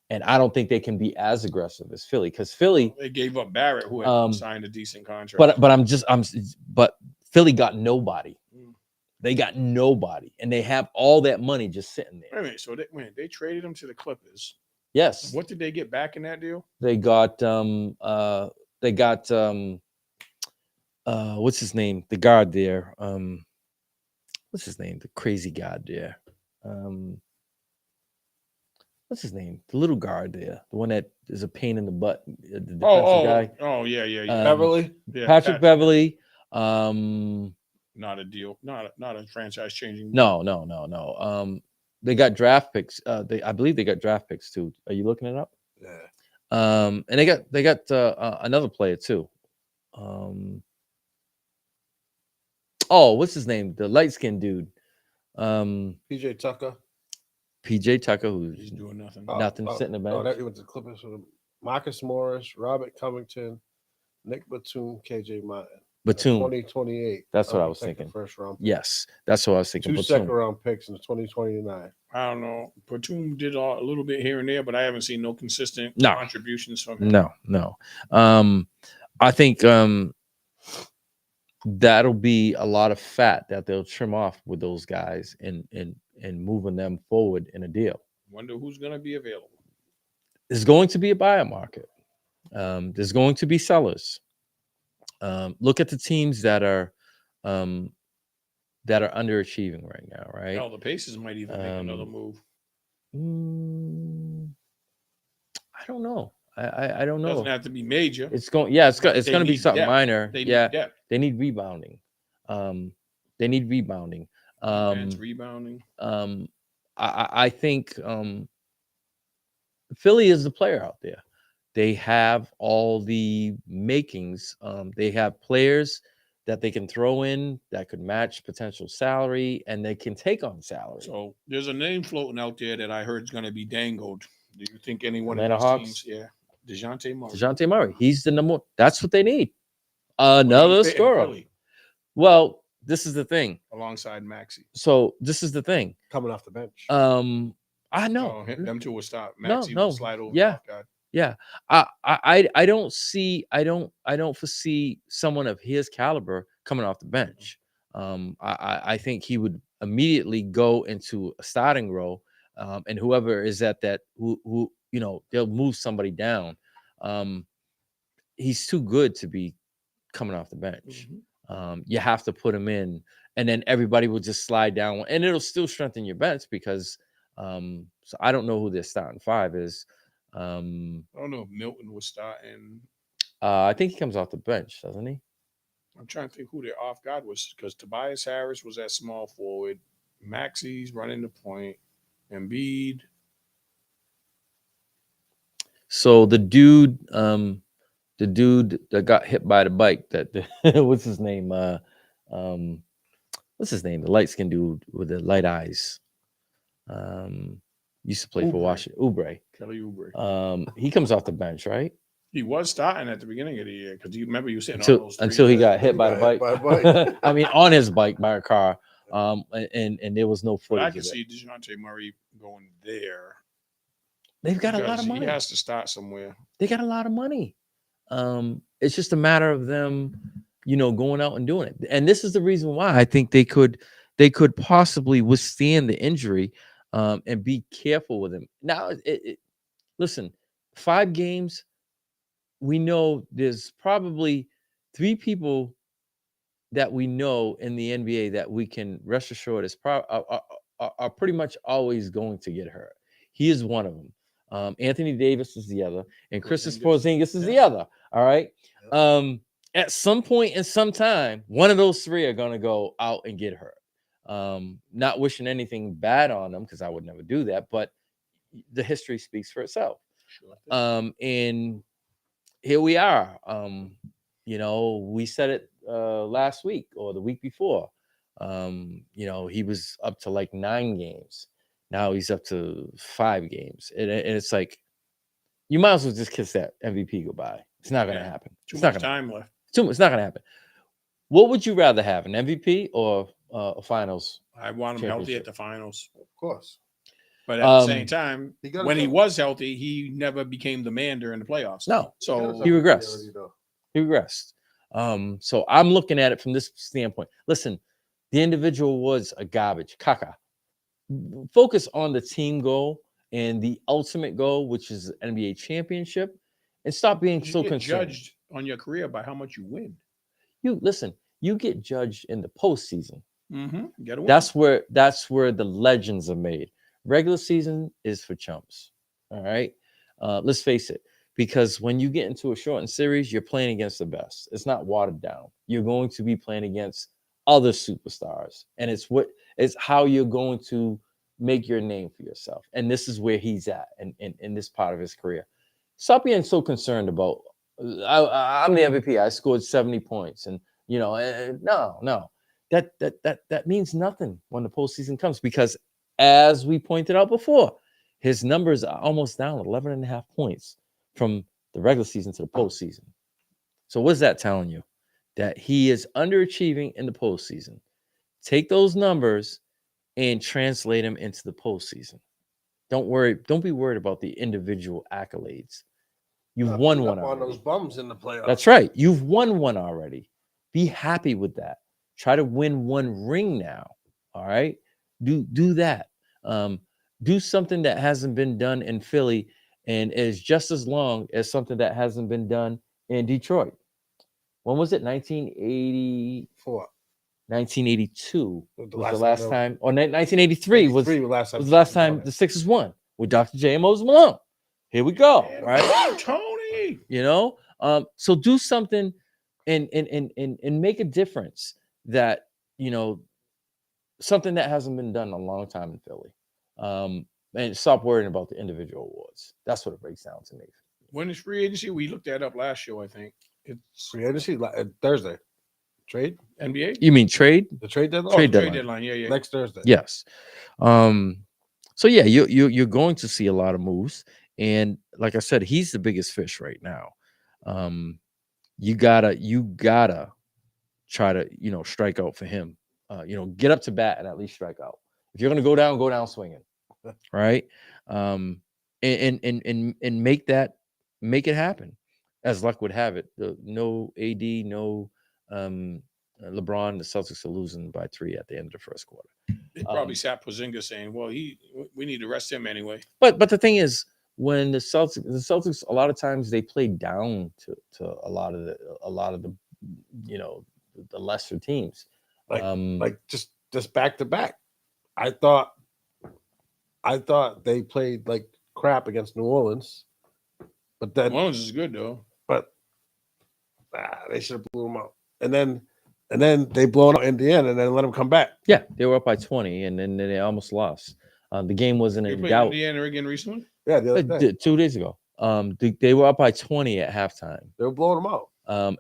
And I don't think they can be as aggressive as Philly, because Philly, They gave up Barrett, who had signed a decent contract. but Philly got nobody. Mm. They got nobody, and they have all that money just sitting there. Wait a minute. So they traded him to the Clippers. Yes, What did they get back in that deal? they got what's his name? The guard there. What's his name? The crazy guard there. What's his name? The little guard there, the one that is a pain in the butt, the defensive guy. Yeah. Beverly. Yeah, Patrick Beverly. Not a deal. Not a franchise changing. No. They got draft picks. I believe they got draft picks too. Are you looking it up? Yeah. And they got another player too. What's his name? The light skinned dude. PJ Tucker. PJ Tucker, who's He's doing nothing. Nothing, sitting in the bench. That he went to the Clippers with Marcus Morris, Robert Covington, Nick Batum, KJ Martin. Batum. 2028. That's what I was thinking. First round. Yes, that's what I was thinking. 2 second round picks in 2029. I don't know. Batum did a little bit here and there, but I haven't seen no consistent No. contributions from him. No. I think that'll be a lot of fat that they'll trim off with those guys and moving them forward in a deal. Wonder who's going to be available. There's going to be a buyer market. There's going to be sellers. Look at the teams that are underachieving right now, right? Hell, the Pacers might even make another move. I don't know. I don't know. Doesn't have to be major. It's going to be something depth. minor. They need depth. They need rebounding. Defense, rebounding. I think Philly is the player out there. They have all the makings. They have players that they can throw in that could match potential salary, and they can take on salary. So there's a name floating out there that I heard is going to be dangled. Do you think anyone Atlanta of these Hawks? teams? Yeah, DeJounte Murray. He's the number one. That's what they need. Another scorer. Well, this is the thing. Alongside Maxi. So this is the thing. Coming off the bench. I know. Them two will stop. No, Maxi will slide over. yeah. Oh, God. Yeah. I don't foresee someone of his caliber coming off the bench. I think he would immediately go into a starting role, and whoever is at that, who they'll move somebody down. He's too good to be coming off the bench. You have to put him in, and then everybody will just slide down, and it'll still strengthen your bench because. So I don't know who their starting five is. I don't know if Milton was starting. I think he comes off the bench, doesn't he? I'm trying to think who their off guard was because Tobias Harris was at small forward. Maxi's running the point. Embiid. So the dude that got hit by the bike, that what's his name? What's his name? The light skinned dude with the light eyes. Used to play for Oubre. Washington. Oubre. Kelly Oubre. He comes off the bench, right? He was starting at the beginning of the year because you remember you saying all those Until he three- got hit by the bike. By a bike. I mean, on his bike by a car. And there was no But I footage can of it. see DeJounte Murray going there. They've got a lot because of money. He has to start somewhere. They got a lot of money. It's just a matter of them, going out and doing it. And this is the reason why I think they could possibly withstand the injury, and be careful with him. Now, listen, 5 games. We know there's probably 3 people that we know in the NBA that we can rest assured are pretty much always going to get hurt. He is one of them. Anthony Davis is the other, and Kristaps Porzingis is the other. All right. At some point in some time, one of those 3 are going to go out and get hurt. Not wishing anything bad on them because I would never do that, but the history speaks for itself. Sure. And here we are. We said it last week or the week before. He was up to like 9 games. Now he's up to 5 games. And it's like, you might as well just kiss that MVP goodbye. It's not going to happen. Too It's much not gonna, time left. It's not going to happen. What would you rather have, an MVP or a finals? I want him healthy championship? at the finals. Of course. But at the same time, He got when he himself- was healthy, he never became the man during the playoffs. No. So He regressed. He regressed. So I'm looking at it from this standpoint. Listen, the individual awards are garbage. Caca. Focus on the team goal and the ultimate goal, which is the NBA championship, and stop being you so get concerned. judged on your career by how much you win. You get judged in the postseason. Mm-hmm. Get away. That's where the legends are made. Regular season is for chumps. All right. Let's face it. Because when you get into a shortened series, you're playing against the best. It's not watered down. You're going to be playing against other superstars, and it's how you're going to make your name for yourself. And this is where he's at in this part of his career. Stop being so concerned about. I'm the MVP. I scored 70 points, and no, that means nothing when the postseason comes, because as we pointed out before, his numbers are almost down 11.5 points from the regular season to the postseason. So what is that telling you? That he is underachieving in the postseason. Take those numbers and translate them into the postseason. Don't be worried about the individual accolades. You've won one on already. those bums in the playoffs. That's right. You've won one already. Be happy with that. Try to win one ring now. All right. Do that. Do something that hasn't been done in Philly and is just as long as something that hasn't been done in Detroit. When was it? 1984. 1982 was the last time, or 1983 was the last time the Sixers won with Dr. J and Moses Malone. Here we go, right? Tony. So do something and make a difference that, something that hasn't been done in a long time in Philly. And stop worrying about the individual awards. That's what it breaks down to me. When is free agency? We looked that up last show, I think. It's free agency Thursday. Trade? NBA? You mean trade? The trade deadline? Trade Trade deadline. deadline. Yeah. Next Thursday. Yes. So yeah, you're going to see a lot of moves. And like I said, he's the biggest fish right now. You gotta try to, strike out for him. Get up to bat and at least strike out. If you're gonna go down swinging. Right. And make it happen. As luck would have it. No AD, no LeBron, the Celtics are losing by 3 at the end of the first quarter. They probably sat Porzingis saying, "Well, we need to rest him anyway." But the thing is, when the Celtics a lot of times they play down to a lot of the the lesser teams. Like just back to back. I thought they played like crap against New Orleans, But then, Mullins is good though. but they should have blew him out. And then they blow out Indiana and then let him come back. Yeah, they were up by 20, and then they almost lost. The game wasn't They in played doubt. Indiana again recently. Yeah, the other day. 2 days ago. They were up by 20 at halftime. They were blowing him out.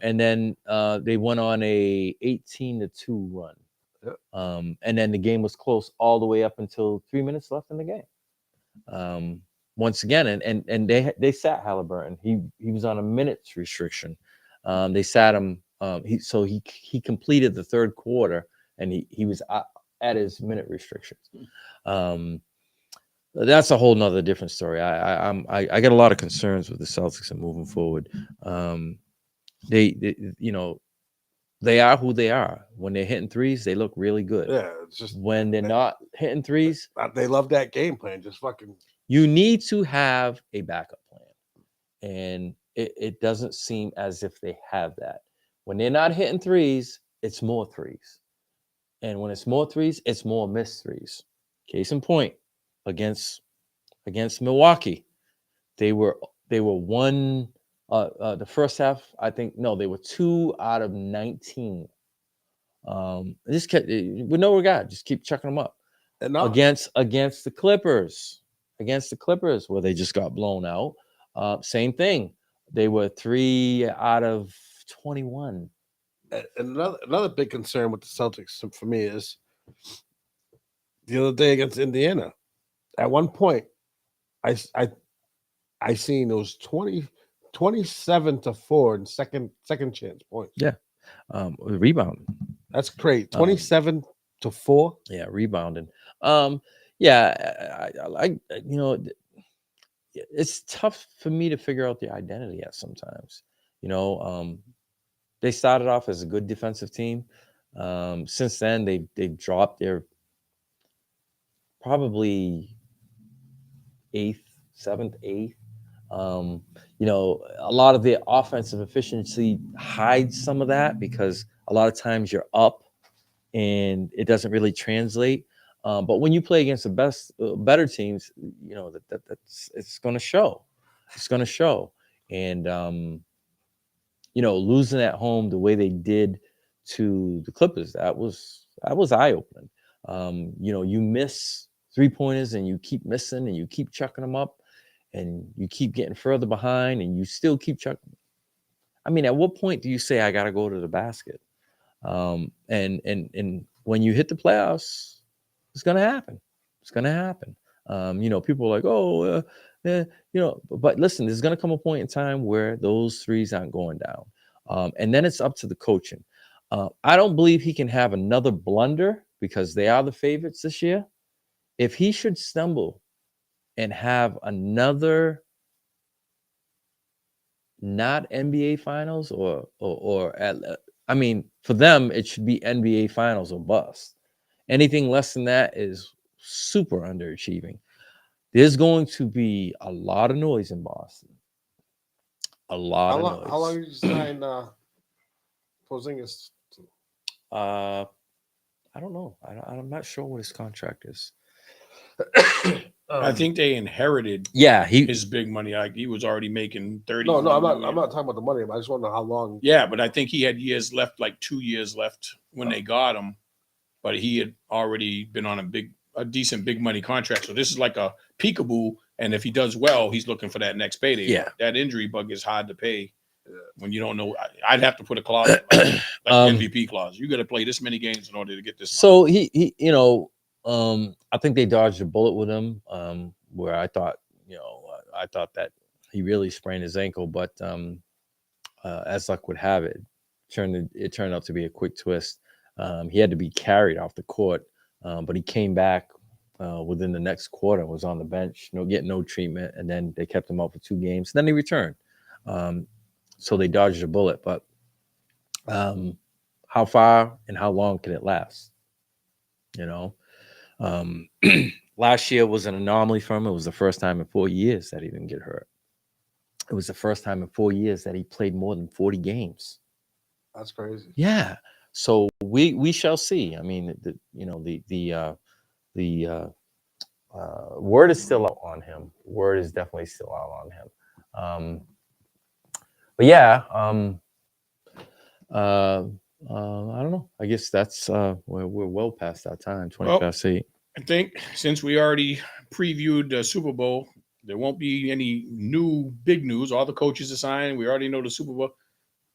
And then they went on a 18-2 run. Yep. And then the game was close all the way up until 3 minutes left in the game. Once again, and they sat Halliburton. He was on a minutes restriction. They sat him. He completed the third quarter, and he was at his minute restrictions. That's a whole nother different story. I got a lot of concerns with the Celtics and moving forward. They are who they are. When they're hitting threes, they look really good. Yeah, it's just when they're not hitting threes, they love that game plan. Just fucking. You need to have a backup plan, and it doesn't seem as if they have that. When they're not hitting threes, it's more threes, and when it's more threes, it's more missed threes. Case in point, against Milwaukee, they were one. The first half, I think, no, they were 2 out of 19. Just kept with no regard, just keep chucking them up. And against the Clippers, where they just got blown out. Same thing. They were 3 out of 21. And another big concern with the Celtics for me is the other day against Indiana. At one point, I seen those 27-4 in second chance points. Yeah, rebounding. That's great. 27-4. Yeah, rebounding. Yeah, I it's tough for me to figure out the identity at sometimes. They started off as a good defensive team. Since then, they dropped their probably 8th, 7th, 8th. A lot of the offensive efficiency hides some of that because a lot of times you're up and it doesn't really translate. But when you play against the better teams, that's it's going to show. It's going to show. And losing at home the way they did to the Clippers, that was eye-opening. You miss 3-pointers and you keep missing and you keep chucking them up and you keep getting further behind and you still keep chucking. I mean, at what point do you say I got to go to the basket? And when you hit the playoffs, it's going to happen. It's going to happen. People are like, but listen, there's going to come a point in time where those threes aren't going down. And then it's up to the coaching. I don't believe he can have another blunder because they are the favorites this year. If he should stumble and have another not NBA finals or for them, it should be NBA finals or bust. Anything less than that is super underachieving. There's going to be a lot of noise in Boston. A lot of noise. How long did you sign Porzingis? I don't know. I'm not sure what his contract is. I think they inherited. Yeah, his big money. Like he was already making 30. No, I'm not talking about the money. I just want to know how long. Yeah, but I think he had years left, like 2 years left when they got him. But he had already been on a decent big money contract. So this is like a peekaboo. And if he does well, he's looking for that next payday. Yeah, that injury bug is hard to pay when you don't know. I'd have to put a clause like MVP clause. You got to play this many games in order to get this. So money. I think they dodged a bullet with him. Where I thought that he really sprained his ankle, but as luck would have it, it turned out to be a quick twist. He had to be carried off the court, but he came back within the next quarter, was on the bench, getting no treatment, and then they kept him out for 2 games. Then he returned. So they dodged a bullet, but how far and how long can it last? Last year was an anomaly for him. It was the first time in 4 years that he didn't get hurt. It was the first time in 4 years that he played more than 40 games. That's crazy. Yeah. So we shall see. I mean, the word is still out on him. Word is definitely still out on him. but yeah, I don't know. I guess that's we're well past our time. 20 Well, past 8. I think since we already previewed the Super Bowl, there won't be any new big news. All the coaches are signed. We already know the Super Bowl.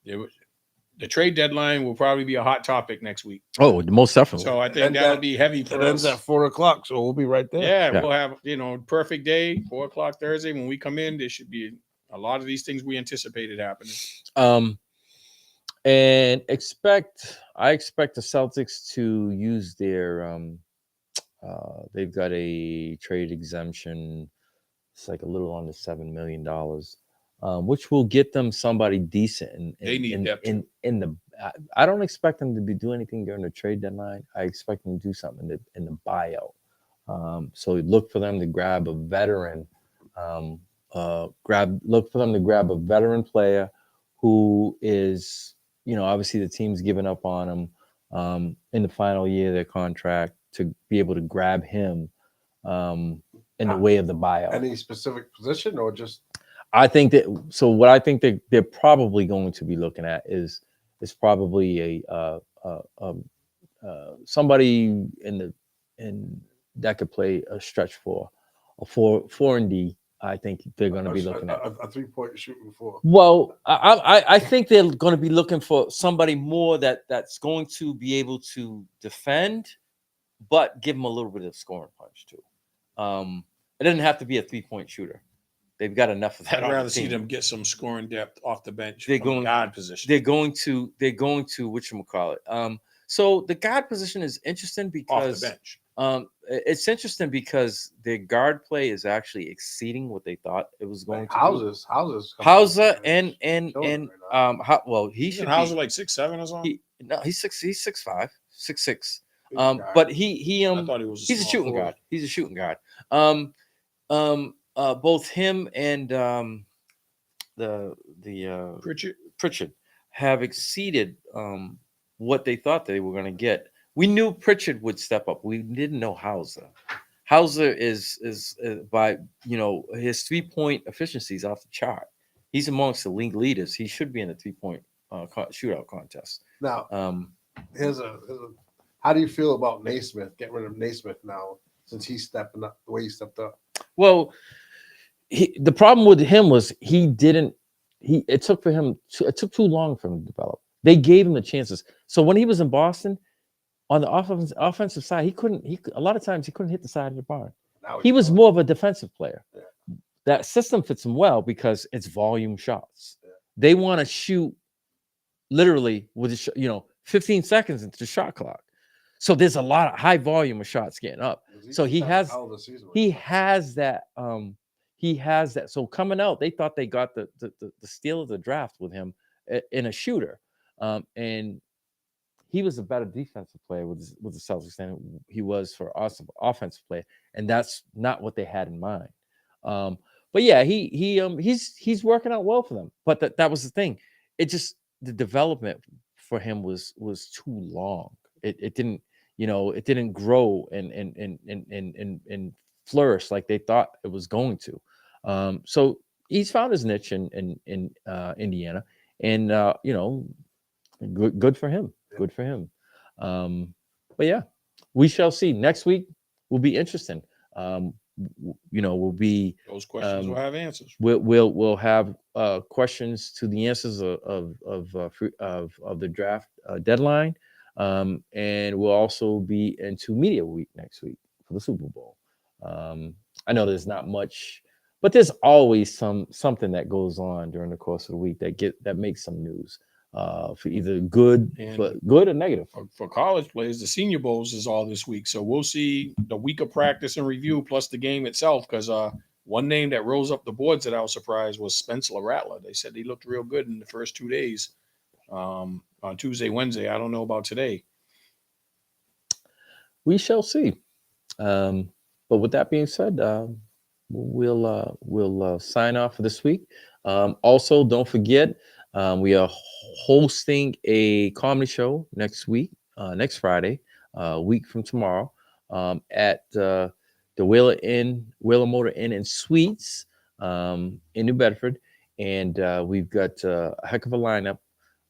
The trade deadline will probably be a hot topic next week. Oh, most definitely. So I think And that'll that- be heavy for It ends us. at 4:00, so we'll be right there. Yeah, Yeah. we'll have perfect day, 4 o'clock Thursday. When we come in, there should be a lot of these things we anticipated happening. And I expect the Celtics to use their they've got a trade exemption. It's like a little under $7 million, which will get them somebody decent. They need depth, too. in the. I don't expect them to be doing anything during the trade deadline. I expect them to do something in the buyout. So look for them to grab a veteran. Look for them to grab a veteran player who is, obviously the team's given up on him in the final year of their contract, to be able to grab him in the way of the buyout. Any specific position or just I think that. So what I think that they're probably going to be looking at is probably somebody in that could play a stretch four and D. I think they're going to be looking at a 3-point shooting for? Well, I think they're going to be looking for somebody more that's going to be able to defend, but give them a little bit of scoring punch too. It doesn't have to be a 3-point shooter. They've got enough of that. I'd on rather the see team. them get some scoring depth off the bench. They're from going- the guard position. They're going to whatchamacallit. So the guard position is interesting off because the bench. it's interesting because their guard play is actually exceeding what they thought it was going to. Houses. Hauser and Killing it right well, he Isn't should Hauser be. like 6'7" or something? He's 6'5", 6'6". Okay. But he I thought he was. he's a small shooting forward. guard. He's a shooting guard. Both him and the Pritchard. have exceeded what they thought they were going to get. We knew Pritchard would step up. We didn't know Hauser. Hauser is by his 3-point efficiency is off the chart. He's amongst the league leaders. He should be in the 3-point shootout contest. Now, Um, how do you feel about Naismith? Get rid of Naismith now since he's stepping up the way he stepped up. Well, the problem with him was it took too long for him to develop. They gave him the chances. So when he was in Boston, on the offensive side, a lot of times he couldn't hit the side of the barn. Now He was does. more of a defensive player. Yeah. That system fits him well because it's volume shots. Yeah. They want to shoot literally with 15 seconds into the shot clock. So there's a lot of high volume of shots getting up. So he has that. He has that. So coming out, they thought they got the steal of the draft with him in a shooter, and he was a better defensive player with the Celtics than he was for awesome offensive player, and that's not what they had in mind. But yeah, he's working out well for them. But that was the thing. The development for him was too long. It didn't grow and flourish like they thought it was going to. So he's found his niche in Indiana, and good for him. Good for him. But yeah, we shall see. Next week will be interesting. We'll be Those questions will have answers. we'll have questions to the answers of the draft deadline, and we'll also be into media week next week for the Super Bowl. I know there's not much, but there's always something that goes on during the course of the week that makes some news for either good or negative. For college players, the Senior Bowls is all this week, so we'll see the week of practice and review plus the game itself. Because one name that rose up the boards that I was surprised was Spencer Rattler. They said he looked real good in the first 2 days, on Tuesday, Wednesday. I don't know about today. We shall see. But with that being said, we'll sign off for this week. Also, don't forget, we are hosting a comedy show next week, next Friday, a week from tomorrow, at the Whaler Motor Inn and Suites in New Bedford. and we've got a heck of a lineup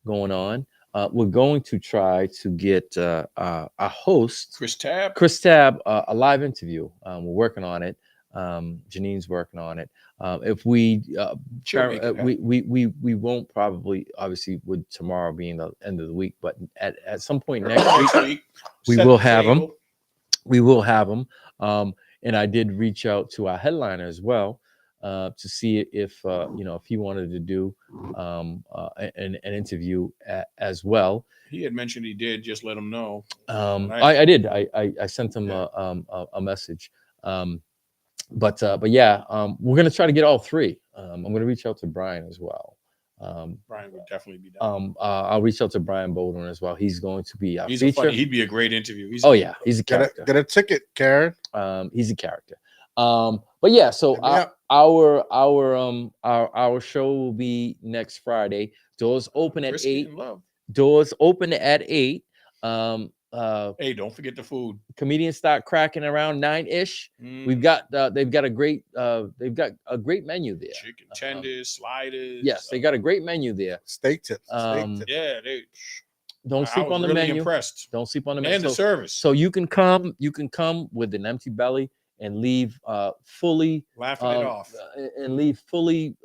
going on. We're going to try to get a host, Chris Tabb. a live interview. We're working on it. Janine's working on it. If we, She'll make it we won't probably, obviously, with tomorrow being the end of the week, but at some point next week, we set will the have them. table. We will have them. And I did reach out to our headliner as well to see if if he wanted to do an interview as well. He had mentioned he did. Just let him know. I did. I sent him a message. But yeah, we're gonna try to get all three. I'm gonna reach out to Brian as well. Brian would definitely be down. I'll reach out to Brian Bowden as well. He's going to be He's feature. he'd be a great interview. He's He's a character. Get a ticket, Karen. He's a character. But yeah, so our show will be next Friday. Doors open at 8. Doors open at 8. Hey, don't forget the food. Comedians start cracking around 9-ish. We've got they've got a great menu there. Chicken tenders, sliders. Yes, they got a great menu there. Steak tips. Yeah, they don't sleep on the really menu. Impressed. Don't sleep on the menu. And the service. So you can come with an empty belly and leave fully laughing it off, and leave fully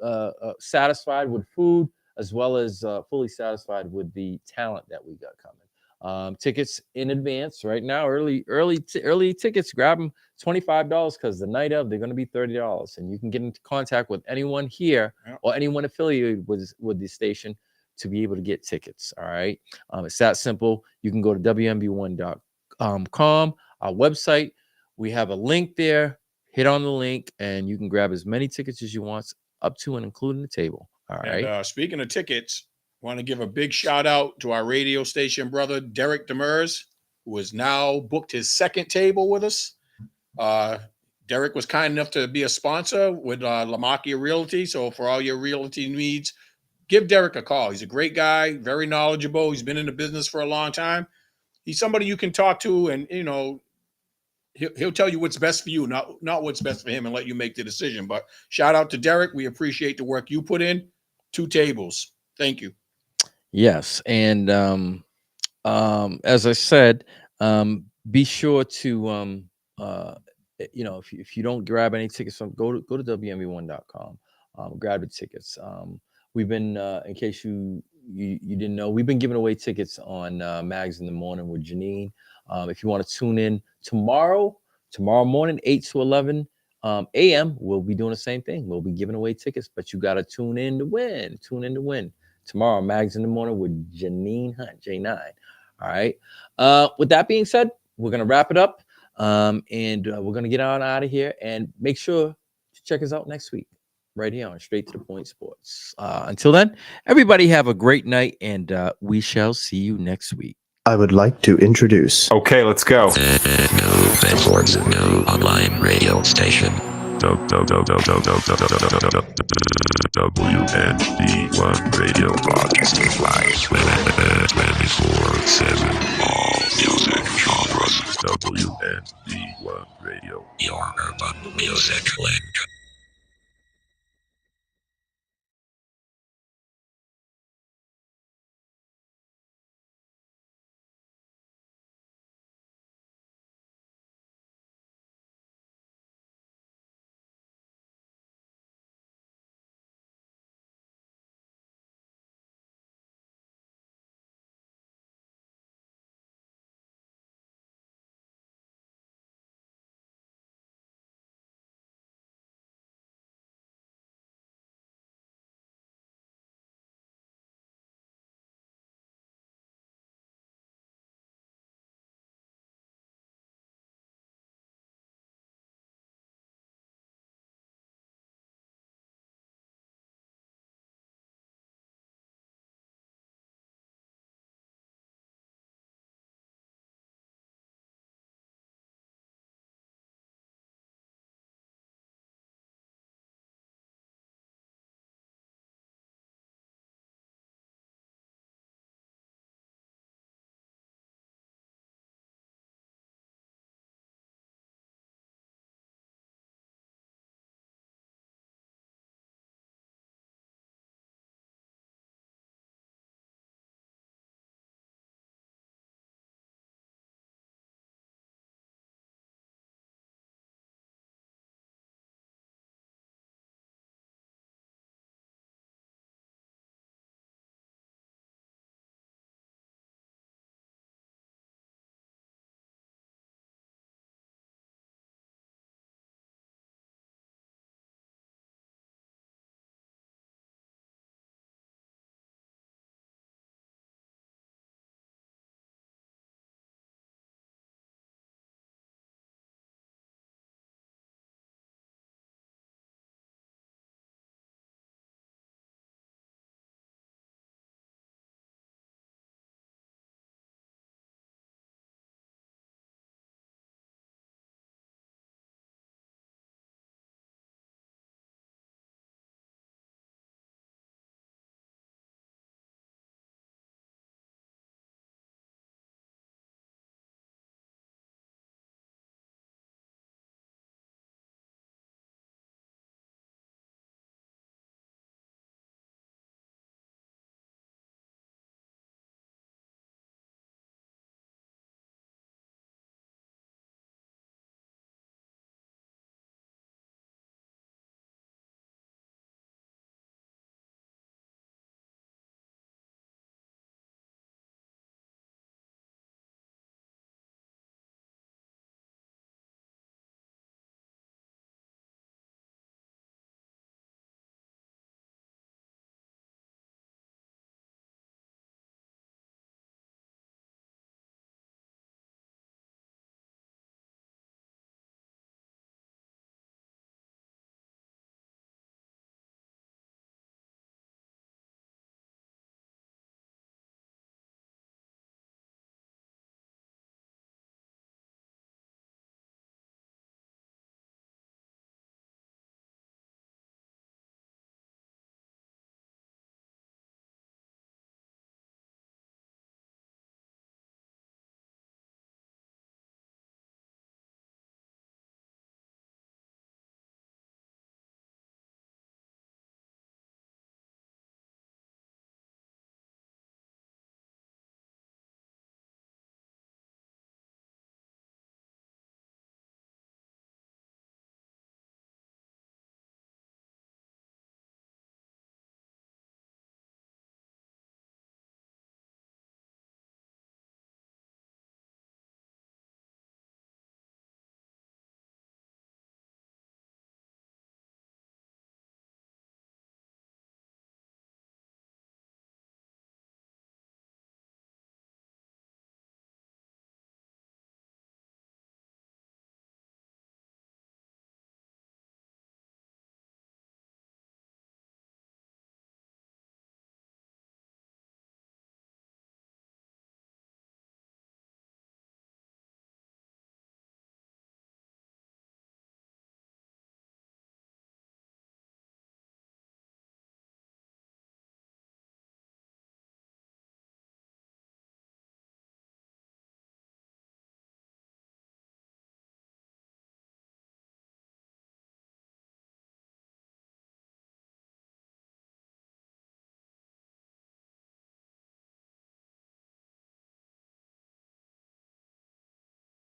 satisfied with food, as well as fully satisfied with the talent that we got coming. Tickets in advance right now, early tickets, grab them, $25, because the night of they're going to be $30, and you can get into contact with anyone here or anyone affiliated with the station to be able to get tickets. All right, it's that simple. You can go to wmb1.com, our website. We have a link there. Hit on the link, and you can grab as many tickets as you want, up to and including the table. All right. And speaking of tickets, want to give a big shout out to our radio station brother, Derek Demers, who has now booked his second table with us. Derek was kind enough to be a sponsor with Lamachia Realty. So for all your realty needs, give Derek a call. He's a great guy, very knowledgeable. He's been in the business for a long time. He's somebody you can talk to, and, he'll tell you what's best for you, not what's best for him, and let you make the decision. But shout out to Derek. We appreciate the work you put in. 2 tables. Thank you. Yes, and as I said, be sure to if you don't grab any tickets, go to wmb1.com, grab the tickets. We've been, in case you didn't know, we've been giving away tickets on Mags in the Morning with Janine. If you want to tune in tomorrow morning, 8 to 11 a.m., we'll be doing the same thing. We'll be giving away tickets, but you got to tune in to win. Tomorrow, Mags in the Morning with Janine Hunt, J9. All right. With that being said, we're going to wrap it up, and we're going to get on out of here. And make sure to check us out next week right here on Straight to the Point Sports. Until then, everybody have a great night, and we shall see you next week. I would like to introduce. Okay, let's go. New online radio station. WNB1 Radio broadcasting live 24/7. All music genres. WNB1 Radio. Your urban music link.